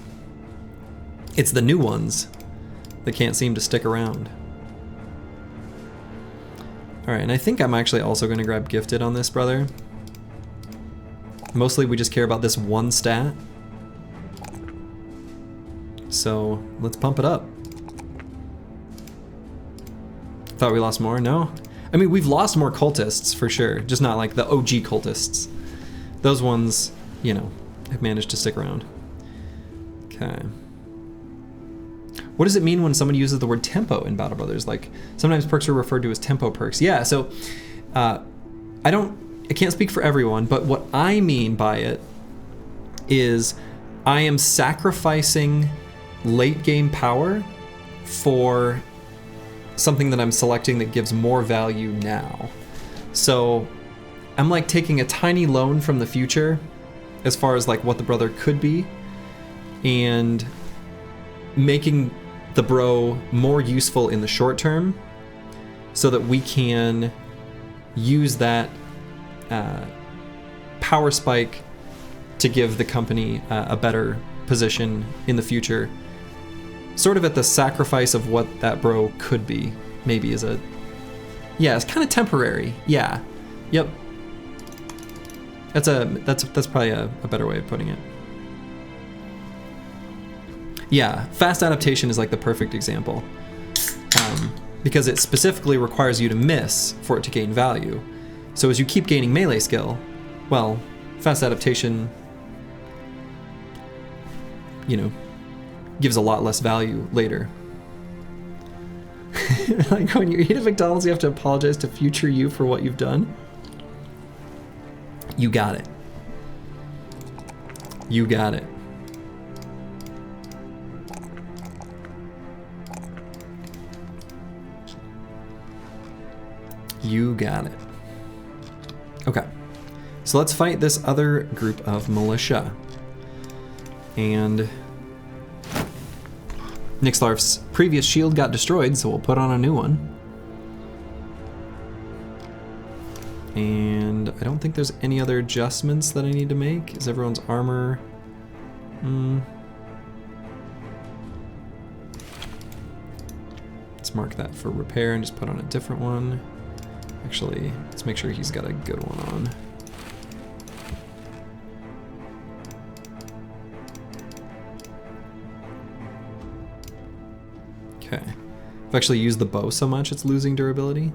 It's the new ones that can't seem to stick around. All right, and I think I'm actually also gonna grab Gifted on this, brother. Mostly we just care about this one stat. So let's pump it up. Thought we lost more, no? I mean, we've lost more cultists for sure, just not like the OG cultists. Those ones, you know, have managed to stick around. Okay. What does it mean when someone uses the word tempo in Battle Brothers? Like, sometimes perks are referred to as tempo perks. Yeah, so I can't speak for everyone, but what I mean by it is I am sacrificing late game power for something that I'm selecting that gives more value now. So I'm like taking a tiny loan from the future as far as like what the brother could be and making the bro more useful in the short term so that we can use that power spike to give the company a better position in the future, sort of at the sacrifice of what that bro could be. Maybe is a, yeah, it's kind of temporary. Yeah, yep. That's probably a better way of putting it. Yeah, fast adaptation is like the perfect example, because it specifically requires you to miss for it to gain value. So as you keep gaining melee skill, well, fast adaptation, you know, gives a lot less value later. Like when you eat at McDonald's, you have to apologize to future you for what you've done. You got it. You got it. You got it. Okay, so let's fight this other group of militia. And Nixlarf's previous shield got destroyed, so we'll put on a new one. And I don't think there's any other adjustments that I need to make. Is everyone's armor? Let's mark that for repair and just put on a different one. Actually, let's make sure he's got a good one on. Okay. I've actually used the bow so much, it's losing durability.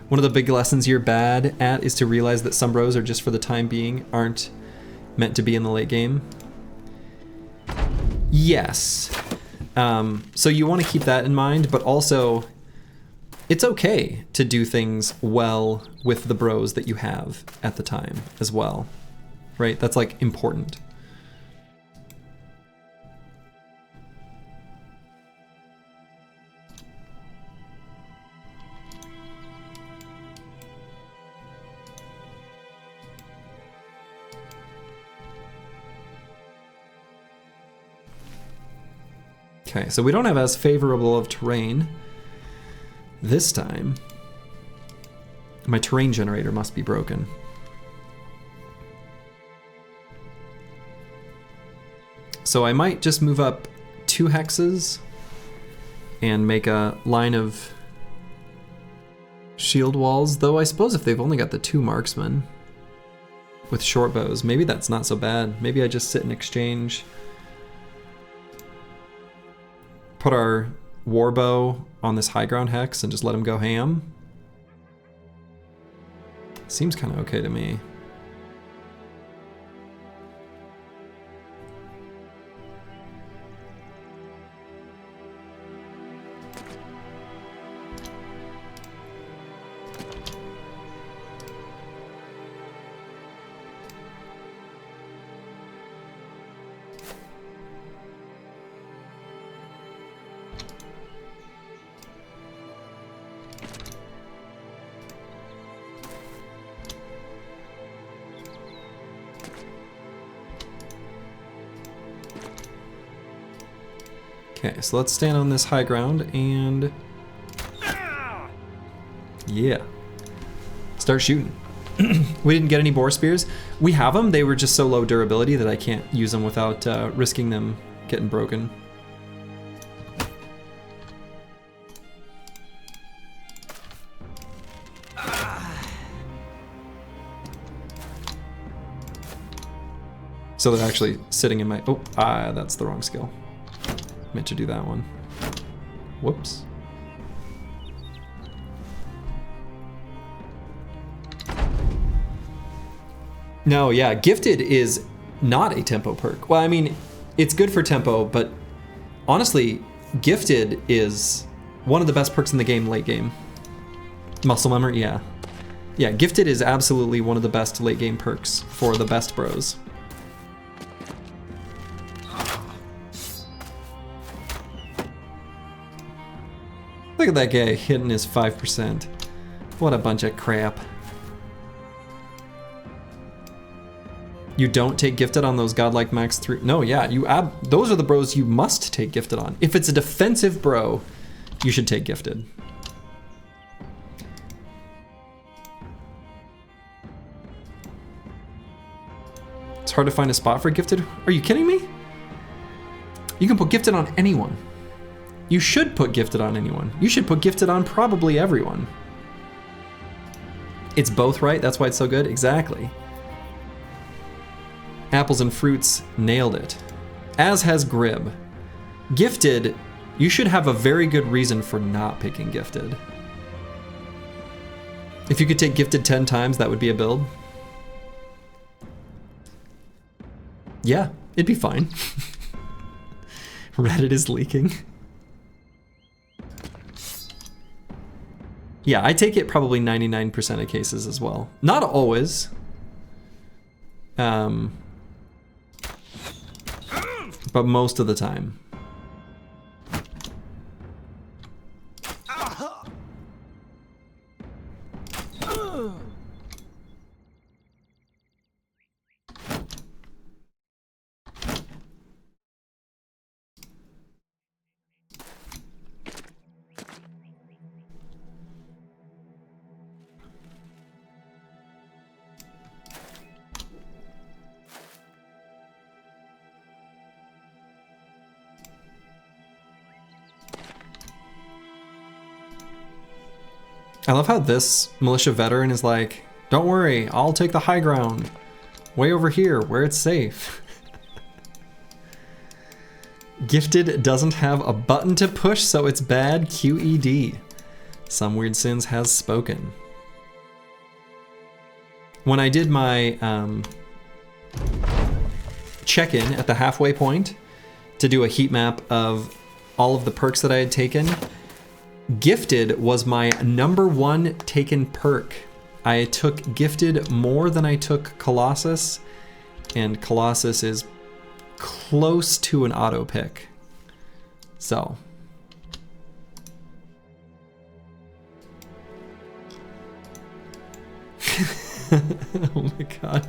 One of the big lessons you're bad at is to realize that some bros are just for the time being aren't meant to be in the late game? Yes. So you want to keep that in mind, but also it's okay to do things well with the bros that you have at the time as well, right? That's like important. Okay, so we don't have as favorable of terrain this time. My terrain generator must be broken. So I might just move up 2 hexes and make a line of shield walls, though I suppose if they've only got the 2 marksmen with short bows, maybe that's not so bad. Maybe I just sit and exchange. Put our warbow on this high ground hex and just let him go ham. Seems kind of okay to me. Okay, so let's stand on this high ground and yeah, start shooting. We didn't get any boar spears. We have them, they were just so low durability that I can't use them without risking them getting broken. So they're actually sitting in my, oh, that's the wrong skill. Meant to do that one. Whoops. No, yeah, Gifted is not a tempo perk. Well, I mean, it's good for tempo, but honestly, Gifted is one of the best perks in the game late game. Muscle memory, yeah. Yeah, Gifted is absolutely one of the best late game perks for the best bros. Look at that guy hitting his 5%. What a bunch of crap. You don't take Gifted on those godlike max 3. No, yeah, those are the bros you must take Gifted on. If it's a defensive bro, you should take Gifted. It's hard to find a spot for Gifted. Are you kidding me? You can put Gifted on anyone. You should put Gifted on anyone. You should put Gifted on probably everyone. It's both, right? That's why it's so good? Exactly. Apples and fruits nailed it. As has Grib. Gifted, you should have a very good reason for not picking Gifted. If you could take Gifted 10 times, that would be a build. Yeah, it'd be fine. Reddit is leaking. Yeah, I take it probably 99% of cases as well. Not always. But most of the time. I love how this militia veteran is like, don't worry, I'll take the high ground. Way over here, where it's safe. Gifted doesn't have a button to push, so it's bad QED. Some Weird Sins has spoken. When I did my check-in at the halfway point to do a heat map of all of the perks that I had taken. Gifted was my #1 taken perk. I took Gifted more than I took Colossus, and Colossus is close to an auto pick. So. Oh my god.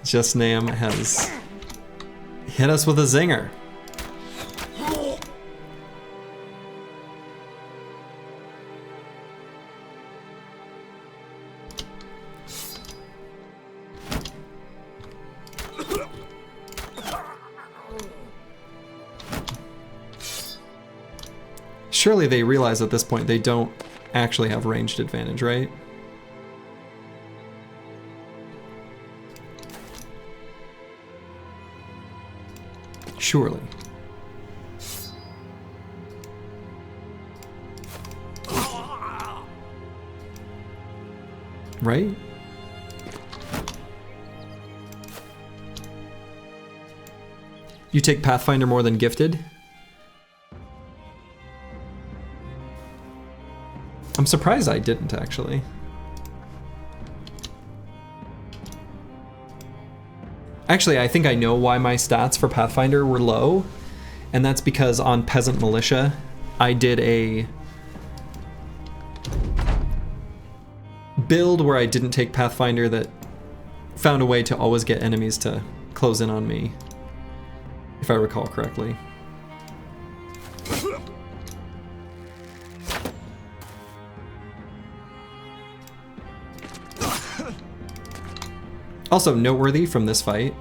Just Nam has hit us with a zinger. Surely they realize at this point they don't actually have ranged advantage, right? Surely. Right? You take Pathfinder more than Gifted? I'm surprised I didn't, actually. Actually, I think I know why my stats for Pathfinder were low, and that's because on Peasant Militia, I did a build where I didn't take Pathfinder that found a way to always get enemies to close in on me, if I recall correctly. Also noteworthy from this fight,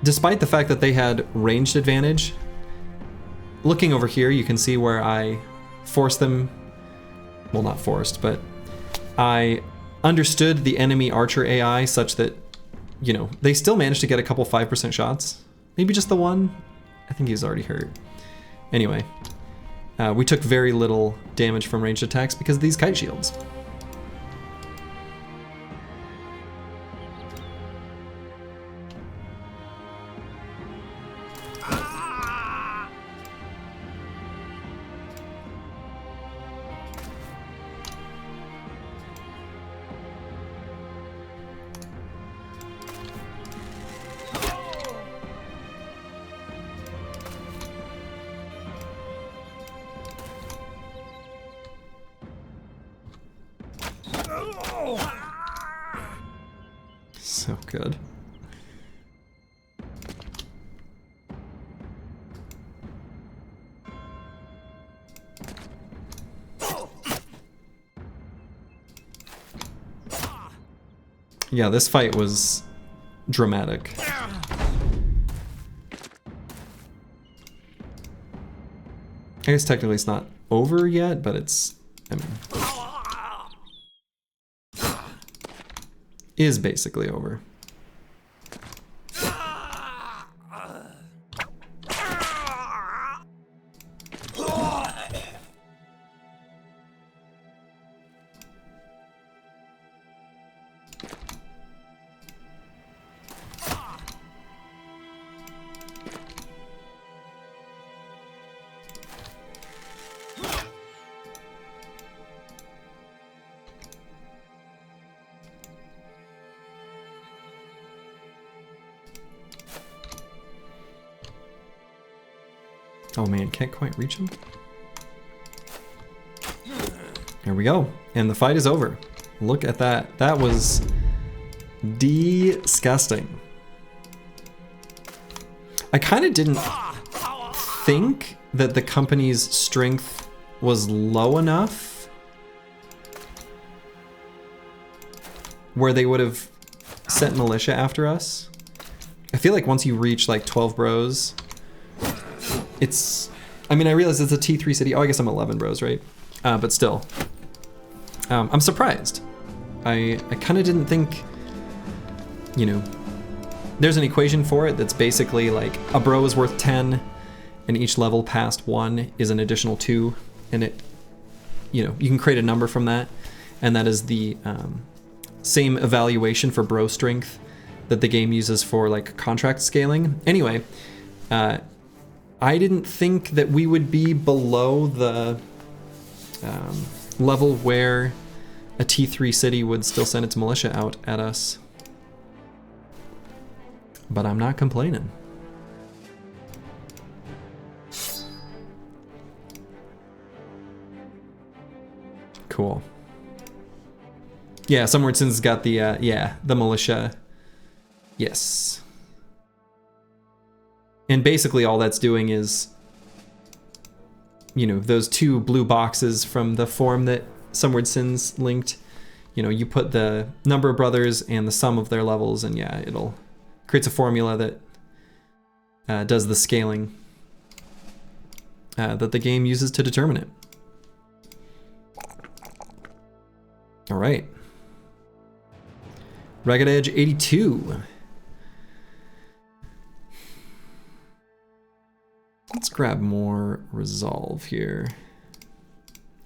despite the fact that they had ranged advantage, looking over here you can see where I forced them, well not forced, but I understood the enemy archer AI such that, you know, they still managed to get a couple 5% shots. Maybe just the one? I think he's already hurt. Anyway, we took very little damage from ranged attacks because of these kite shields. So good. Yeah, this fight was dramatic. I guess technically it's not over yet, but it's, I mean, is basically over. Oh man, can't quite reach him. There we go. And the fight is over. Look at that. That was disgusting. I kind of didn't think that the company's strength was low enough where they would have sent militia after us. I feel like once you reach like 12 bros, it's, I mean, I realize it's a T3 city. Oh, I guess I'm 11 bros, right? But still, I'm surprised. I kind of didn't think, you know, there's an equation for it that's basically like a bro is worth 10 and each level past 1 is an additional 2, and it, you know, you can create a number from that, and that is the same evaluation for bro strength that the game uses for like contract scaling. Anyway, I didn't think that we would be below the level where a T3 city would still send its militia out at us. But I'm not complaining. Cool. Yeah, Somewhere Sin's got the, the militia. Yes. And basically all that's doing is, you know, those two blue boxes from the form that Somewhere Sin's linked, you know, you put the number of brothers and the sum of their levels, and yeah, it'll creates a formula that does the scaling that the game uses to determine it. All right. Ragged Edge 82. Let's grab more resolve here.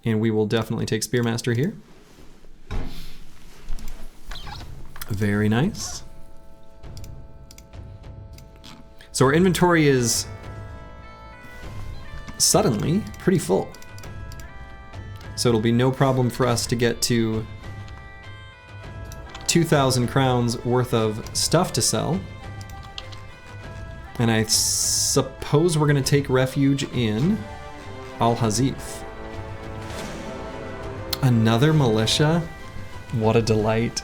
And we will definitely take Spearmaster here. Very nice. So our inventory is suddenly pretty full. So it'll be no problem for us to get to 2,000 crowns worth of stuff to sell. And I suppose we're gonna take refuge in Al-Hazif. Another militia? What a delight.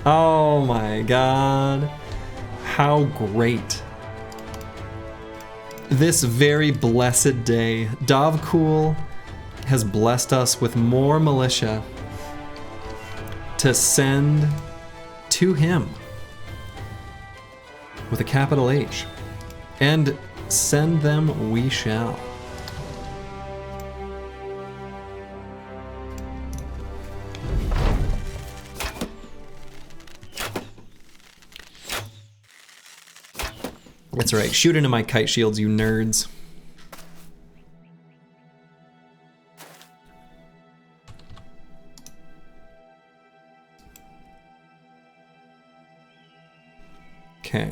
Oh my god. How great. This very blessed day, Davkul has blessed us with more militia to send to him with a capital H. And send them we shall. That's right, shoot into my kite shields, you nerds. Okay.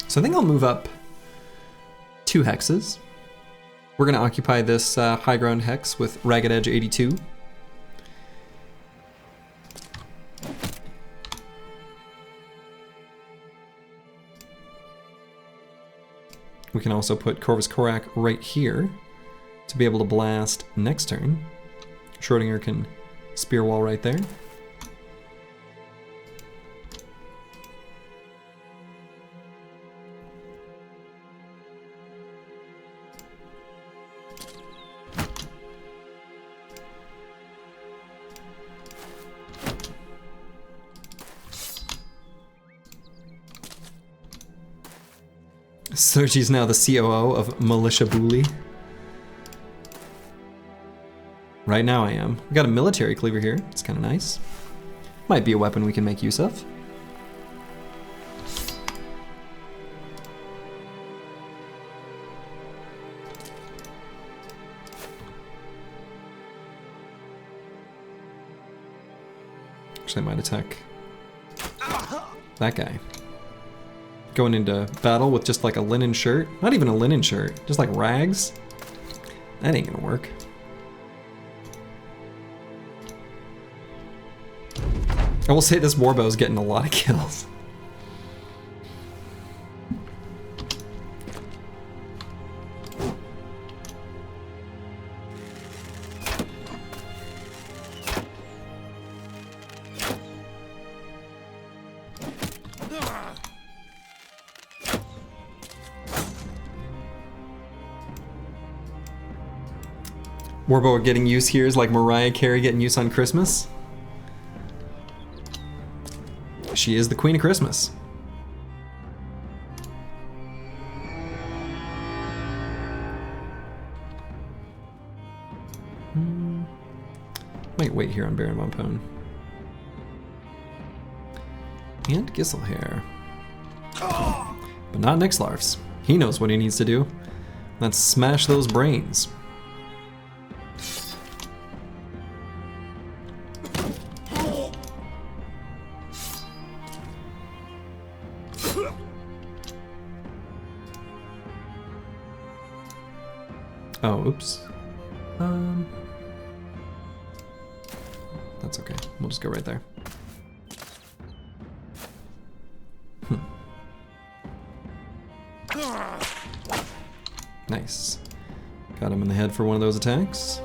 So I think I'll move up 2 hexes. We're gonna occupy this high ground hex with Ragged Edge 82. We can also put Corvus Corak right here to be able to blast next turn. Schrodinger can spear wall right there. Sergi's now the COO of Militia Bully. Right now I am. We got a military cleaver here. It's kind of nice. Might be a weapon we can make use of. Actually, I might attack that guy. Going into battle with just like a linen shirt. Not even a linen shirt, just like rags. That ain't gonna work. I will say this warbow is getting a lot of kills. Warbow getting use here is like Mariah Carey getting use on Christmas. She is the Queen of Christmas. Might wait here on Baron von Pone. And Gisselhair. But not Nixlarfs. He knows what he needs to do. Let's smash those brains. Oh, oops. That's okay. We'll just go right there. Nice. Got him in the head for one of those attacks.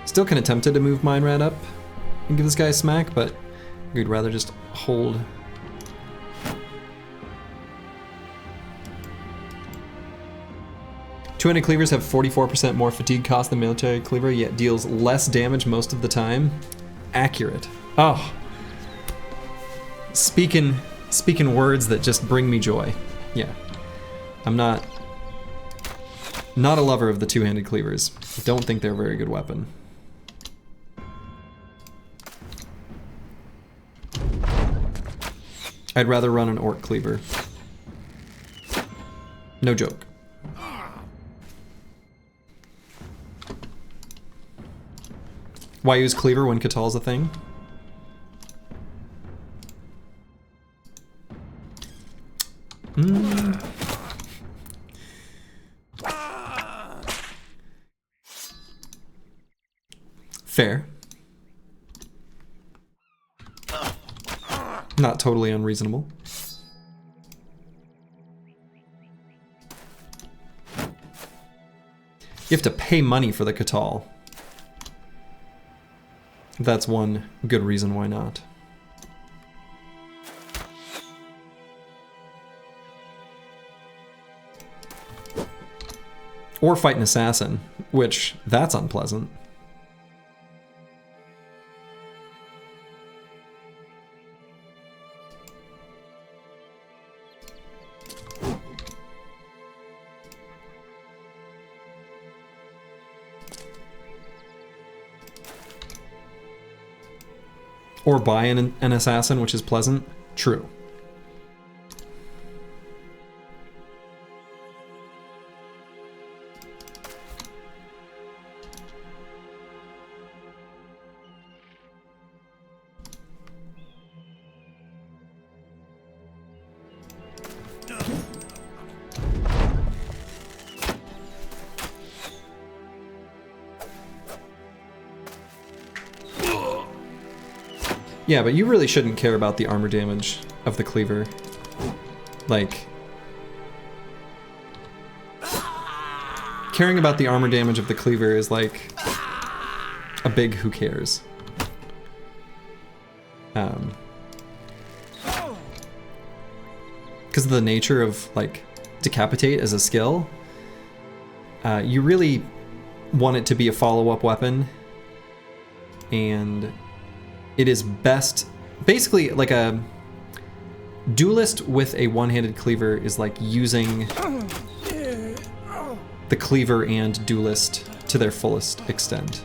Still kind of tempted to move Mine Rat up and give this guy a smack, but we'd rather just hold. Two-handed cleavers have 44% more fatigue cost than military cleaver, yet deals less damage most of the time. Accurate. Oh. Speaking words that just bring me joy. Yeah. I'm not a lover of the two-handed cleavers. I don't think they're a very good weapon. I'd rather run an orc cleaver. No joke. Why use cleaver when Catal's a thing? Fair. Not totally unreasonable. You have to pay money for the Catal. That's one good reason why not. Or fight an assassin, which, that's unpleasant. Or buy an assassin, which is pleasant. True. Yeah, but you really shouldn't care about the armor damage of the cleaver. Like, caring about the armor damage of the cleaver is like a big who cares. Because of the nature of like decapitate as a skill, you really want it to be a follow-up weapon, and it is best, basically like a duelist with a one-handed cleaver is like using the cleaver and duelist to their fullest extent.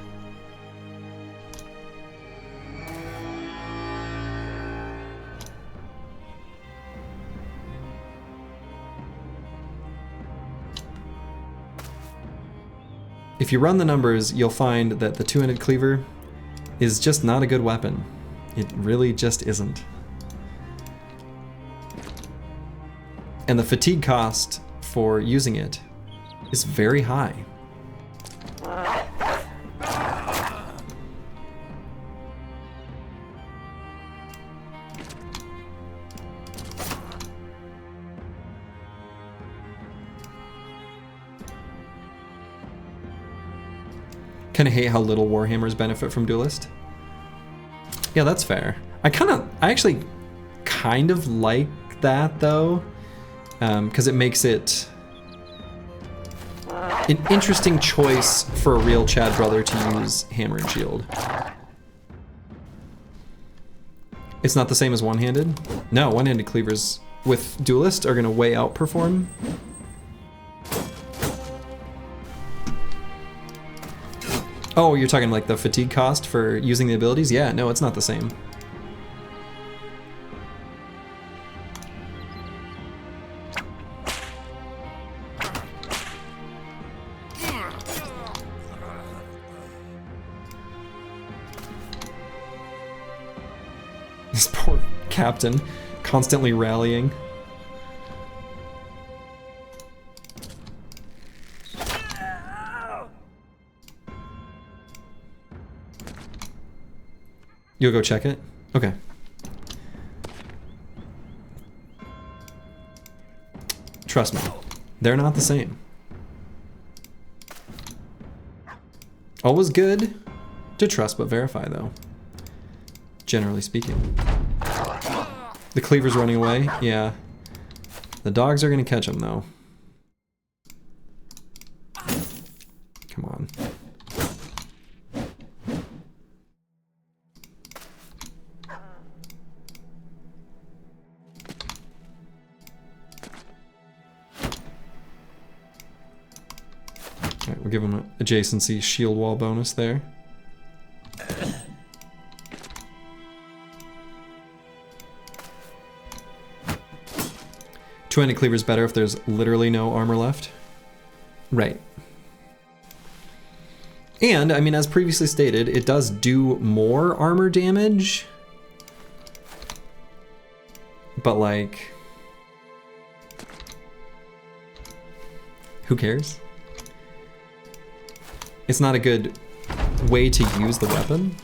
If you run the numbers, you'll find that the two-handed cleaver is just not a good weapon. It really just isn't. And the fatigue cost for using it is very high. Kind of hate how little Warhammers benefit from Duelist. Yeah, that's fair. I actually kind of like that though, because it makes it an interesting choice for a real Chad brother to use Hammer and Shield. It's not the same as one-handed? No, one-handed cleavers with Duelist are gonna way outperform. Oh, you're talking like the fatigue cost for using the abilities? Yeah, no, it's not the same. This poor captain, constantly rallying. You'll go check it? Okay. Trust me, they're not the same. Always good to trust but verify, though. Generally speaking. The cleaver's running away. Yeah. The dogs are gonna catch him, though. Come on. Alright, we'll give him an adjacency shield wall bonus there. Two-handed cleaver's better if there's literally no armor left. Right. And, I mean, as previously stated, it does do more armor damage. But, like... who cares? It's not a good way to use the weapon.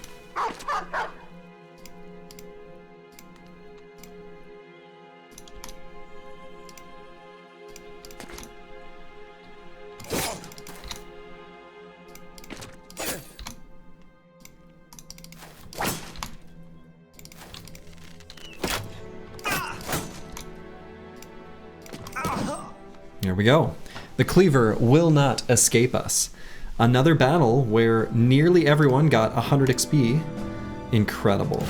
Here we go. The cleaver will not escape us. Another battle where nearly everyone got 100 XP. Incredible.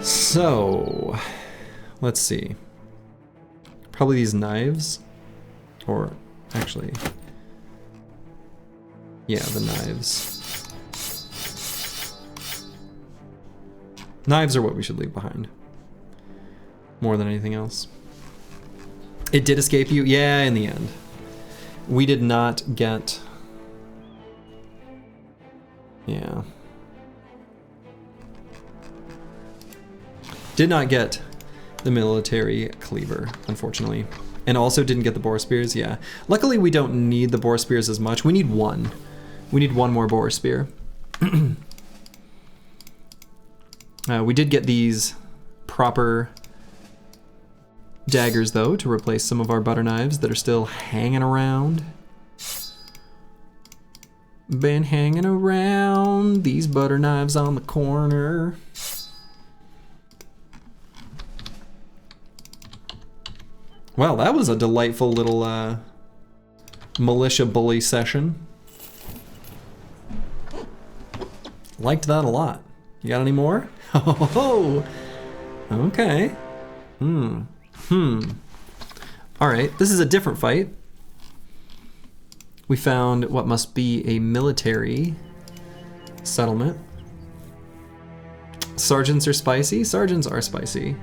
So, let's see. Probably these knives. Or, actually... yeah, the knives. Knives are what we should leave behind. More than anything else. It did escape you? Yeah, in the end. We did not get... yeah. Did not get the military cleaver, unfortunately. And also didn't get the boar spears, yeah. Luckily we don't need the boar spears as much. We need one. We need one more boar spear. We did get these proper daggers, though, to replace some of our butter knives that are still hanging around. Been hanging around these butter knives on the corner. Well, that was a delightful little militia bully session. Liked that a lot. You got any more? Oh, okay. Alright, this is a different fight. We found what must be a military settlement. Sergeants are spicy. Sergeants are spicy.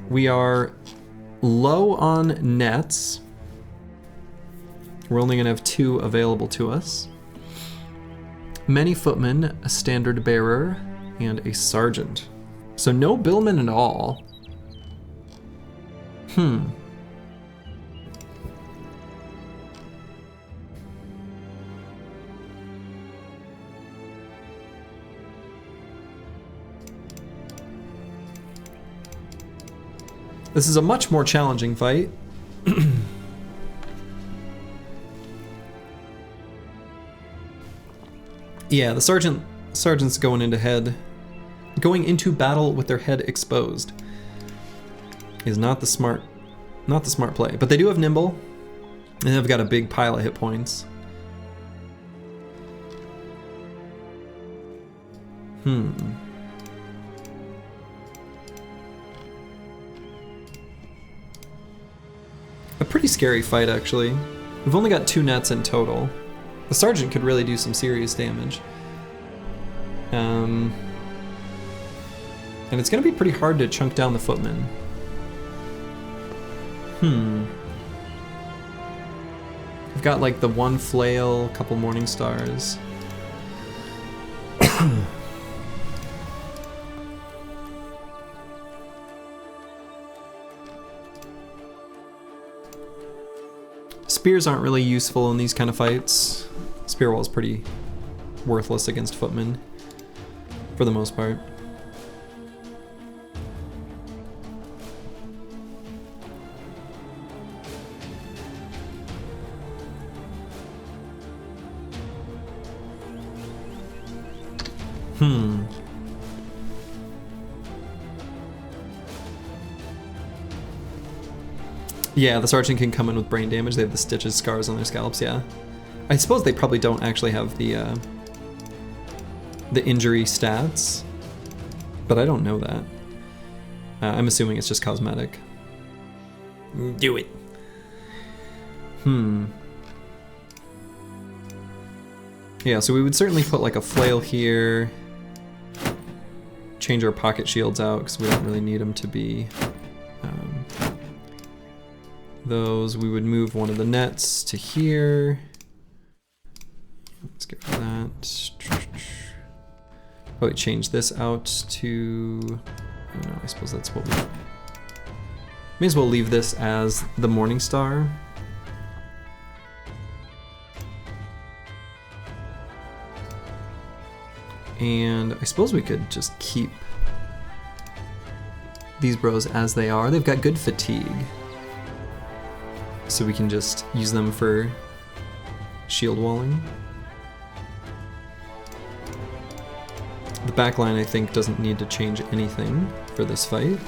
We are low on nets. We're only going to have 2 available to us. Many footmen, a standard bearer, and a sergeant. So no billmen at all. This is a much more challenging fight. Yeah, the sergeant's going into battle with their head exposed. Is not the smart play. But they do have nimble, and they've got a big pile of hit points. A pretty scary fight, actually. We've only got 2 nets in total. The sergeant could really do some serious damage. And it's gonna be pretty hard to chunk down the footmen. I've got like the 1 flail, a couple morning stars. Spears aren't really useful in these kind of fights. Spear wall's pretty worthless against footmen for the most part. Yeah, the sergeant can come in with brain damage. They have the stitches, scars on their scalps, yeah. I suppose they probably don't actually have the injury stats, but I don't know that. I'm assuming it's just cosmetic. Do it. Yeah, so we would certainly put like a flail here. Change our pocket shields out because we don't really need them to be those. We would move one of the nets to here. Let's get rid of that. Probably change this out to, I don't know, I suppose that's what we, may as well leave this as the Morning Star. And I suppose we could just keep these bros as they are. They've got good fatigue, so we can just use them for shield walling. The backline, I think, doesn't need to change anything for this fight.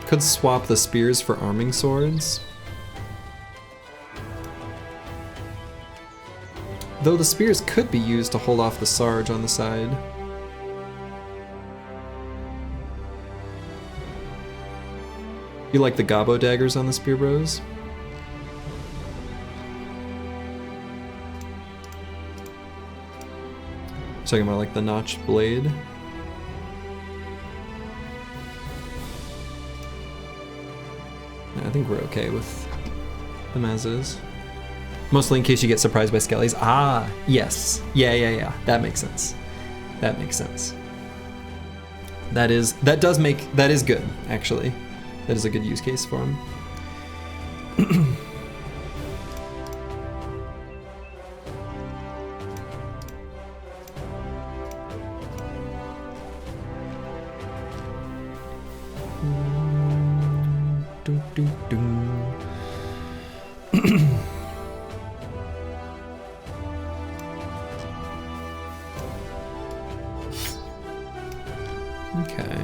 Could swap the spears for arming swords. Though the spears could be used to hold off the Sarge on the side. You like the Gobbo daggers on the spear bros? Talking about like the notched blade. Yeah, I think we're okay with them as is. Mostly in case you get surprised by skellies. Ah, yes. Yeah. That makes sense. That makes sense. That is good, actually. That is a good use case for him. Okay.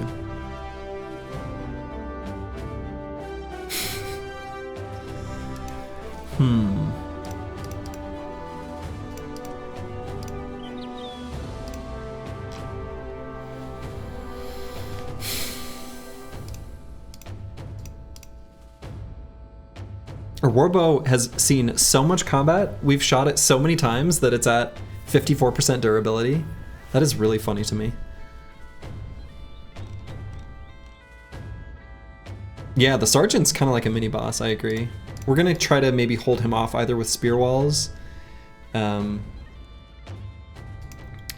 Our warbow has seen so much combat. We've shot it so many times that it's at 54% durability. That is really funny to me. Yeah, the sergeant's kind of like a mini boss, I agree. We're gonna try to maybe hold him off either with spear walls,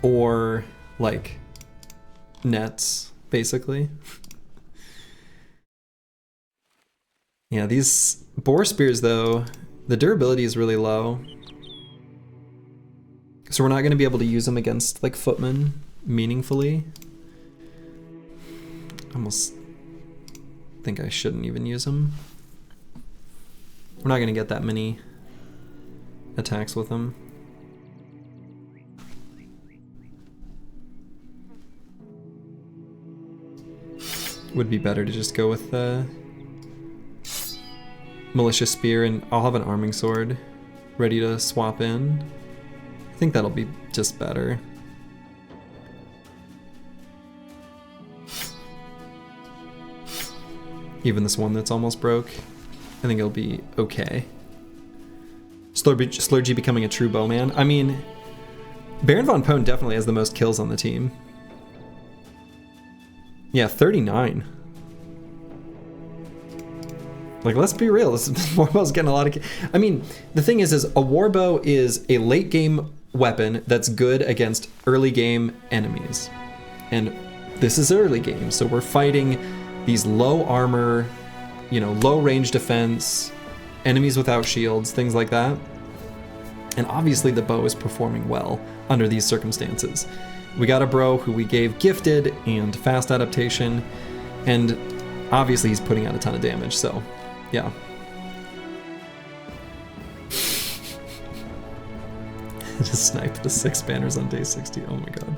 or like nets, basically. Yeah, these boar spears though, the durability is really low. So we're not gonna be able to use them against like footmen meaningfully. Almost think I shouldn't even use them. We're not gonna get that many attacks with them. Would be better to just go with the Malicious Spear, and I'll have an arming sword ready to swap in. I think that'll be just better. Even this one that's almost broke, I think it'll be okay. Slurgy becoming a true bowman. I mean, Baron von Pone definitely has the most kills on the team. Yeah, 39. Like, let's be real, this warbow's getting a lot of... I mean, the thing is a warbow is a late game weapon that's good against early game enemies. And this is early game, so we're fighting these low armor, you know, low range defense, enemies without shields, things like that. And obviously the bow is performing well under these circumstances. We got a bro who we gave gifted and fast adaptation, and obviously he's putting out a ton of damage, so yeah. Just sniped the 6 banners on day 60, oh my god.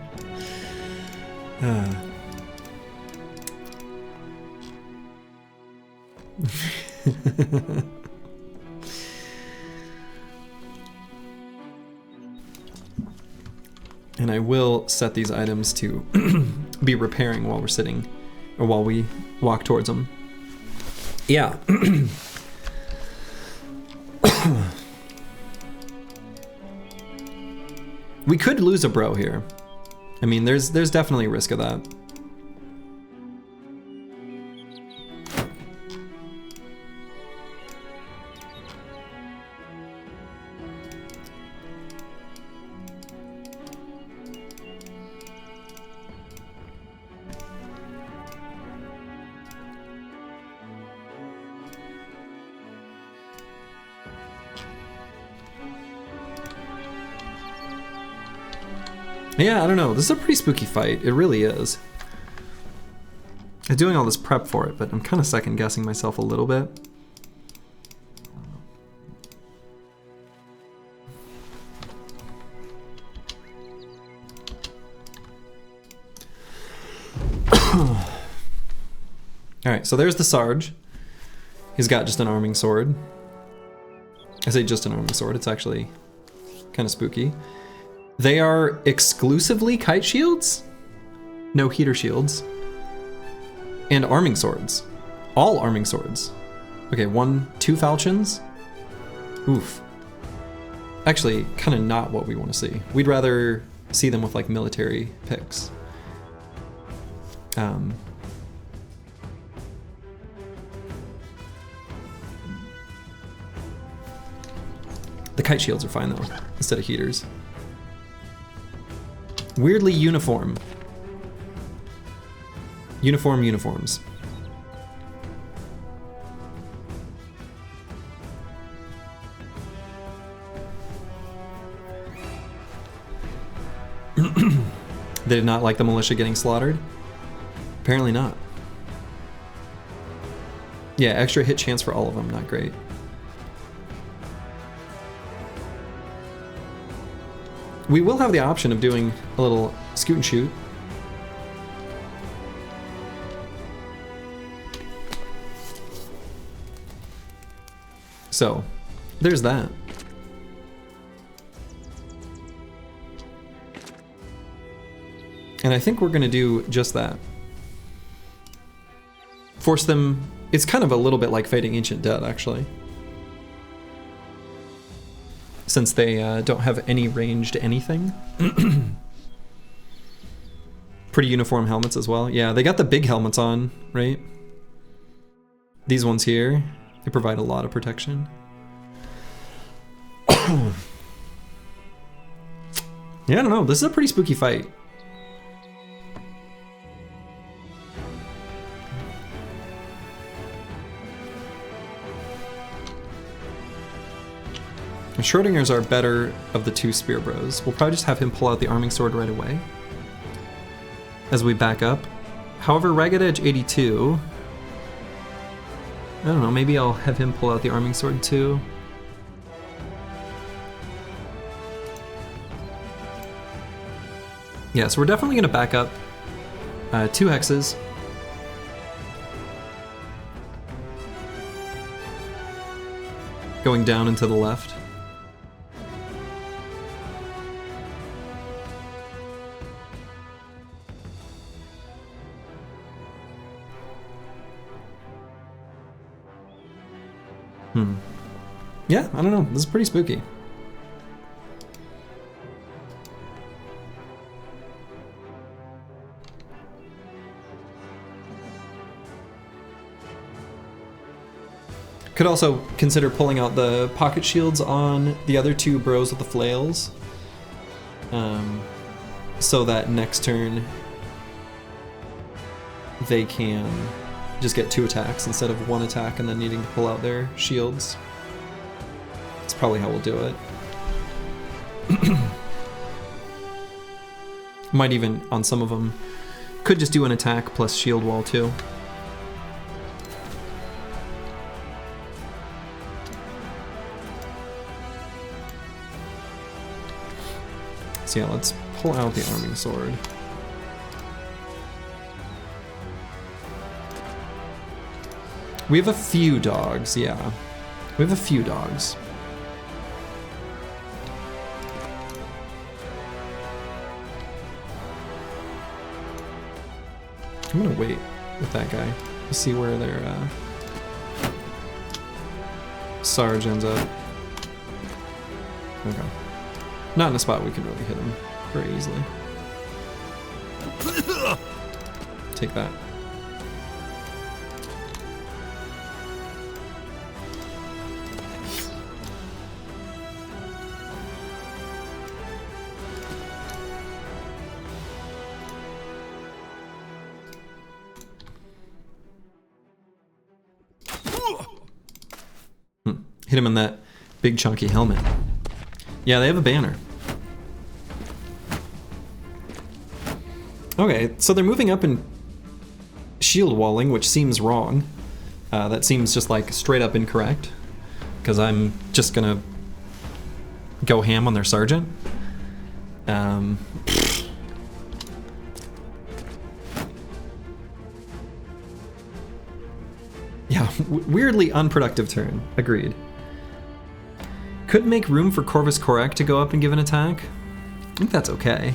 And I will set these items to be repairing while we're sitting, or while we walk towards them. Yeah. We could lose a bro here. I mean, there's definitely a risk of that. Yeah, I don't know. This is a pretty spooky fight. It really is. I'm doing all this prep for it, but I'm kind of second guessing myself a little bit. Alright, so there's the Sarge. He's got just an arming sword. I say just an arming sword, it's actually kind of spooky. They are exclusively kite shields, no heater shields, and arming swords. All arming swords. Okay, 2 falchions. Oof. Actually, kind of not what we want to see. We'd rather see them with like military picks. The kite shields are fine though, instead of heaters. Weirdly uniform. Uniforms. They did not like the militia getting slaughtered? Apparently not. Yeah, extra hit chance for all of them, not great. We will have the option of doing a little scoot and shoot. So, there's that. And I think we're gonna do just that. Force them, it's kind of a little bit like Fading Ancient Dead, actually. Since they don't have any ranged anything. Pretty uniform helmets as well. Yeah, they got the big helmets on, right? These ones here, they provide a lot of protection. Yeah, I don't know, this is a pretty spooky fight. Schrodinger's our better of the 2 spear bros. We'll probably just have him pull out the arming sword right away as we back up. However, Ragged Edge 82, I don't know, maybe I'll have him pull out the arming sword too. Yeah, so we're definitely gonna back up 2 hexes. Going down and to the left. Yeah, I don't know. This is pretty spooky. Could also consider pulling out the pocket shields on the other 2 bros with the flails. So that next turn they can just get 2 attacks instead of 1 attack and then needing to pull out their shields. That's probably how we'll do it. Might even, on some of them, could just do an attack plus shield wall too. So yeah, let's pull out the arming sword. We have a few dogs, yeah. We have a few dogs. I'm gonna wait with that guy to see where their Sarge ends up. Okay. Not in a spot we can really hit him very easily. Take that. Hit him in that big chunky helmet. Yeah, they have a banner. Okay, so they're moving up in shield walling, which seems wrong. That seems just like straight up incorrect, because I'm just gonna go ham on their sergeant. Yeah, weirdly unproductive turn. Agreed. Could make room for Corvus Correct to go up and give an attack. I think that's okay.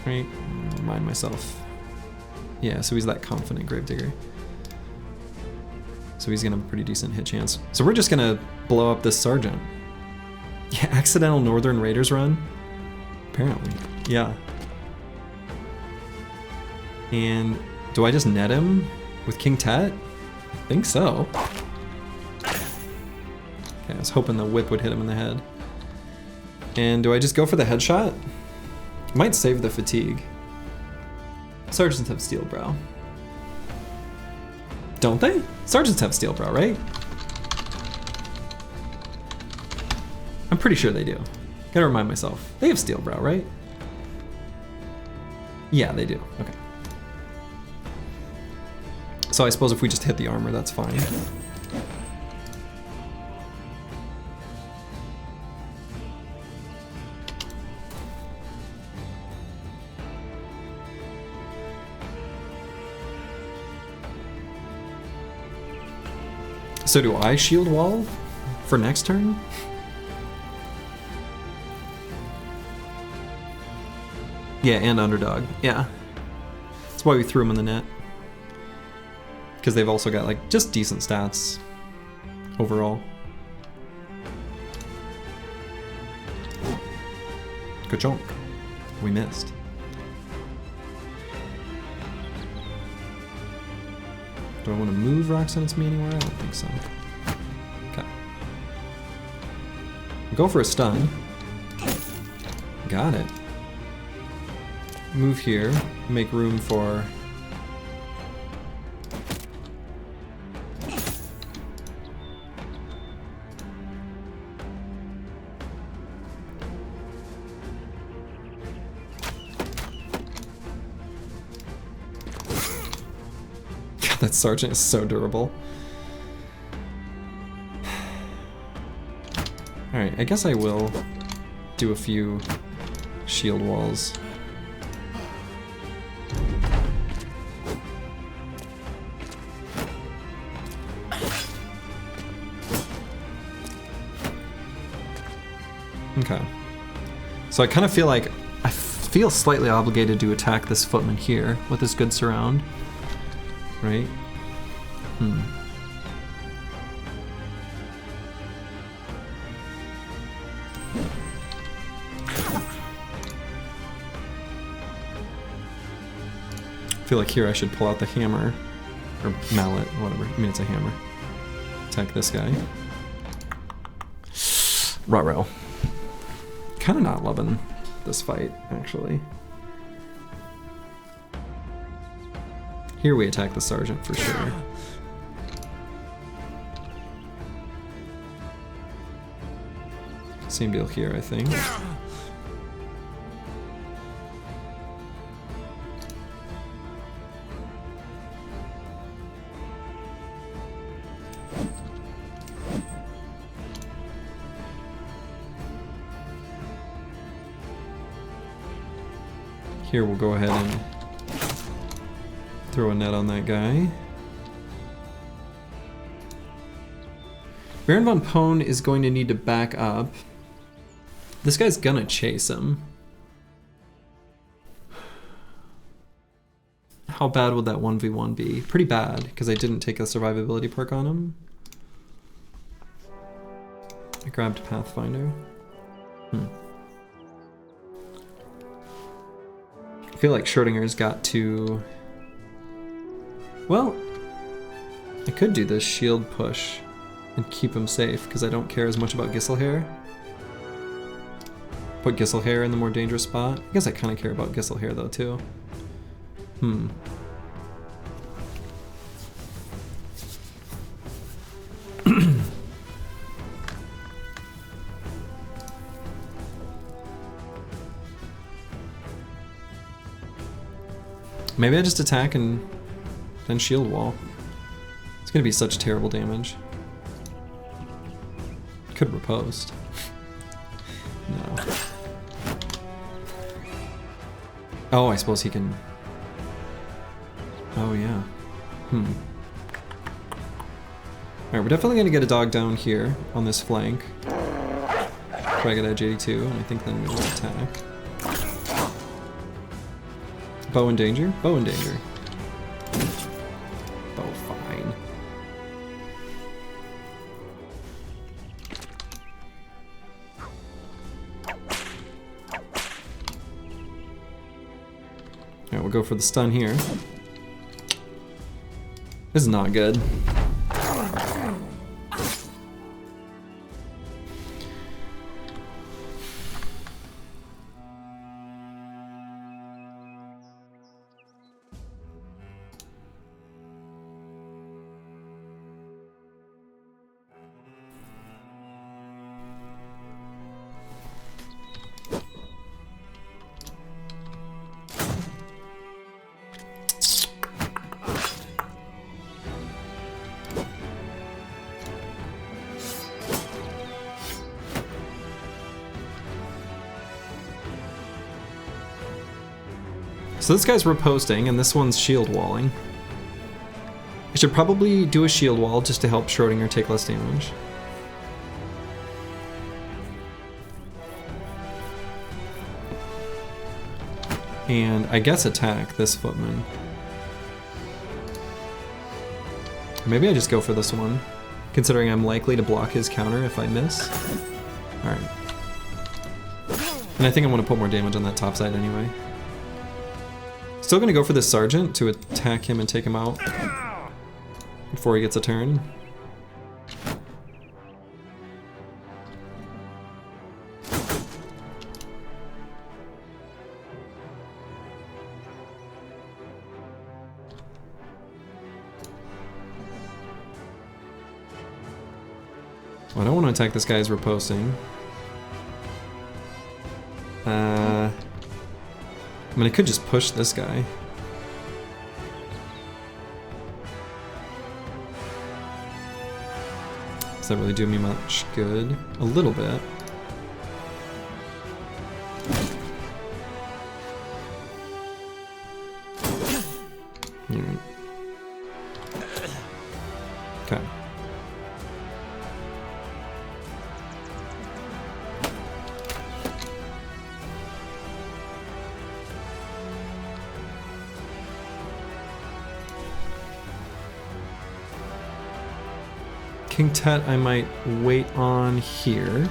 Right, remind myself. Yeah, so he's that confident Gravedigger. So he's gonna have a pretty decent hit chance. So we're just gonna blow up this sergeant. Yeah, accidental Northern Raiders run? Apparently, yeah. And do I just net him with King Tet? I think so. Okay, I was hoping the whip would hit him in the head. And do I just go for the headshot? Might save the fatigue. Sergeants have steel brow. Don't they? Sergeants have steel brow, right? I'm pretty sure they do. Gotta remind myself. They have steel brow, right? Yeah, they do. Okay. So I suppose if we just hit the armor, that's fine. So do I shield wall for next turn? Yeah, and underdog. Yeah. That's why we threw him in the net. Because they've also got like just decent stats overall. Good chunk. We missed. Do I want to move Rock Sentence me anywhere? I don't think so. Okay. Go for a stun. Got it. Move here. Make room for... That sergeant is so durable. Alright, I guess I will do a few shield walls. Okay. So I kind of feel like I feel slightly obligated to attack this footman here with this good surround. Right? I feel like here I should pull out the hammer. Or mallet, whatever. I mean, it's a hammer. Attack this guy. Ruh-roh. Kind of not loving this fight, actually. Here we attack the sergeant for sure. Same deal here, I think. Here we'll go ahead and throw a net on that guy. Baron von Pone is going to need to back up. This guy's gonna chase him. How bad would that 1v1 be? Pretty bad, because I didn't take a survivability perk on him. I grabbed Pathfinder. I feel like Schrodinger's got to... Well, I could do this shield push and keep him safe, because I don't care as much about Gisselhair. Put Gisselhair in the more dangerous spot. I guess I kind of care about Gisselhair though too. Maybe I just attack and then shield wall. It's gonna be such terrible damage. Could riposte. No. Oh, I suppose he can... Oh, yeah. Alright, we're definitely gonna get a dog down here on this flank. Try to get edge 82, and I think then we just attack. Bow in danger? Bow in danger. Bow fine. Alright, we'll go for the stun here. This is not good. So this guy's riposting, and this one's shield walling. I should probably do a shield wall just to help Schrodinger take less damage. And I guess attack this footman. Maybe I just go for this one, considering I'm likely to block his counter if I miss. Alright. And I think I want to put more damage on that top side anyway. Still gonna go for this sergeant to attack him and take him out before he gets a turn. Well, I don't want to attack this guy as riposting. I mean, I could just push this guy. Does that really do me much good? A little bit. Okay. King Tut I might wait on here.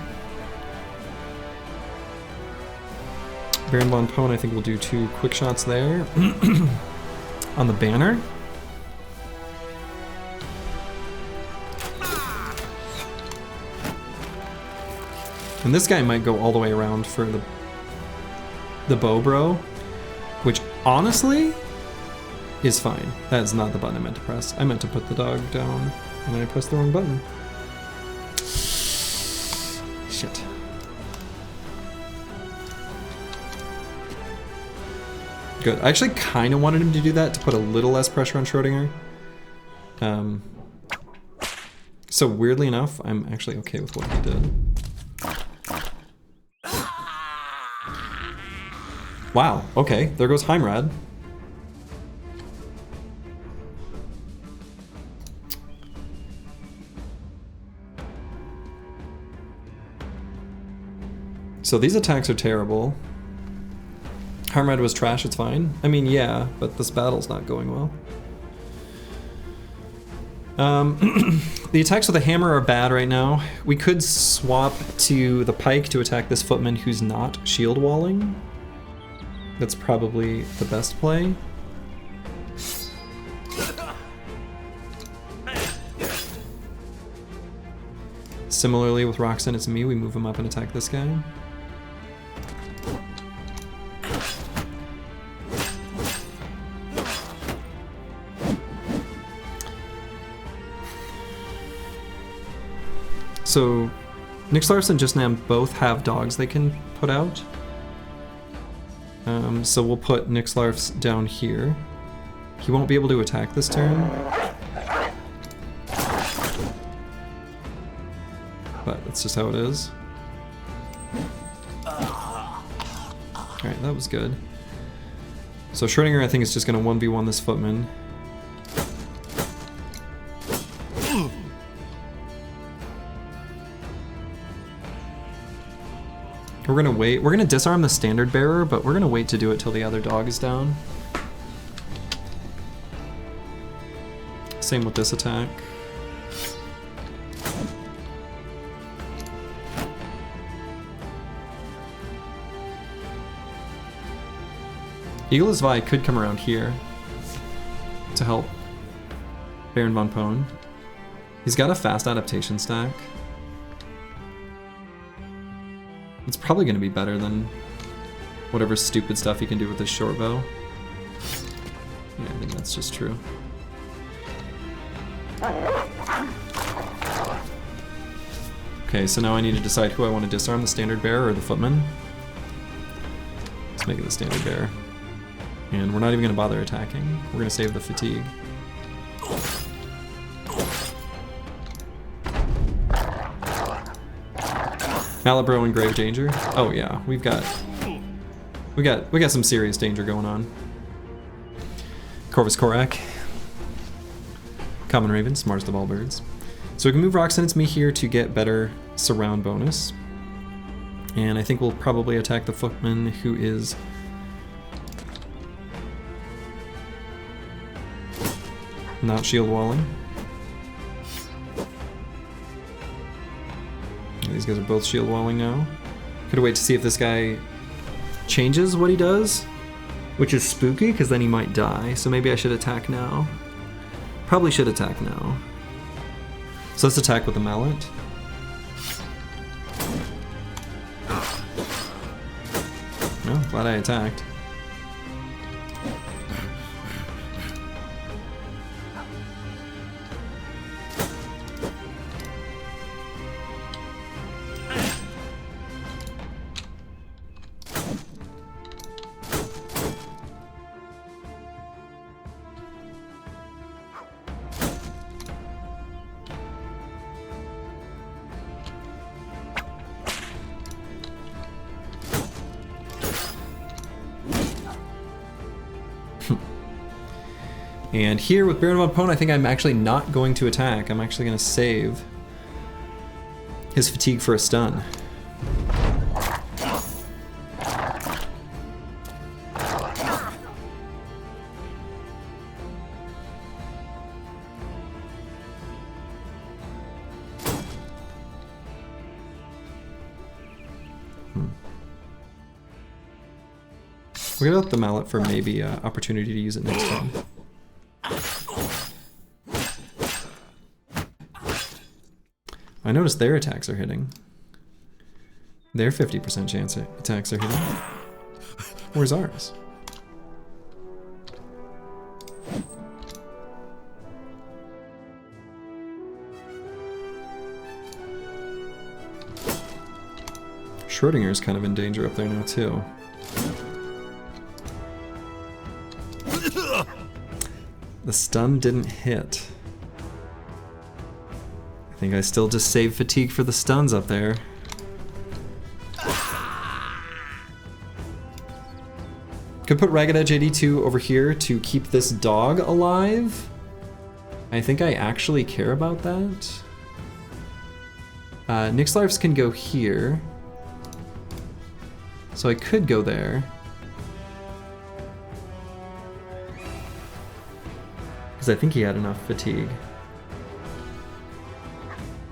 Baron von Pone I think we'll do 2 quick shots there. On the banner. And this guy might go all the way around for the bow bro, which honestly is fine. That is not the button I meant to press. I meant to put the dog down, and I pressed the wrong button. Shit. Good. I actually kind of wanted him to do that to put a little less pressure on Schrodinger. So weirdly enough, I'm actually okay with what he did. Wow, okay, there goes Heimrad. So these attacks are terrible. Heimrad was trash, it's fine. I mean, yeah, but this battle's not going well. The attacks with the hammer are bad right now. We could swap to the pike to attack this footman who's not shield walling. That's probably the best play. Similarly with Roxanne, it's me. We move him up and attack this guy. So, Nixlarf and Justnam both have dogs they can put out. So we'll put Nixlarf's down here. He won't be able to attack this turn. But that's just how it is. Alright, that was good. So Schrodinger, I think, is just going to 1v1 this footman. We're gonna wait. We're gonna disarm the standard bearer, but we're gonna wait to do it till the other dog is down. Same with this attack. Eagle's Vi could come around here to help Baron von Pone. He's got a fast adaptation stack. It's probably going to be better than whatever stupid stuff he can do with his short bow. Yeah, I think that's just true. Okay, so now I need to decide who I want to disarm, the standard bearer or the footman. Let's make it the standard bearer. And we're not even going to bother attacking. We're going to save the fatigue. Malibro in grave danger. Oh yeah, we got some serious danger going on. Corvus Korak. Common Raven, smartest of all birds. So we can move Roxanne, it's me here to get better surround bonus. And I think we'll probably attack the footman who is not shield walling. These guys are both shield walling now. Could wait to see if this guy changes what he does, which is spooky because then he might die. So maybe I should attack now. Probably should attack now. So let's attack with the mallet. Oh, glad I attacked. And here with Baron von Pone, I think I'm actually not going to attack. I'm actually going to save his fatigue for a stun. We're gonna let the mallet for maybe an opportunity to use it next time. I noticed their attacks are hitting. Their 50% chance attacks are hitting. Where's ours? Schrodinger's kind of in danger up there now too. The stun didn't hit. I think I still just save fatigue for the stuns up there. Could put Ragged Edge 82 over here to keep this dog alive. I think I actually care about that. Nixlarfs can go here. So I could go there. Because I think he had enough fatigue.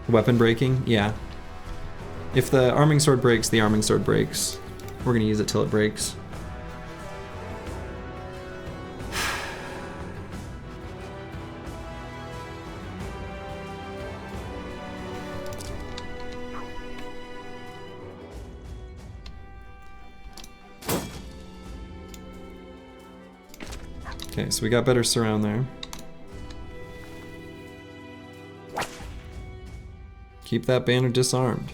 Weapon breaking? Yeah. If the arming sword breaks, the arming sword breaks. We're gonna use it till it breaks. Okay, so we got better surround there. Keep that banner disarmed.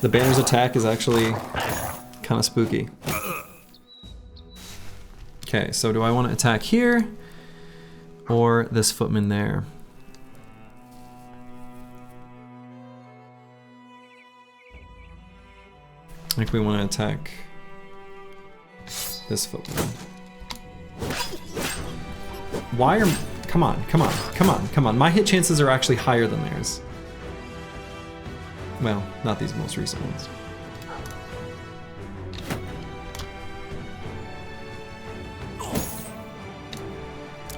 The banner's attack is actually kind of spooky. Okay, so do I want to attack here or this footman there? I think we want to attack this footman. Why are... Come on, come on, come on, come on. My hit chances are actually higher than theirs. Well, not these most recent ones.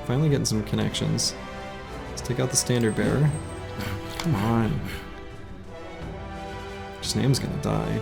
Finally getting some connections. Let's take out the standard bearer. Come on. His name's gonna die.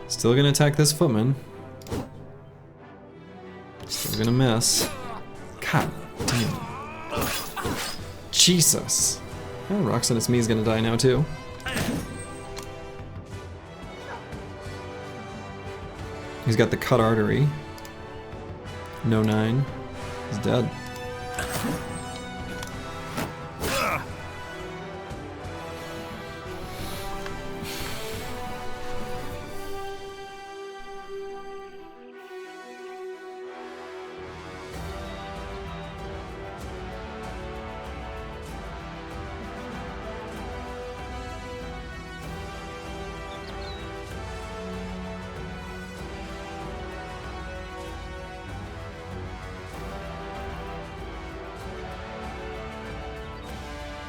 Still gonna attack this footman. Still gonna miss. God damn. Jesus. Oh, Roxanne, it's me's gonna die now too. He's got the cut artery. No 9. He's dead.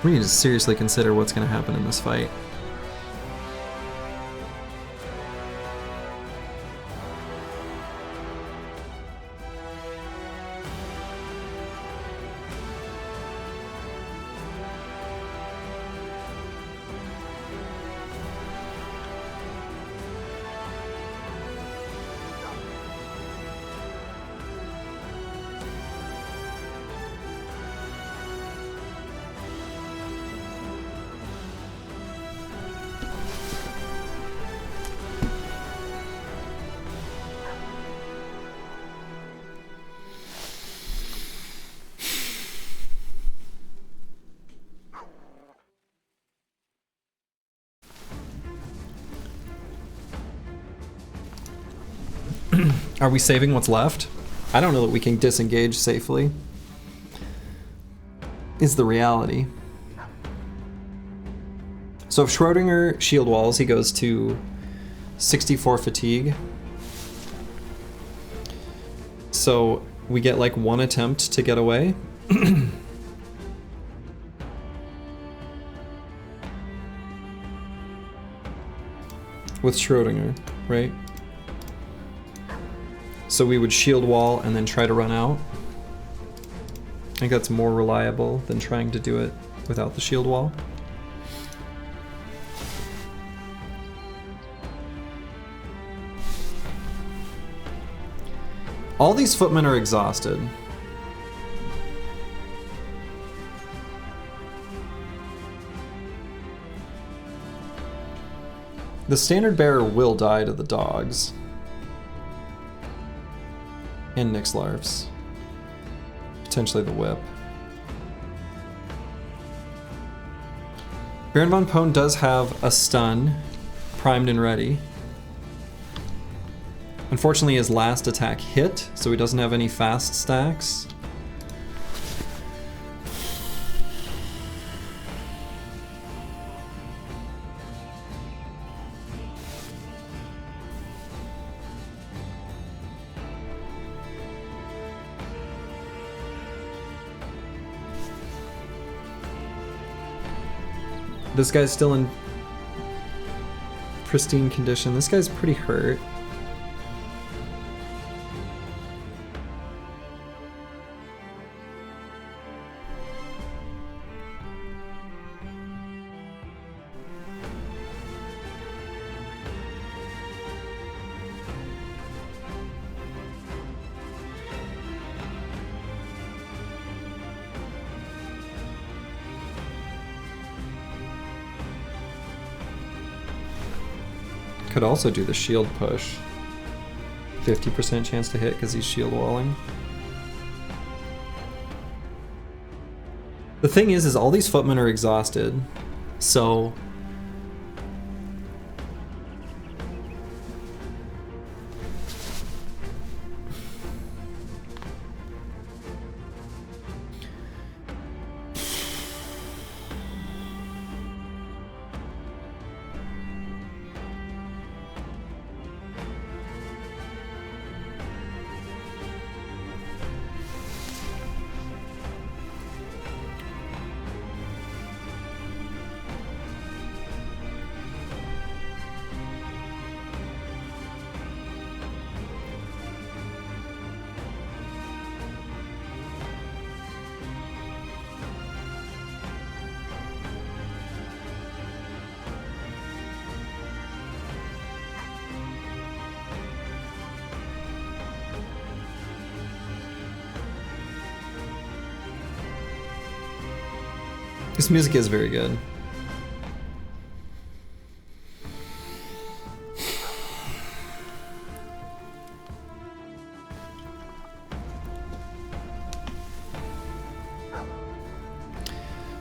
We need to seriously consider what's going to happen in this fight. Are we saving what's left? I don't know that we can disengage safely. Is the reality. So if Schrodinger shield walls, he goes to 64 fatigue. So we get like one attempt to get away. With Schrodinger, right? So we would shield wall and then try to run out. I think that's more reliable than trying to do it without the shield wall. All these footmen are exhausted. The standard bearer will die to the dogs. And Nyx larves. Potentially the whip. Baron von Pone does have a stun primed and ready. Unfortunately, his last attack hit, so he doesn't have any fast stacks. This guy's still in pristine condition. This guy's pretty hurt. Could also do the shield push. 50% chance to hit because he's shield walling. The thing is all these footmen are exhausted, so this music is very good.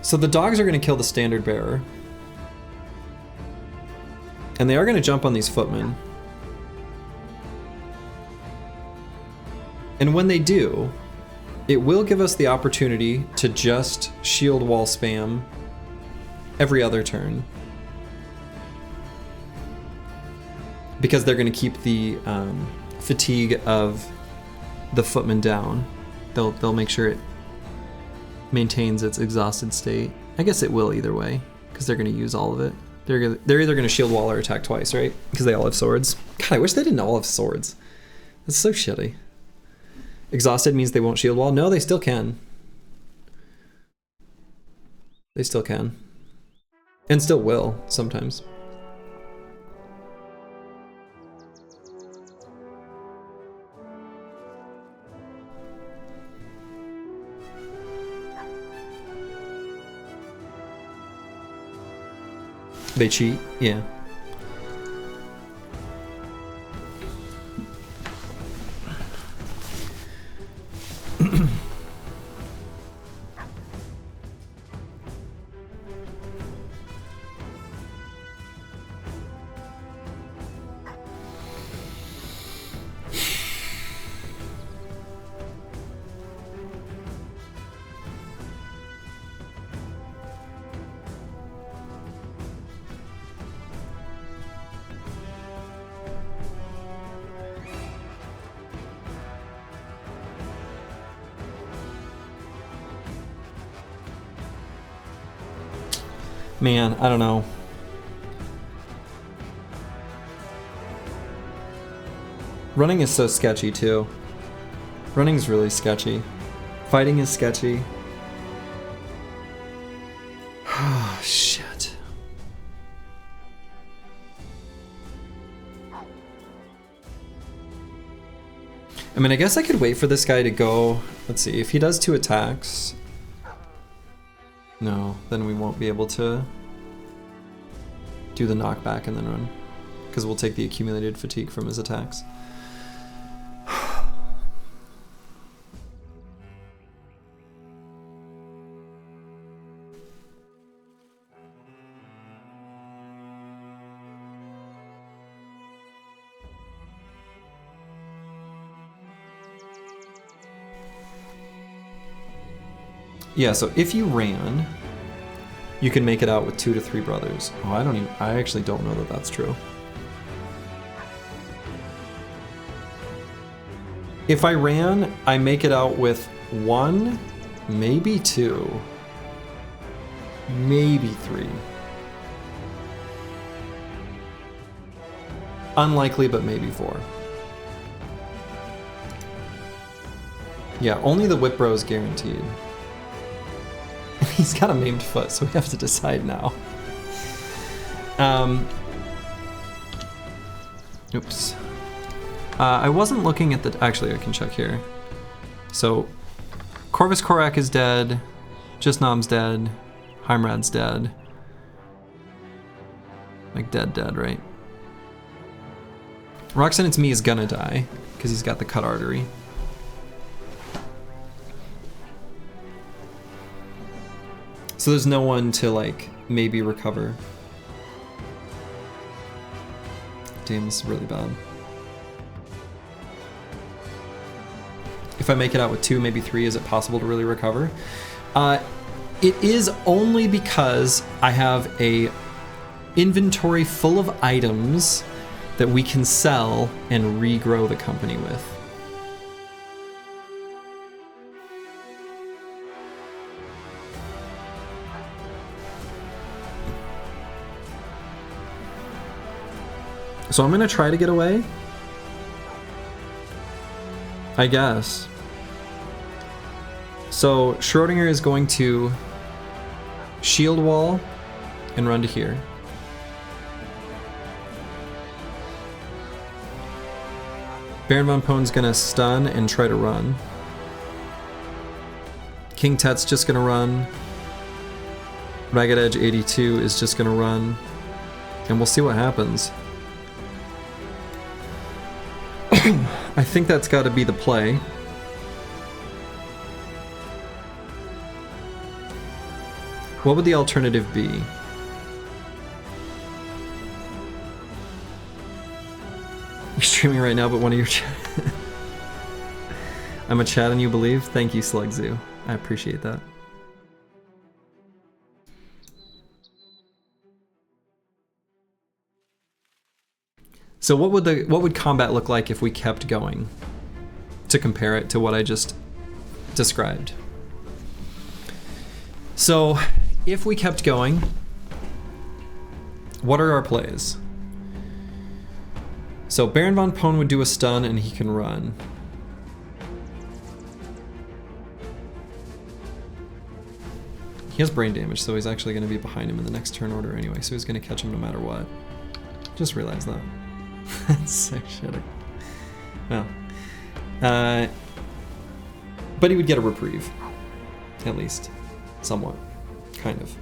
So the dogs are going to kill the standard bearer. And they are going to jump on these footmen. And when they do, it will give us the opportunity to just shield wall spam every other turn. Because they're going to keep the fatigue of the footman down. They'll make sure it maintains its exhausted state. I guess it will either way, because they're going to use all of it. They're either going to shield wall or attack twice, right? Because they all have swords. God, I wish they didn't all have swords. That's so shitty. Exhausted means they won't shield wall. No, they still can. They still can. And still will, sometimes. They cheat? Yeah. Man, I don't know. Running is so sketchy too. Running's really sketchy. Fighting is sketchy. Oh, shit. I mean, I guess I could wait for this guy to go. Let's see, if he does 2 attacks. No, then we won't be able to do the knockback and then run. Because we'll take the accumulated fatigue from his attacks. Yeah, so if you ran, you can make it out with 2 to 3 brothers. Oh, I actually don't know that that's true. If I ran, I make it out with 1, maybe 2, maybe 3. Unlikely, but maybe 4. Yeah, only the whip bro is guaranteed. He's got a maimed foot, so we have to decide now. Oops. I wasn't looking at the... Actually, I can check here. So, Corvus Korak is dead. Jisnom's dead. Heimrad's dead. Like, dead, right? Roxanne's me is gonna die, because he's got the cut artery. So there's no one to, like, maybe recover. Damn, this is really bad. If I make it out with 2, maybe 3, is it possible to really recover? It is only because I have a inventory full of items that we can sell and regrow the company with. So I'm gonna try to get away, I guess. So Schrodinger is going to shield wall and run to here. Baron von Pohn's gonna stun and try to run. King Tet's just gonna run. Ragged Edge 82 is just gonna run. And we'll see what happens. I think that's got to be the play. What would the alternative be? You're streaming right now, but one of your chat. I'm a chat and you believe? Thank you, Slugzoo. I appreciate that. So what would combat look like if we kept going? To compare it to what I just described. So if we kept going, what are our plays? So Baron von Pohn would do a stun and he can run. He has brain damage, so he's actually going to be behind him in the next turn order anyway, so he's going to catch him no matter what. Just realized that. That's so shitty. Well. But he would get a reprieve. At least. Somewhat. Kind of.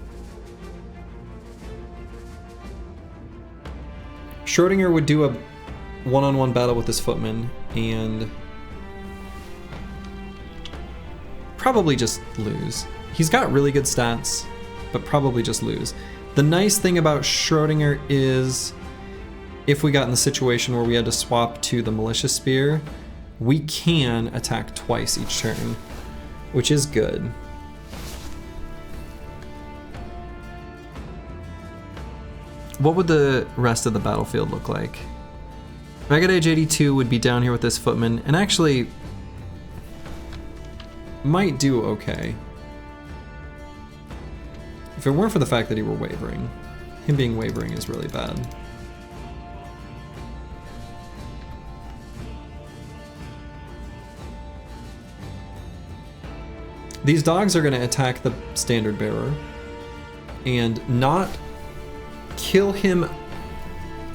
Schrodinger would do a one-on-one battle with this footman and probably just lose. He's got really good stats, but probably just lose. The nice thing about Schrodinger is if we got in the situation where we had to swap to the Militia Spear, we can attack twice each turn, which is good. What would the rest of the battlefield look like? Ragged Edge 82 would be down here with this footman, and actually might do okay. If it weren't for the fact that he were wavering. Him being wavering is really bad. These dogs are going to attack the standard bearer and not kill him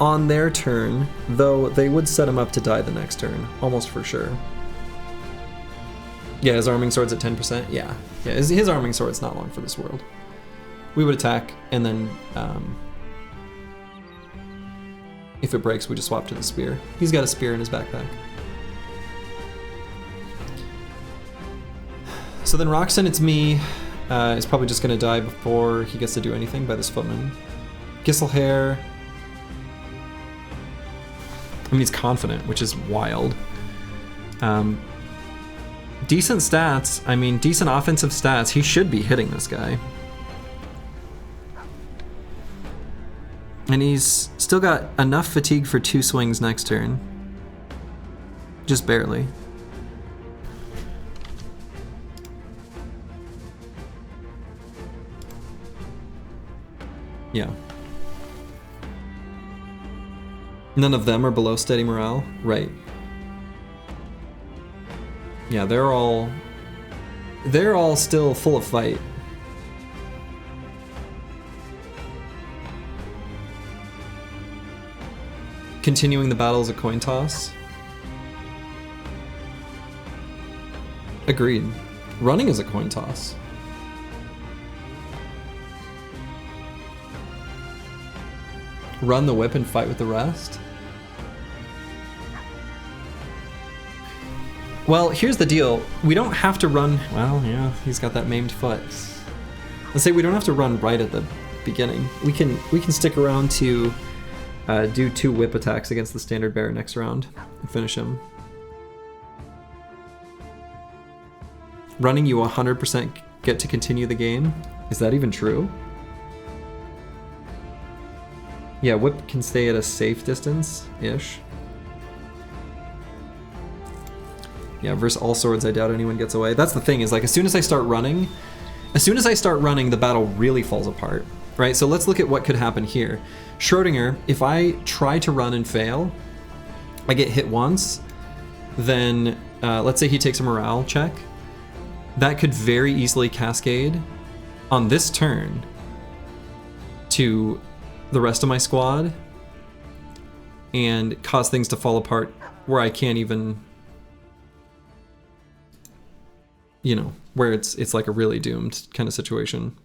on their turn, though they would set him up to die the next turn, almost for sure. Yeah, his arming sword's at 10%. Yeah, his arming sword's not long for this world. We would attack, and then if it breaks, we just swap to the spear. He's got a spear in his backpack. So then Roxanne, it's me, is probably just going to die before he gets to do anything by this footman. Gisselhair. I mean, he's confident, which is wild. Decent stats. I mean, decent offensive stats. He should be hitting this guy. And he's still got enough fatigue for 2 swings next turn. Just barely. Yeah. None of them are below steady morale. Right. Yeah, they're all still full of fight. Continuing the battle is a coin toss. Agreed. Running is a coin toss. Run the whip and fight with the rest? Well, here's the deal. We don't have to run... Well, yeah, he's got that maimed foot. Let's say we don't have to run right at the beginning. We can stick around to do 2 whip attacks against the standard bearer next round and finish him. Running, you 100% get to continue the game. Is that even true? Yeah, whip can stay at a safe distance-ish. Yeah, versus all swords, I doubt anyone gets away. That's the thing, is like as soon as I start running, the battle really falls apart, right? So let's look at what could happen here. Schrodinger, if I try to run and fail, I get hit once, then let's say he takes a morale check. That could very easily cascade on this turn to the rest of my squad and cause things to fall apart where I can't even... You know, where it's like a really doomed kind of situation.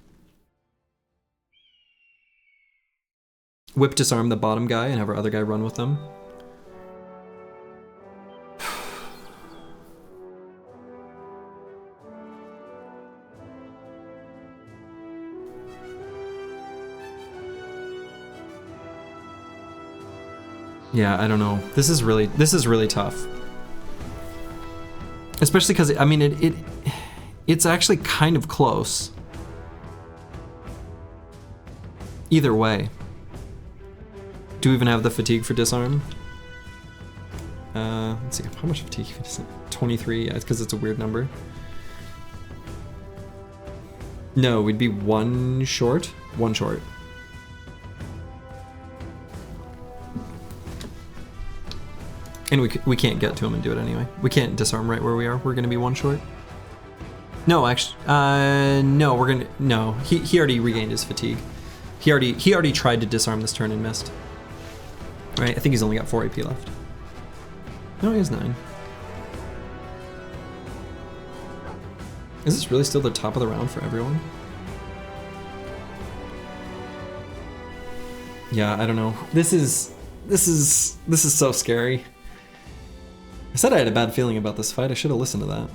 Whip disarm the bottom guy and have our other guy run with them. Yeah, I don't know. This is really tough. Especially because, I mean, it's actually kind of close. Either way. Do we even have the fatigue for disarm? Let's see, how much fatigue? 23, yeah, it's because it's a weird number. No, we'd be 1 short. 1 short. And we can't get to him and do it anyway. We can't disarm right where we are. We're gonna be 1 short. No, actually, no, we're gonna, no. He already regained his fatigue. He already tried to disarm this turn and missed. Right, I think he's only got 4 AP left. No, he has 9. Is this really still the top of the round for everyone? Yeah, I don't know. This is so scary. I said I had a bad feeling about this fight. I should have listened to that.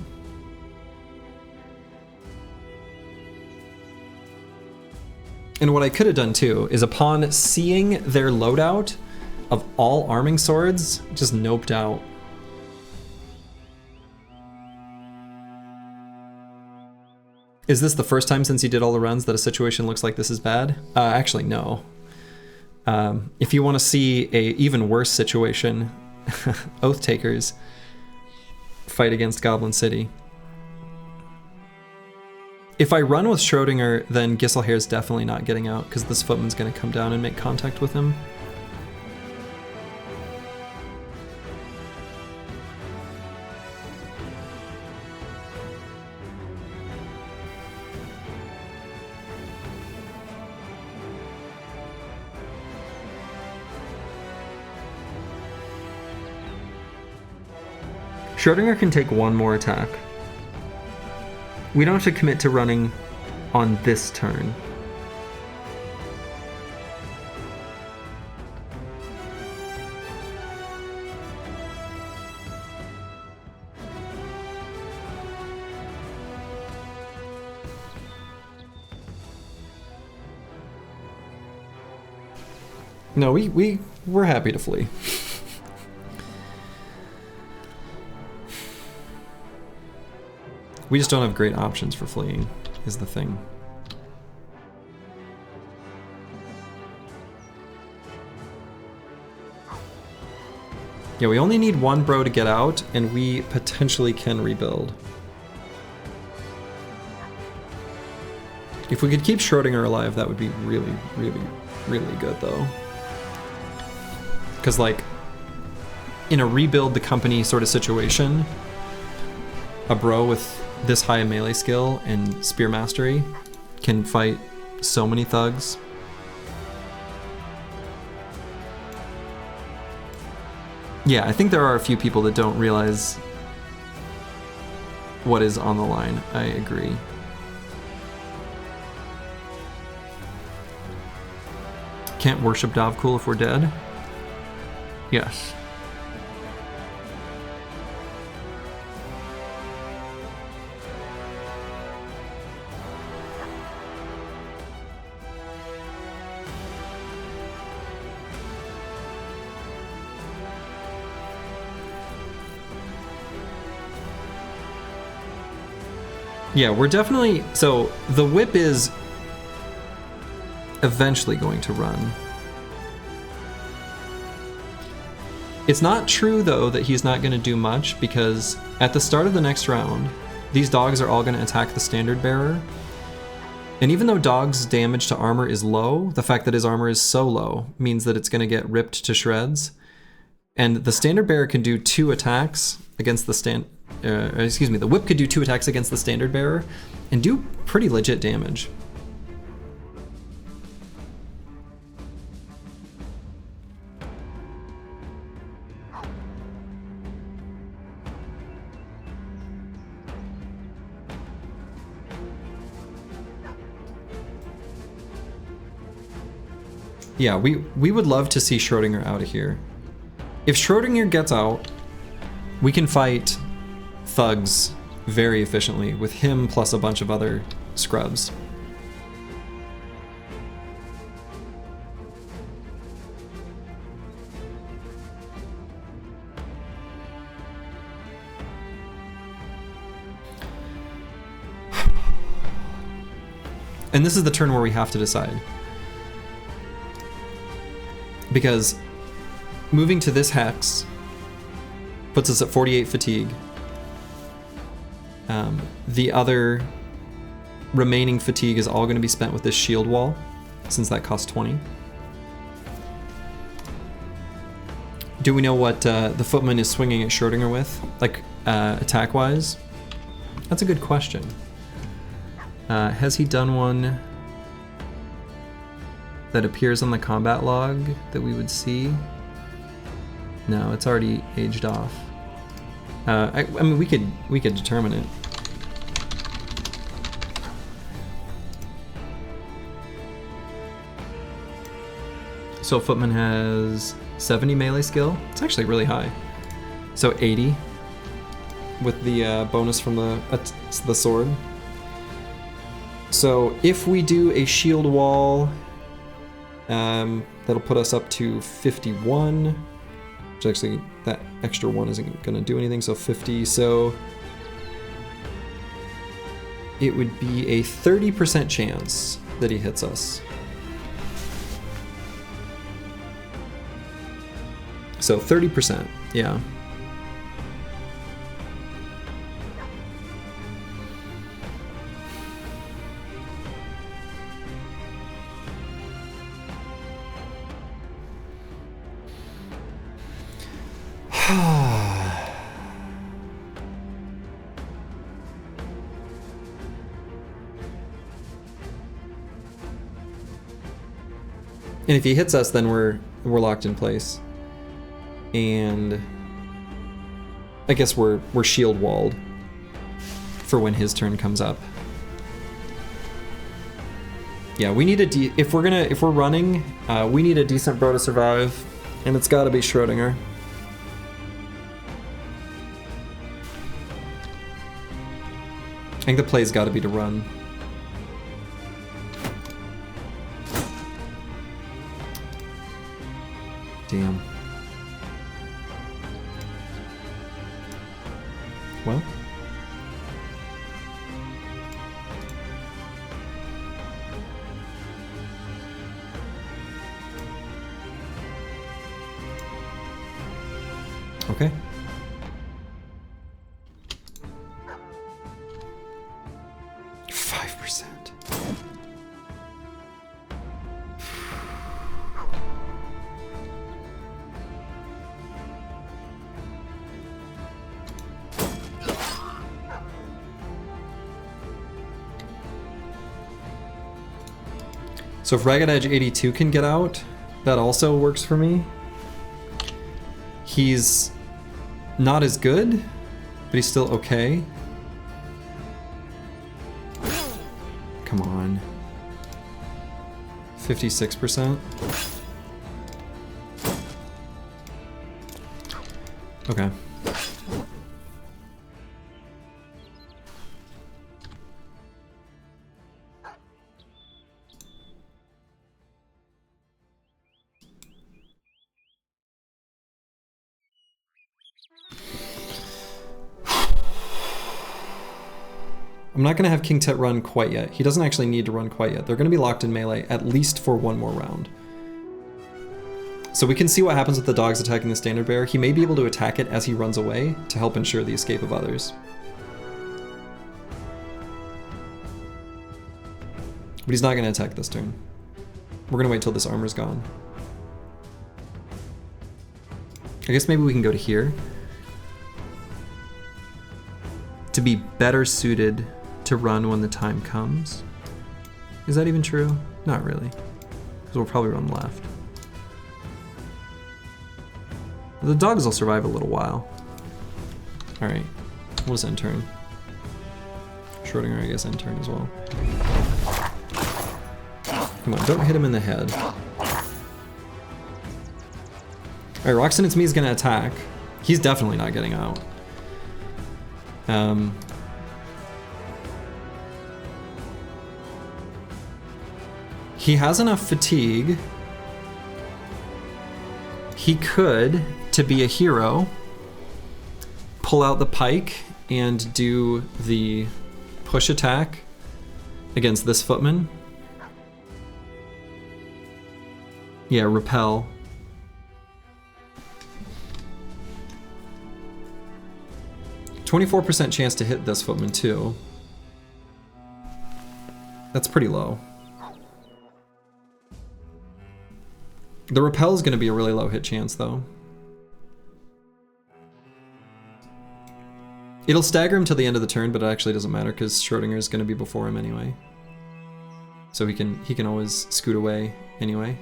And what I could have done too is upon seeing their loadout of all arming swords, just noped out. Is this the first time since you did all the runs that a situation looks like this is bad? Actually, no. If you want to see a even worse situation, Oath Takers fight against Goblin City. If I run with Schrodinger, then Gisselhair's definitely not getting out because this footman's going to come down and make contact with him. Schrodinger can take one more attack. We don't have to commit to running on this turn. No, we're happy to flee. We just don't have great options for fleeing, is the thing. Yeah, we only need one bro to get out, and we potentially can rebuild. If we could keep Schrodinger alive, that would be really, really, really good, though. Because, like, in a rebuild the company sort of situation, a bro with this high melee skill and spear mastery can fight so many thugs. Yeah, I think there are a few people that don't realize what is on the line. I agree. Can't worship Davkul if we're dead? Yes. Yeah, we're definitely... So, the whip is eventually going to run. It's not true, though, that he's not going to do much, because at the start of the next round, these dogs are all going to attack the standard bearer. And even though dog's damage to armor is low, the fact that his armor is so low means that it's going to get ripped to shreds. And the standard bearer can do 2 attacks against the the whip could do 2 attacks against the standard bearer and do pretty legit damage. Yeah, we would love to see Schrodinger out of here. If Schrodinger gets out, we can fight thugs very efficiently with him plus a bunch of other scrubs. And this is the turn where we have to decide. Because moving to this hex puts us at 48 fatigue. The other remaining fatigue is all going to be spent with this shield wall, since that costs 20. Do we know what the footman is swinging at Schrodinger with, like attack-wise? That's a good question. Has he done one that appears on the combat log that we would see? No, it's already aged off. I mean, we could determine it. So Footman has 70 melee skill. It's actually really high. So 80 with the bonus from the sword. So if we do a shield wall, that'll put us up to 51. Which actually, that extra 1 isn't going to do anything, so 50. So it would be a 30% chance that he hits us. So 30%, yeah. And if he hits us, then we're locked in place. And I guess we're shield walled for when his turn comes up. Yeah, we need if we're running, we need a decent bro to survive, and it's got to be Schrodinger. I think the play's got to be to run. Damn. Well. Okay. So if Ragged Edge 82 can get out, that also works for me. He's not as good, but he's still okay. Come on. 56%. Okay. I'm not going to have King Tet run quite yet. He doesn't actually need to run quite yet. They're going to be locked in melee at least for one more round. So we can see what happens with the dogs attacking the standard bearer. He may be able to attack it as he runs away to help ensure the escape of others. But he's not going to attack this turn. We're going to wait till this armor's gone. I guess maybe we can go to here to be better suited to run when the time comes. Is that even true? Not really, because we'll probably run left. The dogs will survive a little while. All right, we'll just end turn. Schrodinger, I guess, end turn as well. Come on, don't hit him in the head. All right, Roxanne It's Me is gonna attack. He's definitely not getting out. He has enough fatigue. He could, to be a hero, pull out the pike and do the push attack against this footman. Yeah, repel. %24% chance to hit this footman too. That's pretty low. The repel is going to be a really low hit chance though. It'll stagger him till the end of the turn, but it actually doesn't matter because Schrodinger is going to be before him anyway. So he can always scoot away anyway.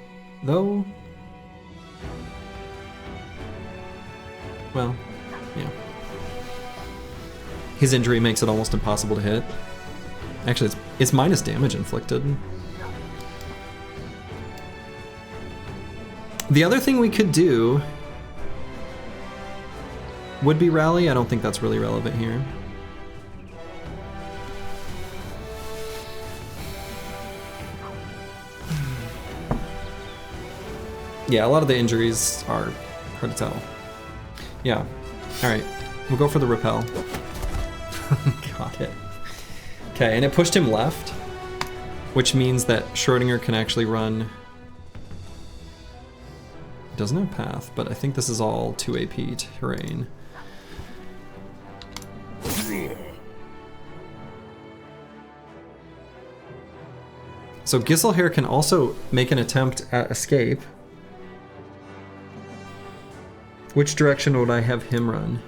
Though, well, yeah. His injury makes it almost impossible to hit. Actually, it's minus damage inflicted. The other thing we could do would be rally. I don't think that's really relevant here. Yeah, a lot of the injuries are hard to tell. Yeah. All right, we'll go for the repel. Got it. Okay, and it pushed him left, which means that Schrodinger can actually run. Doesn't have path, but I think this is all 2 AP terrain. So Giselher can also make an attempt at escape. Which direction would I have him run?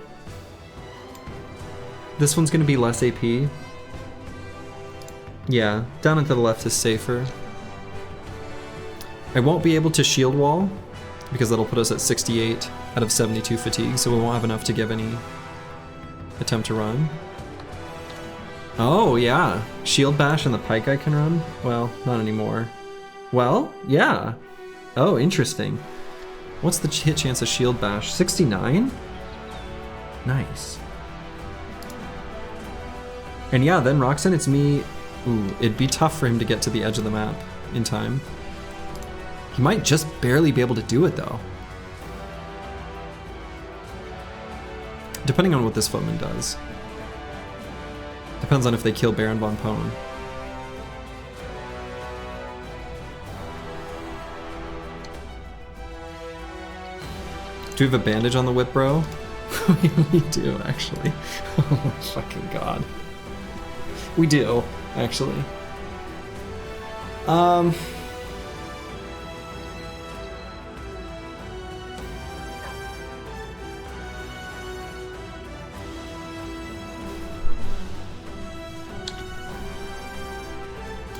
This one's gonna be less AP. Yeah, down and to the left is safer. I won't be able to shield wall because that'll put us at 68 out of 72 fatigue, so we won't have enough to give any attempt to run. Oh, yeah. Shield bash and the pike guy can run? Well, not anymore. Well, yeah. Oh, interesting. What's the hit chance of shield bash? 69? Nice. And yeah, then Roxanne, it's me. Ooh, it'd be tough for him to get to the edge of the map in time. He might just barely be able to do it though. Depending on what this footman does. Depends on if they kill Baron von Pone. Do we have a bandage on the whip, bro? We do, actually. Oh my fucking god. We do, actually.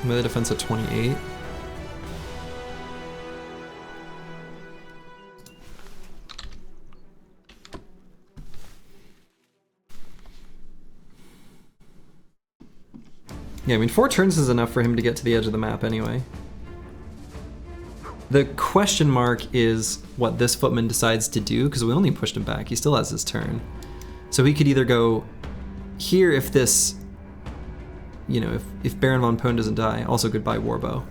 Melee defense at 28. Yeah, I mean, 4 turns is enough for him to get to the edge of the map anyway. The question mark is what this footman decides to do, because we only pushed him back. He still has his turn. So he could either go here if this, you know, if Baron von Pone doesn't die. Also goodbye Warbow.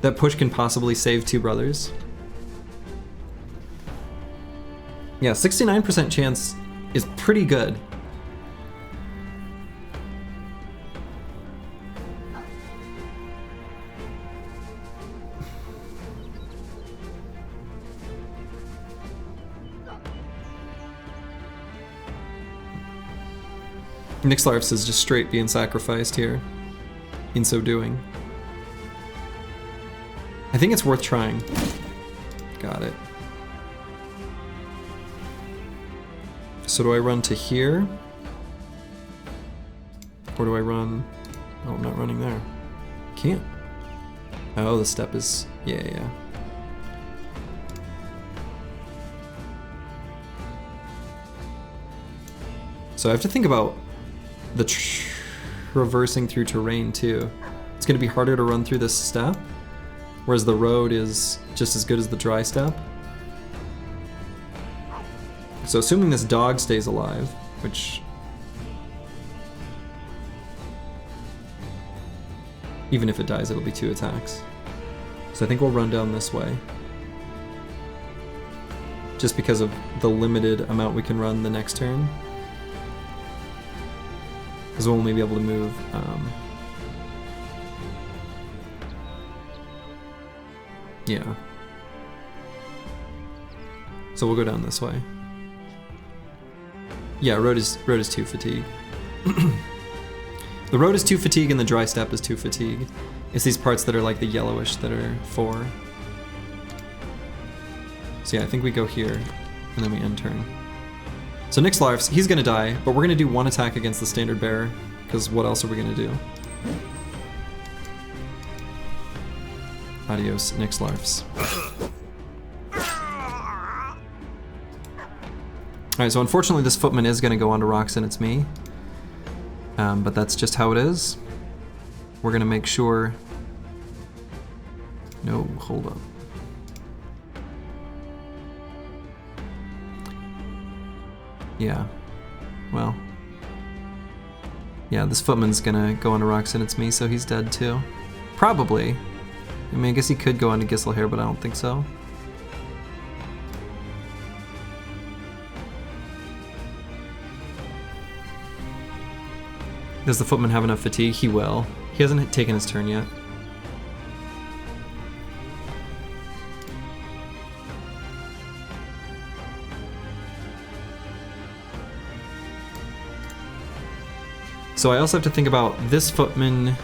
That push can possibly save 2 brothers. Yeah, 69% chance is pretty good. Nixlarfs is just straight being sacrificed here, in so doing. I think it's worth trying. Got it. So do I run to here? Or do I run... Oh, I'm not running there. Can't. Oh, the step is... Yeah. So I have to think about the traversing through terrain too. It's going to be harder to run through this step, whereas the road is just as good as the dry step. So assuming this dog stays alive, which... Even if it dies, it'll be 2 attacks. So I think we'll run down this way. Just because of the limited amount we can run the next turn. Because we'll only be able to move... yeah. So we'll go down this way. Yeah, road is 2 fatigue. The road is 2 fatigue and the dry step is 2 fatigue. It's these parts that are like the yellowish that are 4. So yeah, I think we go here and then we end turn. So Nixlarfs, he's gonna die, but we're gonna do 1 attack against the standard bearer, because what else are we gonna do? Adios, Nixlarfs. Alright, so unfortunately this footman is gonna go on to Roxanne, it's me. But that's just how it is. We're gonna make sure... No, hold up. Yeah, well. Yeah, this footman's gonna go on to Roxanne, it's me, so he's dead too. Probably. I mean, I guess he could go on to Gisselhair, but I don't think so. Does the footman have enough fatigue? He will. He hasn't taken his turn yet. So I also have to think about this footman.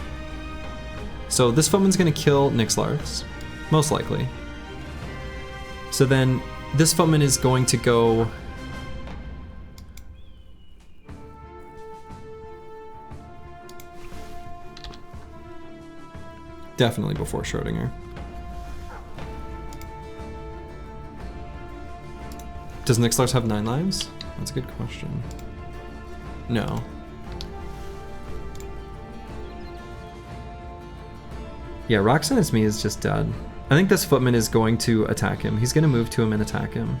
So this footman's gonna kill Nixlarfs, most likely. So then this footman is going to go... Definitely before Schrodinger. Does Nixlars have 9 lives? That's a good question. No. Yeah, Roxanne is me is just dead. I think this footman is going to attack him. He's going to move to him and attack him.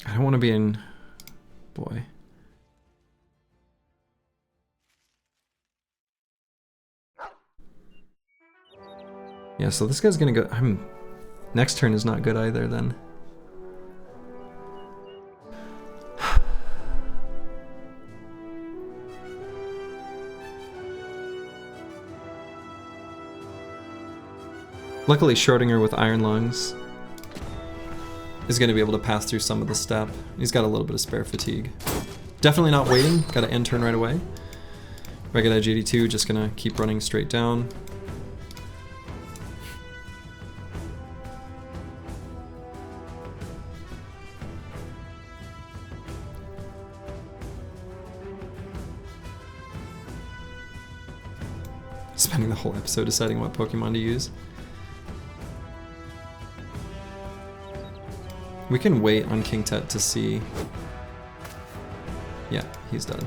I don't want to be in... Boy. Yeah, so this guy's gonna go... Next turn is not good either, then. Luckily, Schrodinger with Iron Lungs is going to be able to pass through some of the step. He's got a little bit of spare fatigue. Definitely not waiting. Got to end turn right away. Ragged Edge 82 just going to keep running straight down. Spending the whole episode deciding what Pokemon to use. We can wait on King Tut to see. Yeah, he's dead.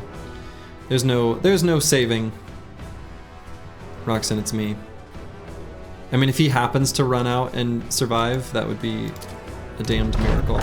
There's no saving Roxanne, it's me. I mean, if he happens to run out and survive, that would be a damned miracle.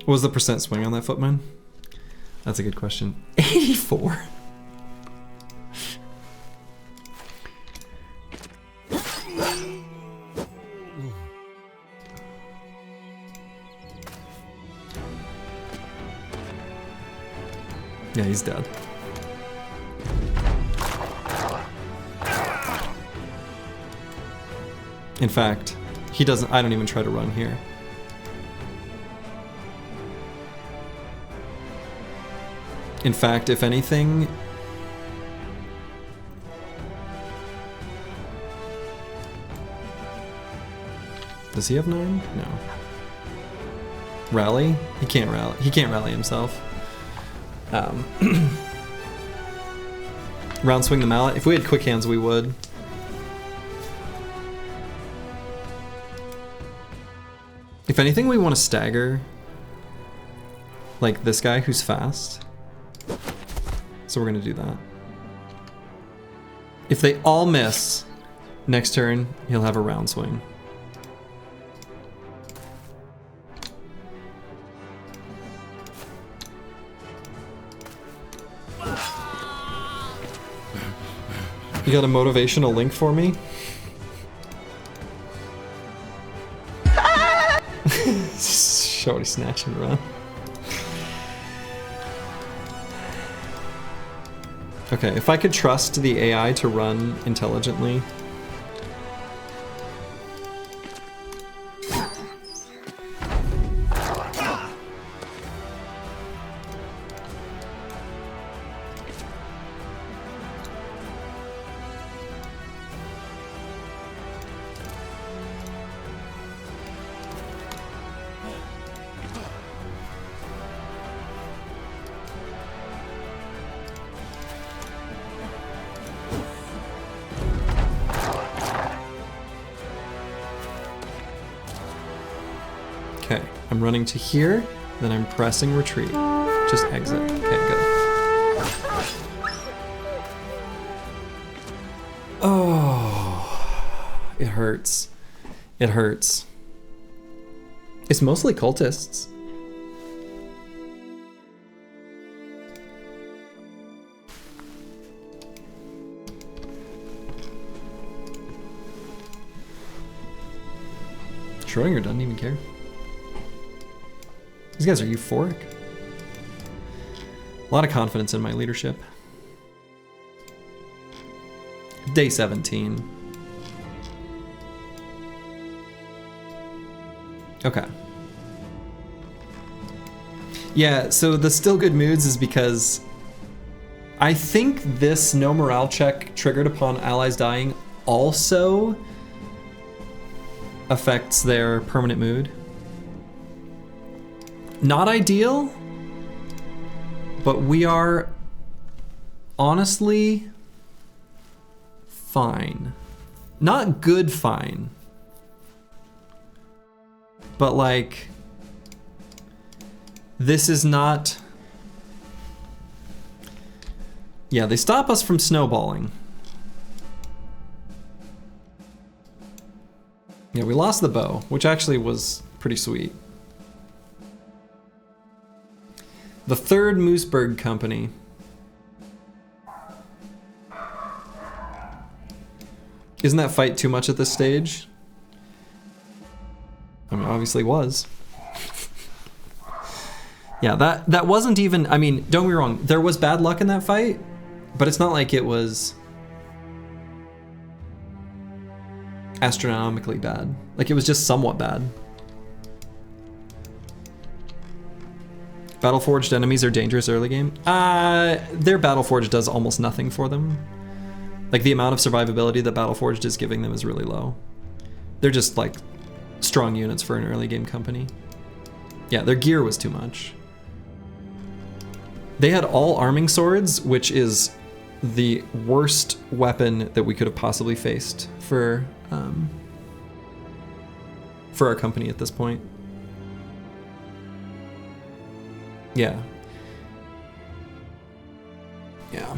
What was the percent swing on that footman? That's a good question. 84. Yeah, he's dead. In fact, he doesn't. I don't even try to run here. In fact, if anything, does he have 9? No. Rally? He can't rally. He can't rally himself. Round swing the mallet. If we had quick hands, we would. If anything, we want to stagger like this guy who's fast. So we're gonna do that. If they all miss, next turn he'll have a round swing. You got a motivational link for me? Shorty snatch and run. Okay, if I could trust the AI to run intelligently. I'm running to here, then I'm pressing retreat. Just exit. Okay, good. Oh, it hurts. It hurts. It's mostly cultists. Schrodinger doesn't even care. These guys are euphoric. A lot of confidence in my leadership. Day 17. Okay. Yeah, so the still good moods is because I think this no morale check triggered upon allies dying also affects their permanent mood. Not ideal, but we are honestly fine. Not good fine, but like, this is not... Yeah, they stop us from snowballing. Yeah, we lost the bow, which actually was pretty sweet. The third Mooseburg Company. Isn't that fight too much at this stage? I mean, obviously was. Yeah, that wasn't even, I mean, don't get me wrong, there was bad luck in that fight, but it's not like it was astronomically bad. Like, it was just somewhat bad. Battleforged enemies are dangerous early game. Their Battleforged does almost nothing for them. Like, the amount of survivability that Battleforged is giving them is really low. They're just, like, strong units for an early game company. Yeah, their gear was too much. They had all arming swords, which is the worst weapon that we could have possibly faced for our company at this point. Yeah. Yeah.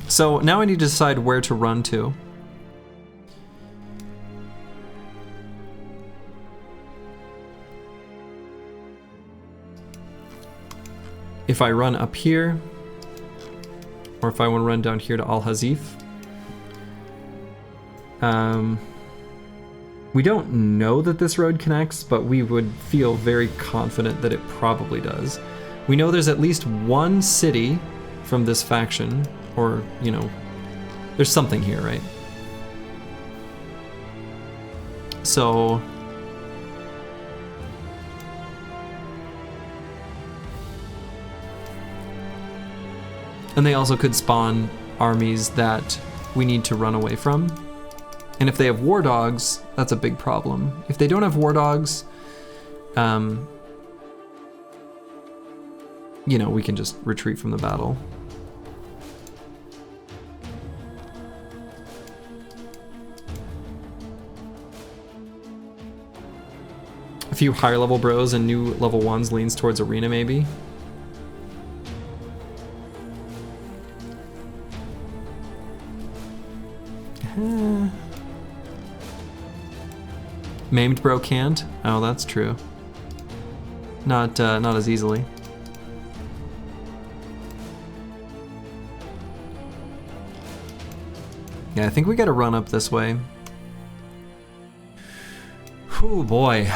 So now I need to decide where to run to. If I run up here, or if I want to run down here to Al Hazif. We don't know that this road connects, but we would feel very confident that it probably does. We know there's at least one city from this faction, or, you know, there's something here, right? So... And they also could spawn armies that we need to run away from. And if they have war dogs, that's a big problem. If they don't have war dogs, you know, we can just retreat from the battle. A few higher level bros and new level ones leans towards arena maybe. Maimed bro can't? Oh, that's true. Not as easily. Yeah, I think we gotta run up this way. Oh boy.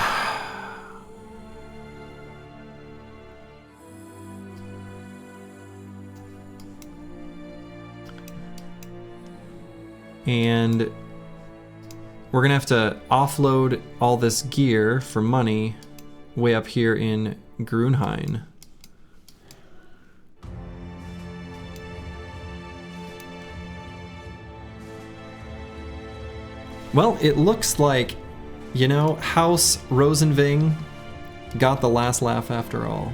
And we're gonna have to offload all this gear for money way up here in Grunhain. Well, it looks like, you know, House Rosenving got the last laugh after all.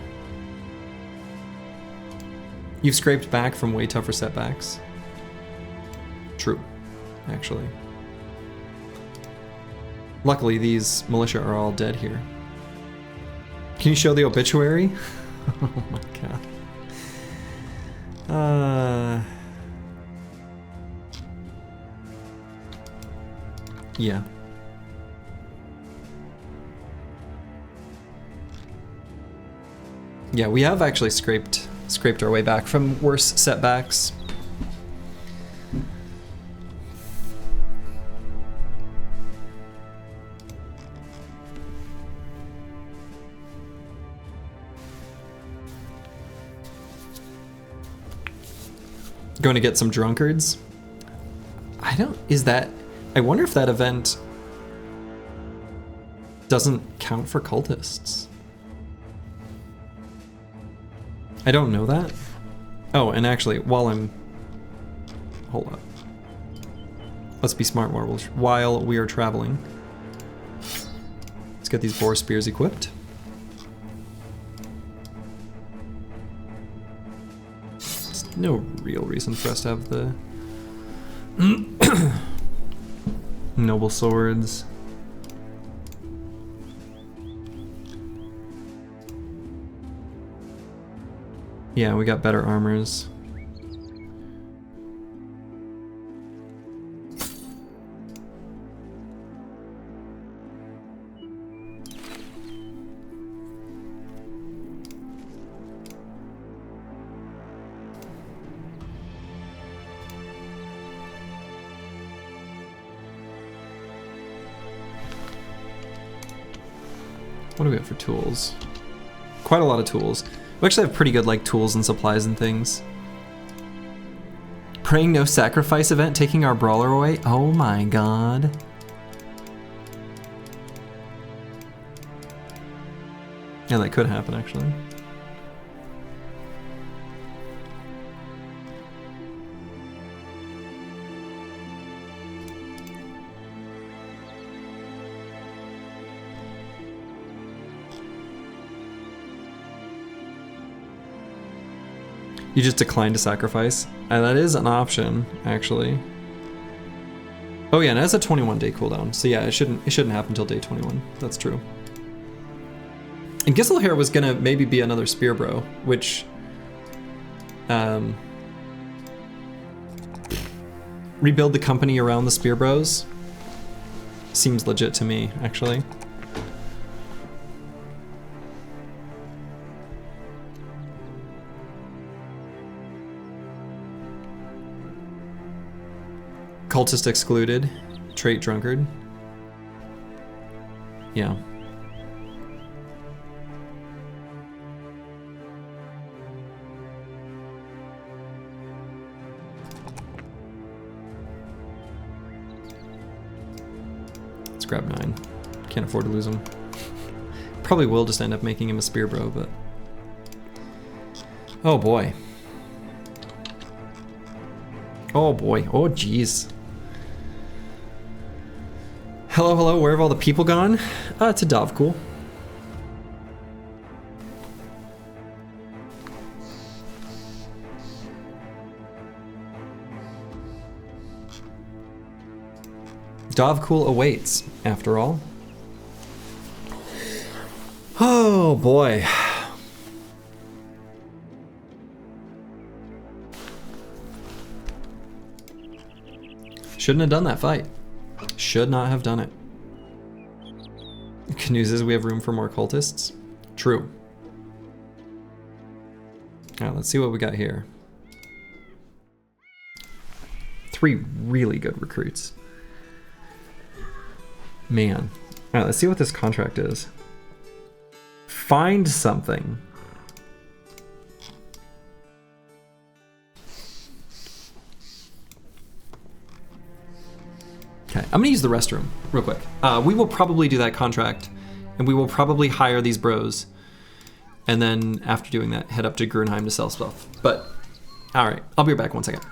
You've scraped back from way tougher setbacks. True, actually. Luckily, these militia are all dead here. Can you show the obituary? Oh my god. Yeah. Yeah, we have actually scraped our way back from worse setbacks. Going to get some drunkards. I wonder if that event doesn't count for cultists. I don't know that. Oh, and actually, hold up. Let's be smart while we are traveling. Let's get these boar spears equipped. There's no real reason for us to have the noble swords. Yeah, we got better armors. What do we have for tools? Quite a lot of tools. We actually have pretty good like tools and supplies and things. Praying no sacrifice event taking our brawler away? Oh my god. Yeah, that could happen actually. You just decline to sacrifice. That is an option, actually. Oh yeah, and it has a 21-day cooldown. So yeah, it shouldn't happen until day 21. That's true. And Giselhair was gonna maybe be another spear bro, which rebuild the company around the spear bros seems legit to me, actually. Cultist excluded. Trait drunkard. Yeah. Let's grab 9. Can't afford to lose him. Probably will just end up making him a spear bro, but... Oh boy. Oh boy. Oh jeez. Hello, hello, where have all the people gone? To Davkul. Davkul awaits, after all. Oh boy. Shouldn't have done that fight. Should not have done it. Good news is we have room for more cultists. True. Alright, let's see what we got here. 3 really good recruits. Man. Alright, let's see what this contract is. Find something. Okay, I'm gonna use the restroom real quick. We will probably do that contract, and we will probably hire these bros, and then after doing that, head up to Grunheim to sell stuff. But, all right, I'll be right back 1 second.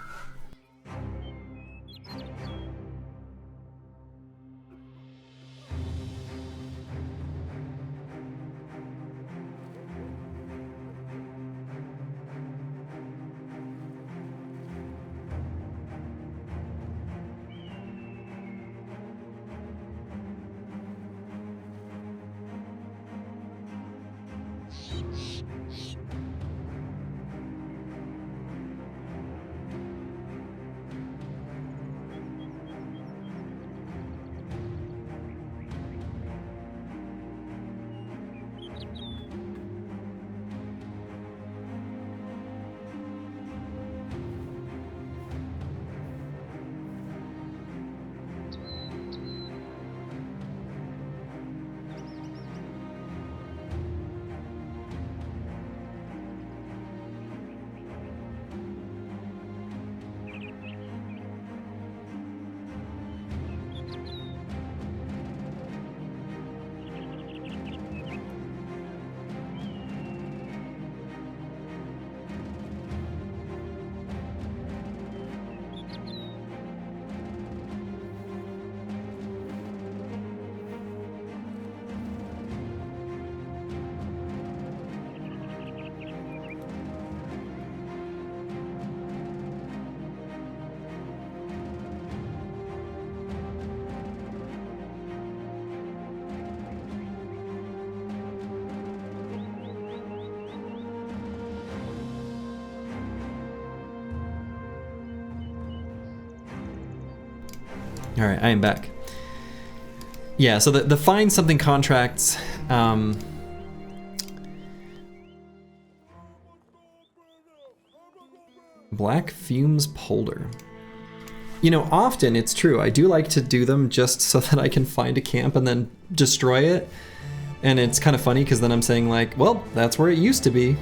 All right, I am back. Yeah, so the find something contracts, Black Fumes Polder. You know, often it's true. I do like to do them just so that I can find a camp and then destroy it. And it's kind of funny because then I'm saying like, well, that's where it used to be.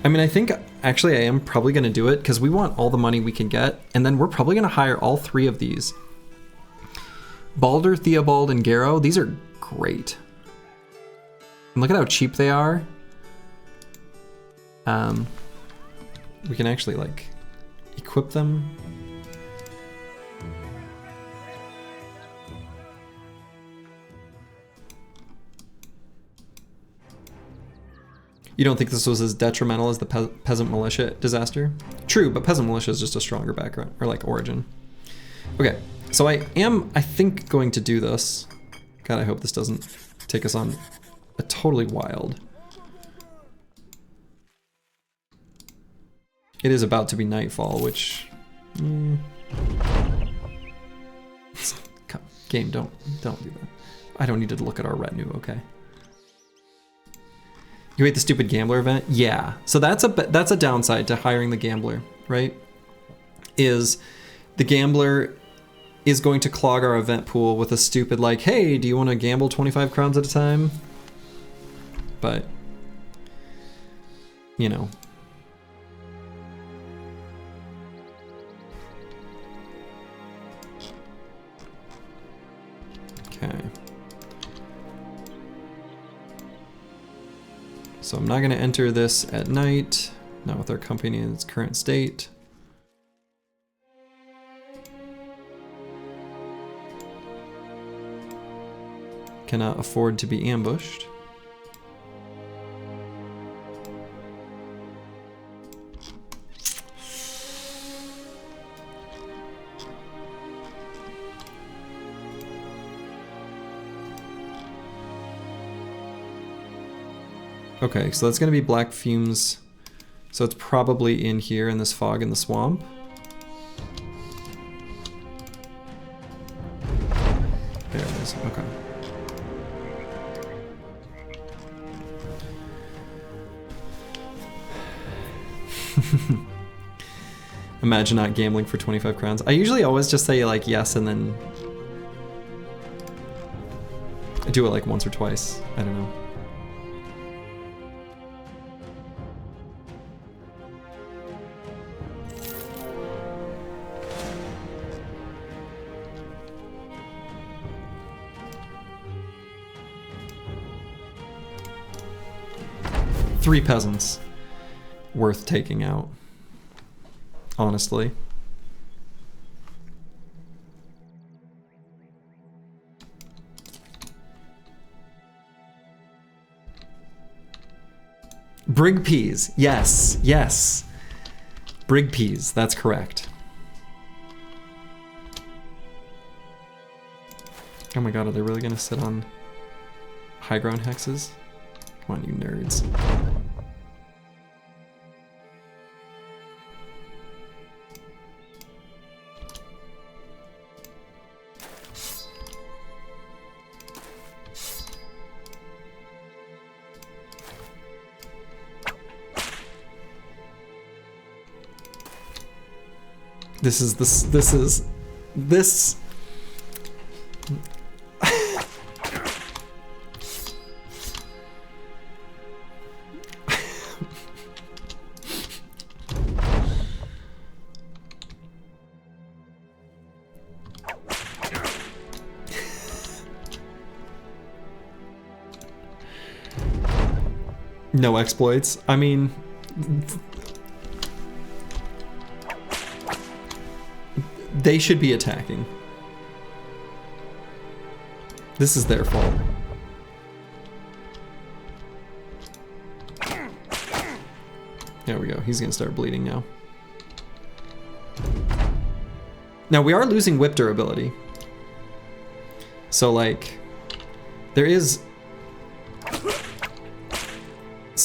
I mean, I think actually I am probably going to do it because we want all the money we can get. And then we're probably going to hire all three of these. Balder, Theobald, and Garrow. These are great. And look at how cheap they are. We can actually like equip them. You don't think this was as detrimental as the Peasant Militia disaster? True, but Peasant Militia is just a stronger background, or like origin. Okay, so I think, going to do this. God, I hope this doesn't take us on a totally wild. It is about to be nightfall, which... Game, don't do that. I don't need to look at our retinue, okay? You hate the stupid gambler event? Yeah. So that's a downside to hiring the gambler, right? Is the gambler is going to clog our event pool with a stupid like, hey, do you want to gamble 25 crowns at a time? But, you know. Okay. So I'm not going to enter this at night, not with our company in its current state. Cannot afford to be ambushed. Okay, so that's gonna be Black Fumes. So it's probably in here in this fog in the swamp. There it is, okay. Imagine not gambling for 25 crowns. I usually always just say like yes and then I do it like once or twice. I don't know. Three peasants worth taking out, honestly. Brig peas, yes, yes. Brig peas, that's correct. Oh my god, are they really gonna sit on high ground hexes? Come on, you nerds. This is no exploits. I mean, they should be attacking. This is their fault. There we go. He's gonna start bleeding now. Now we are losing whip durability. So like, there is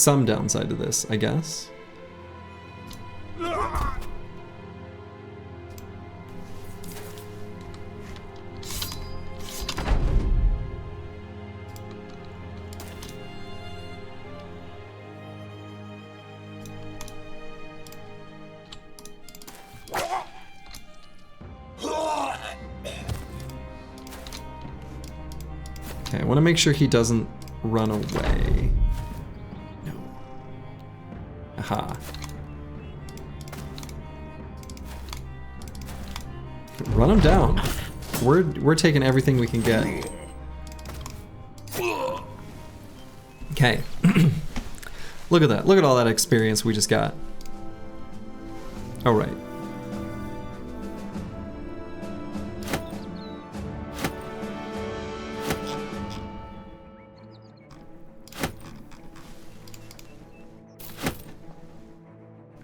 some downside to this, I guess. Okay, I want to make sure he doesn't run away. No. Aha. Run him down. We're taking everything we can get. Okay. Look at that. Look at all that experience we just got. All right.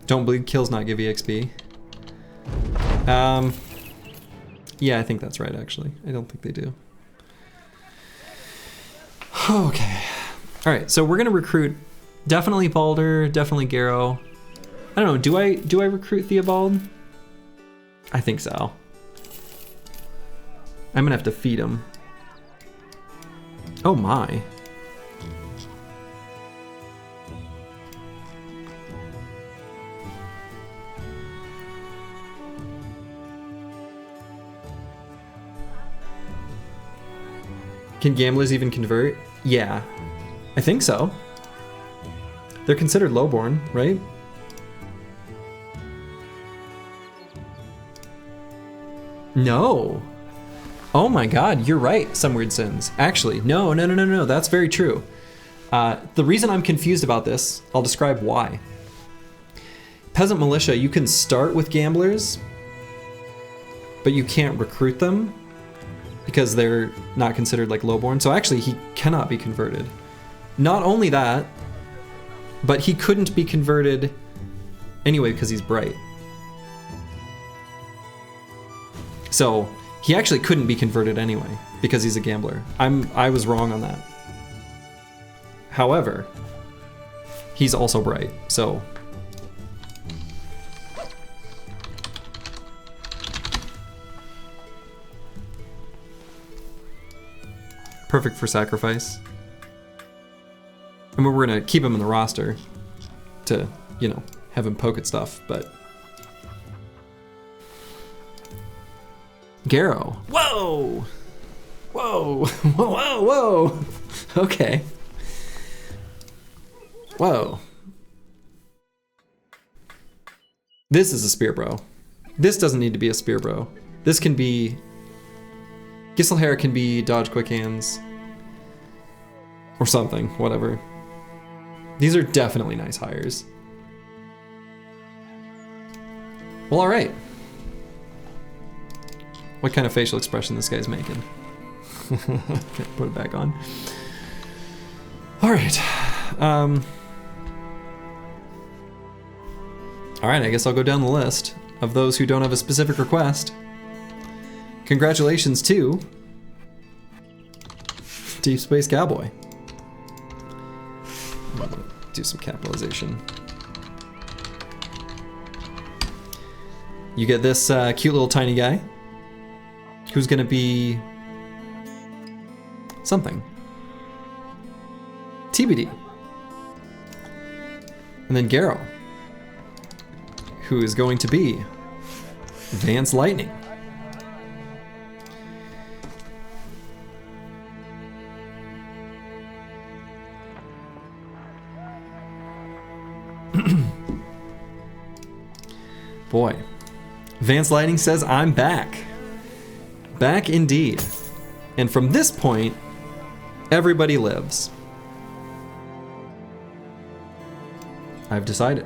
Don't bleed kills not give EXP. Yeah, I think that's right, actually. I don't think they do. Okay. All right, so we're gonna recruit definitely Balder, definitely Garrow. I don't know, do I recruit Theobald? I think so. I'm gonna have to feed him. Oh my. Can gamblers even convert? Yeah, I think so. They're considered lowborn, right? No. Oh my god, you're right, Some Weird Sins. Actually, no, that's very true. The reason I'm confused about this, I'll describe why. Peasant Militia, you can start with gamblers, but you can't recruit them because they're not considered like lowborn. So actually he cannot be converted. Not only that, but he couldn't be converted anyway because he's bright. So he actually couldn't be converted anyway because he's a gambler. I was wrong on that. However, he's also bright, so. Perfect for sacrifice. I mean, we're gonna keep him in the roster to, you know, have him poke at stuff, but. Garrow. Whoa! Whoa! Whoa, whoa! Okay. Whoa. This is a spear bro. This doesn't need to be a spear bro. This can be... Gisselhair can be dodge quick hands. Or something, whatever. These are definitely nice hires. Well, alright. What kind of facial expression this guy's making? Okay, put it back on. Alright. Alright, I guess I'll go down the list of those who don't have a specific request. Congratulations to Deep Space Cowboy. Do some capitalization. You get this cute little tiny guy who's gonna be something. TBD. And then Garrow, who is going to be Vance Lightning. Boy, Vance Lightning says, I'm back. Back indeed. And from this point, everybody lives. I've decided.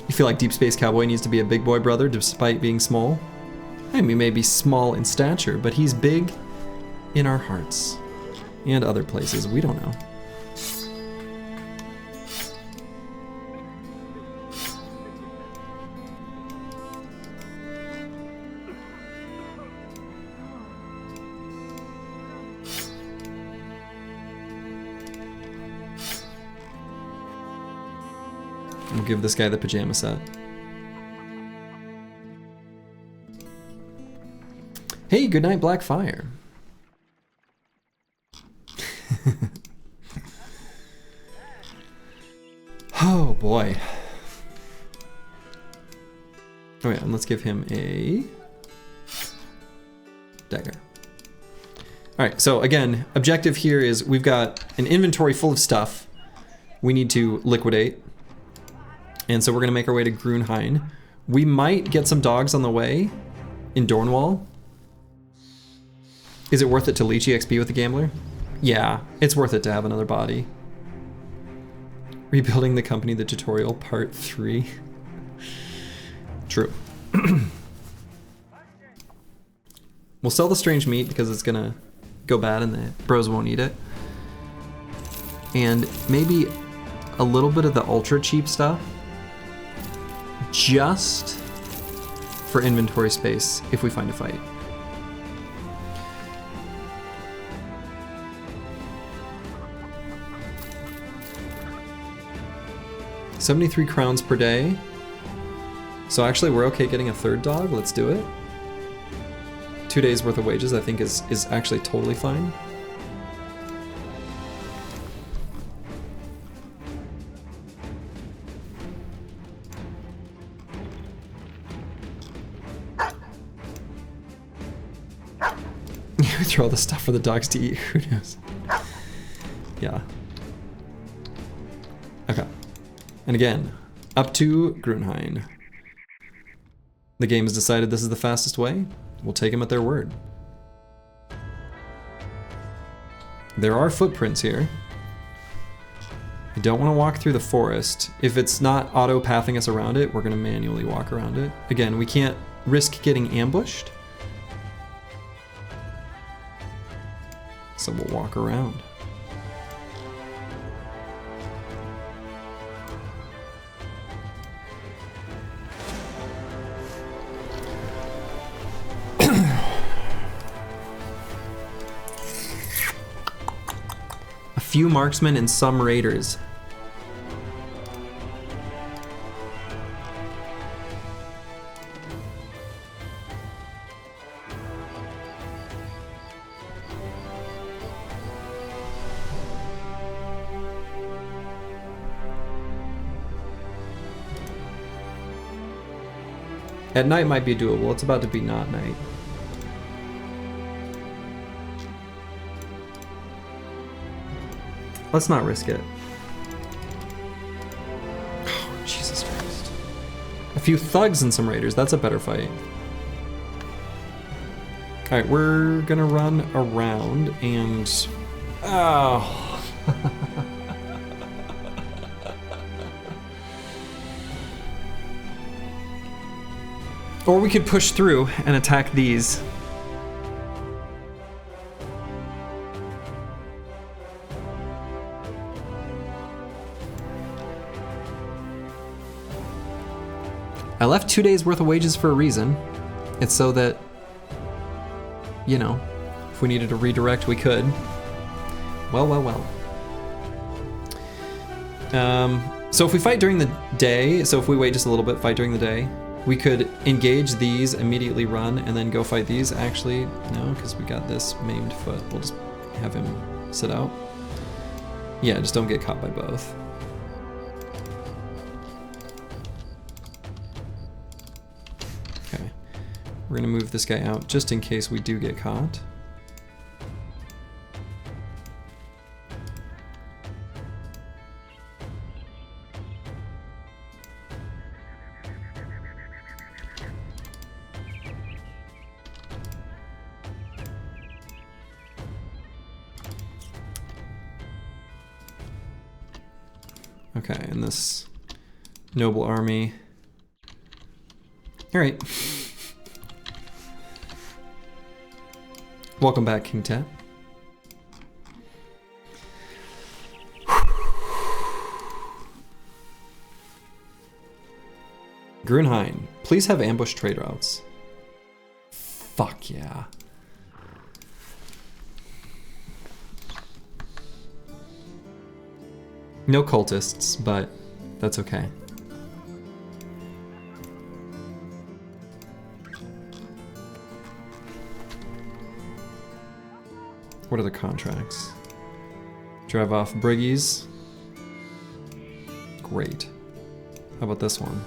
You feel like Deep Space Cowboy needs to be a big boy brother despite being small? I mean, he may be small in stature, but he's big in our hearts. And other places, we don't know. We'll give this guy the pajama set. Hey, good night, Blackfire. Oh boy. Oh yeah, and let's give him a dagger. All right, so again, objective here is we've got an inventory full of stuff we need to liquidate. And so we're gonna make our way to Grunhain. We might get some dogs on the way in Dornwall. Is it worth it to leech EXP with the gambler? Yeah, it's worth it to have another body. Rebuilding the company, the tutorial, part 3. True. We'll sell the strange meat because it's gonna go bad and the bros won't eat it. And maybe a little bit of the ultra cheap stuff just for inventory space if we find a fight. $73 crowns per day. So actually we're okay getting a third dog. Let's do it. 2 days worth of wages I think is actually totally fine. You throw all the stuff for the dogs to eat, who knows? Yeah. Okay. And again, up to Grunhain. The game has decided this is the fastest way. We'll take them at their word. There are footprints here. I don't want to walk through the forest. If it's not auto-pathing us around it, we're going to manually walk around it. Again, we can't risk getting ambushed. So we'll walk around. Few marksmen and some raiders. At night might be doable. It's about to be not night. Let's not risk it. Oh, Jesus Christ. A few thugs and some raiders, that's a better fight. Alright, we're gonna run around and... Oh. Or we could push through and attack these. I left 2 days worth of wages for a reason. It's so that, you know, if we needed to redirect, we could. Well, well, well. So if we fight during the day, so if we wait just a little bit, fight during the day, we could engage these, immediately run, and then go fight these. Actually, no, because we got this maimed foot. We'll just have him sit out. Yeah, just don't get caught by both. We're gonna move this guy out just in case we do get caught. Okay, and this noble army. All right. Welcome back, King Tat. Grunhain, please have ambush trade routes. Fuck yeah. No cultists, but that's okay. What are the contracts? Drive off Briggies. Great. How about this one?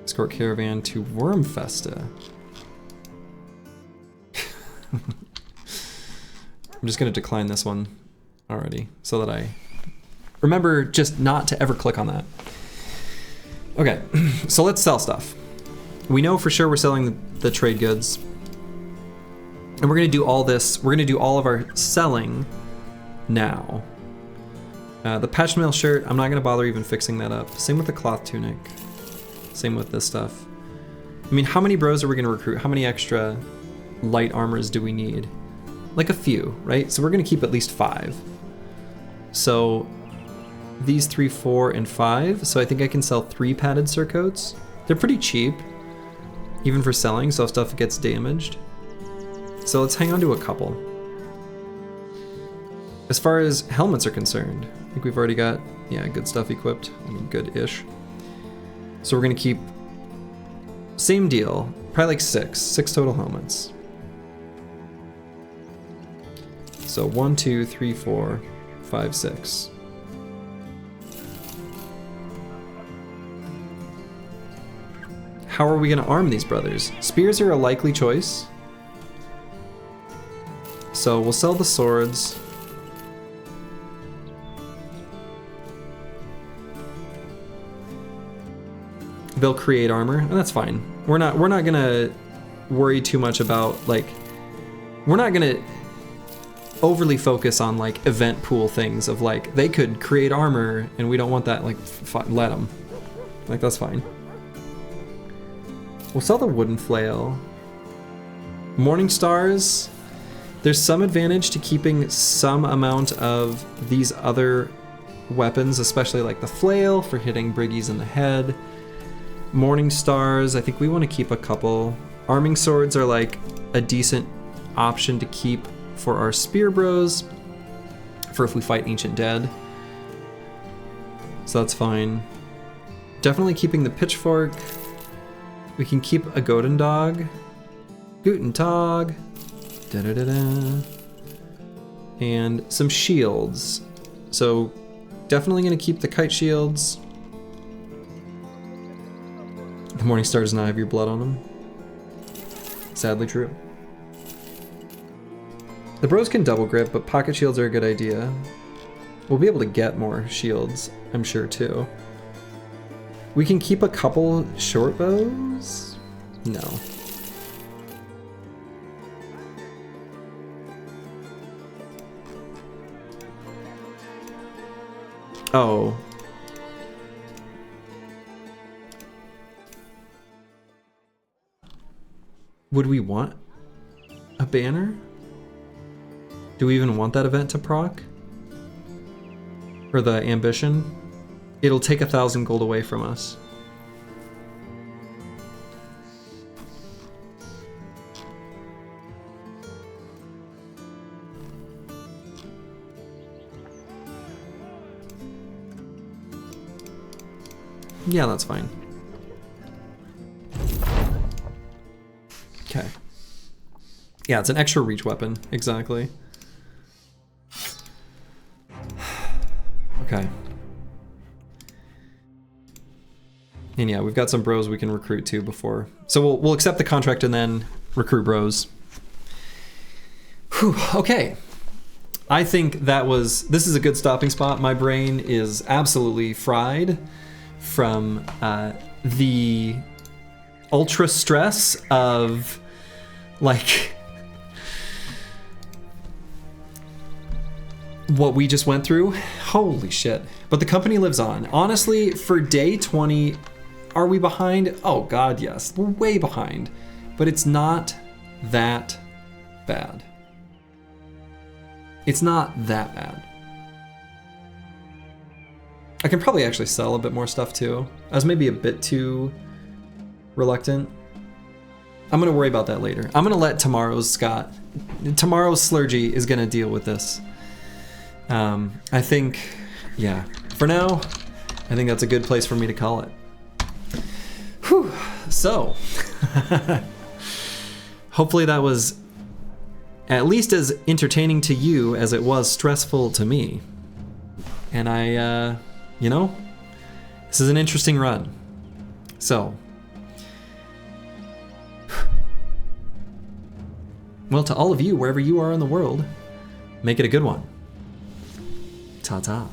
Escort Caravan to Wormfesta. I'm just gonna decline this one already so that I remember just not to ever click on that. Okay, so let's sell stuff. We know for sure we're selling the trade goods. And we're gonna do all this, we're gonna do all of our selling now. The patch mail shirt, I'm not gonna bother even fixing that up. Same with the cloth tunic. Same with this stuff. I mean, how many bros are we gonna recruit? How many extra light armors do we need? Like a few, right? So we're gonna keep at least 5. So these 3, 4, and 5. So I think I can sell 3 padded surcoats. They're pretty cheap, even for selling, so if stuff gets damaged. So let's hang on to a couple. As far as helmets are concerned, I think we've already got, yeah, good stuff equipped. I mean, good-ish. So we're gonna keep, same deal, probably like 6 total helmets. So 1, 2, 3, 4, 5, 6. How are we gonna arm these brothers? Spears are a likely choice. So we'll sell the swords. They'll create armor, and that's fine. We're not gonna worry too much about, like, we're not gonna overly focus on like event pool things of like they could create armor and we don't want that. Like, let them. Like, that's fine. We'll sell the wooden flail. Morning stars. There's some advantage to keeping some amount of these other weapons, especially like the flail for hitting briggies in the head. Morning stars, I think we want to keep a couple. Arming swords are like a decent option to keep for our spear bros, for if we fight ancient dead. So that's fine. Definitely keeping the pitchfork. We can keep a Golden Dog. Guten Tag. Da da da da. And some shields. So definitely gonna keep the kite shields. The Morning Star does not have your blood on them. Sadly true. The bros can double grip, but pocket shields are a good idea. We'll be able to get more shields, I'm sure too. We can keep a couple short bows? No. Oh. Would we want a banner? Do we even want that event to proc? Or the ambition? It'll take 1,000 gold away from us. Yeah, that's fine. Okay. Yeah, it's an extra reach weapon, exactly. Okay. And yeah, we've got some bros we can recruit too before. So we'll accept the contract and then recruit bros. Whew, okay. I think this is a good stopping spot. My brain is absolutely fried from the ultra stress of like what we just went through. Holy shit. But the company lives on. Honestly, for day 20, are we behind? Oh god, yes. We're way behind. But it's not that bad. It's not that bad. I can probably actually sell a bit more stuff too. I was maybe a bit too reluctant. I'm gonna worry about that later. I'm gonna let tomorrow's Slurgy is gonna deal with this. I think, yeah, for now, I think that's a good place for me to call it. Whew, so, hopefully that was at least as entertaining to you as it was stressful to me. And I, you know, this is an interesting run. So, well, to all of you, wherever you are in the world, make it a good one. Ta-ta.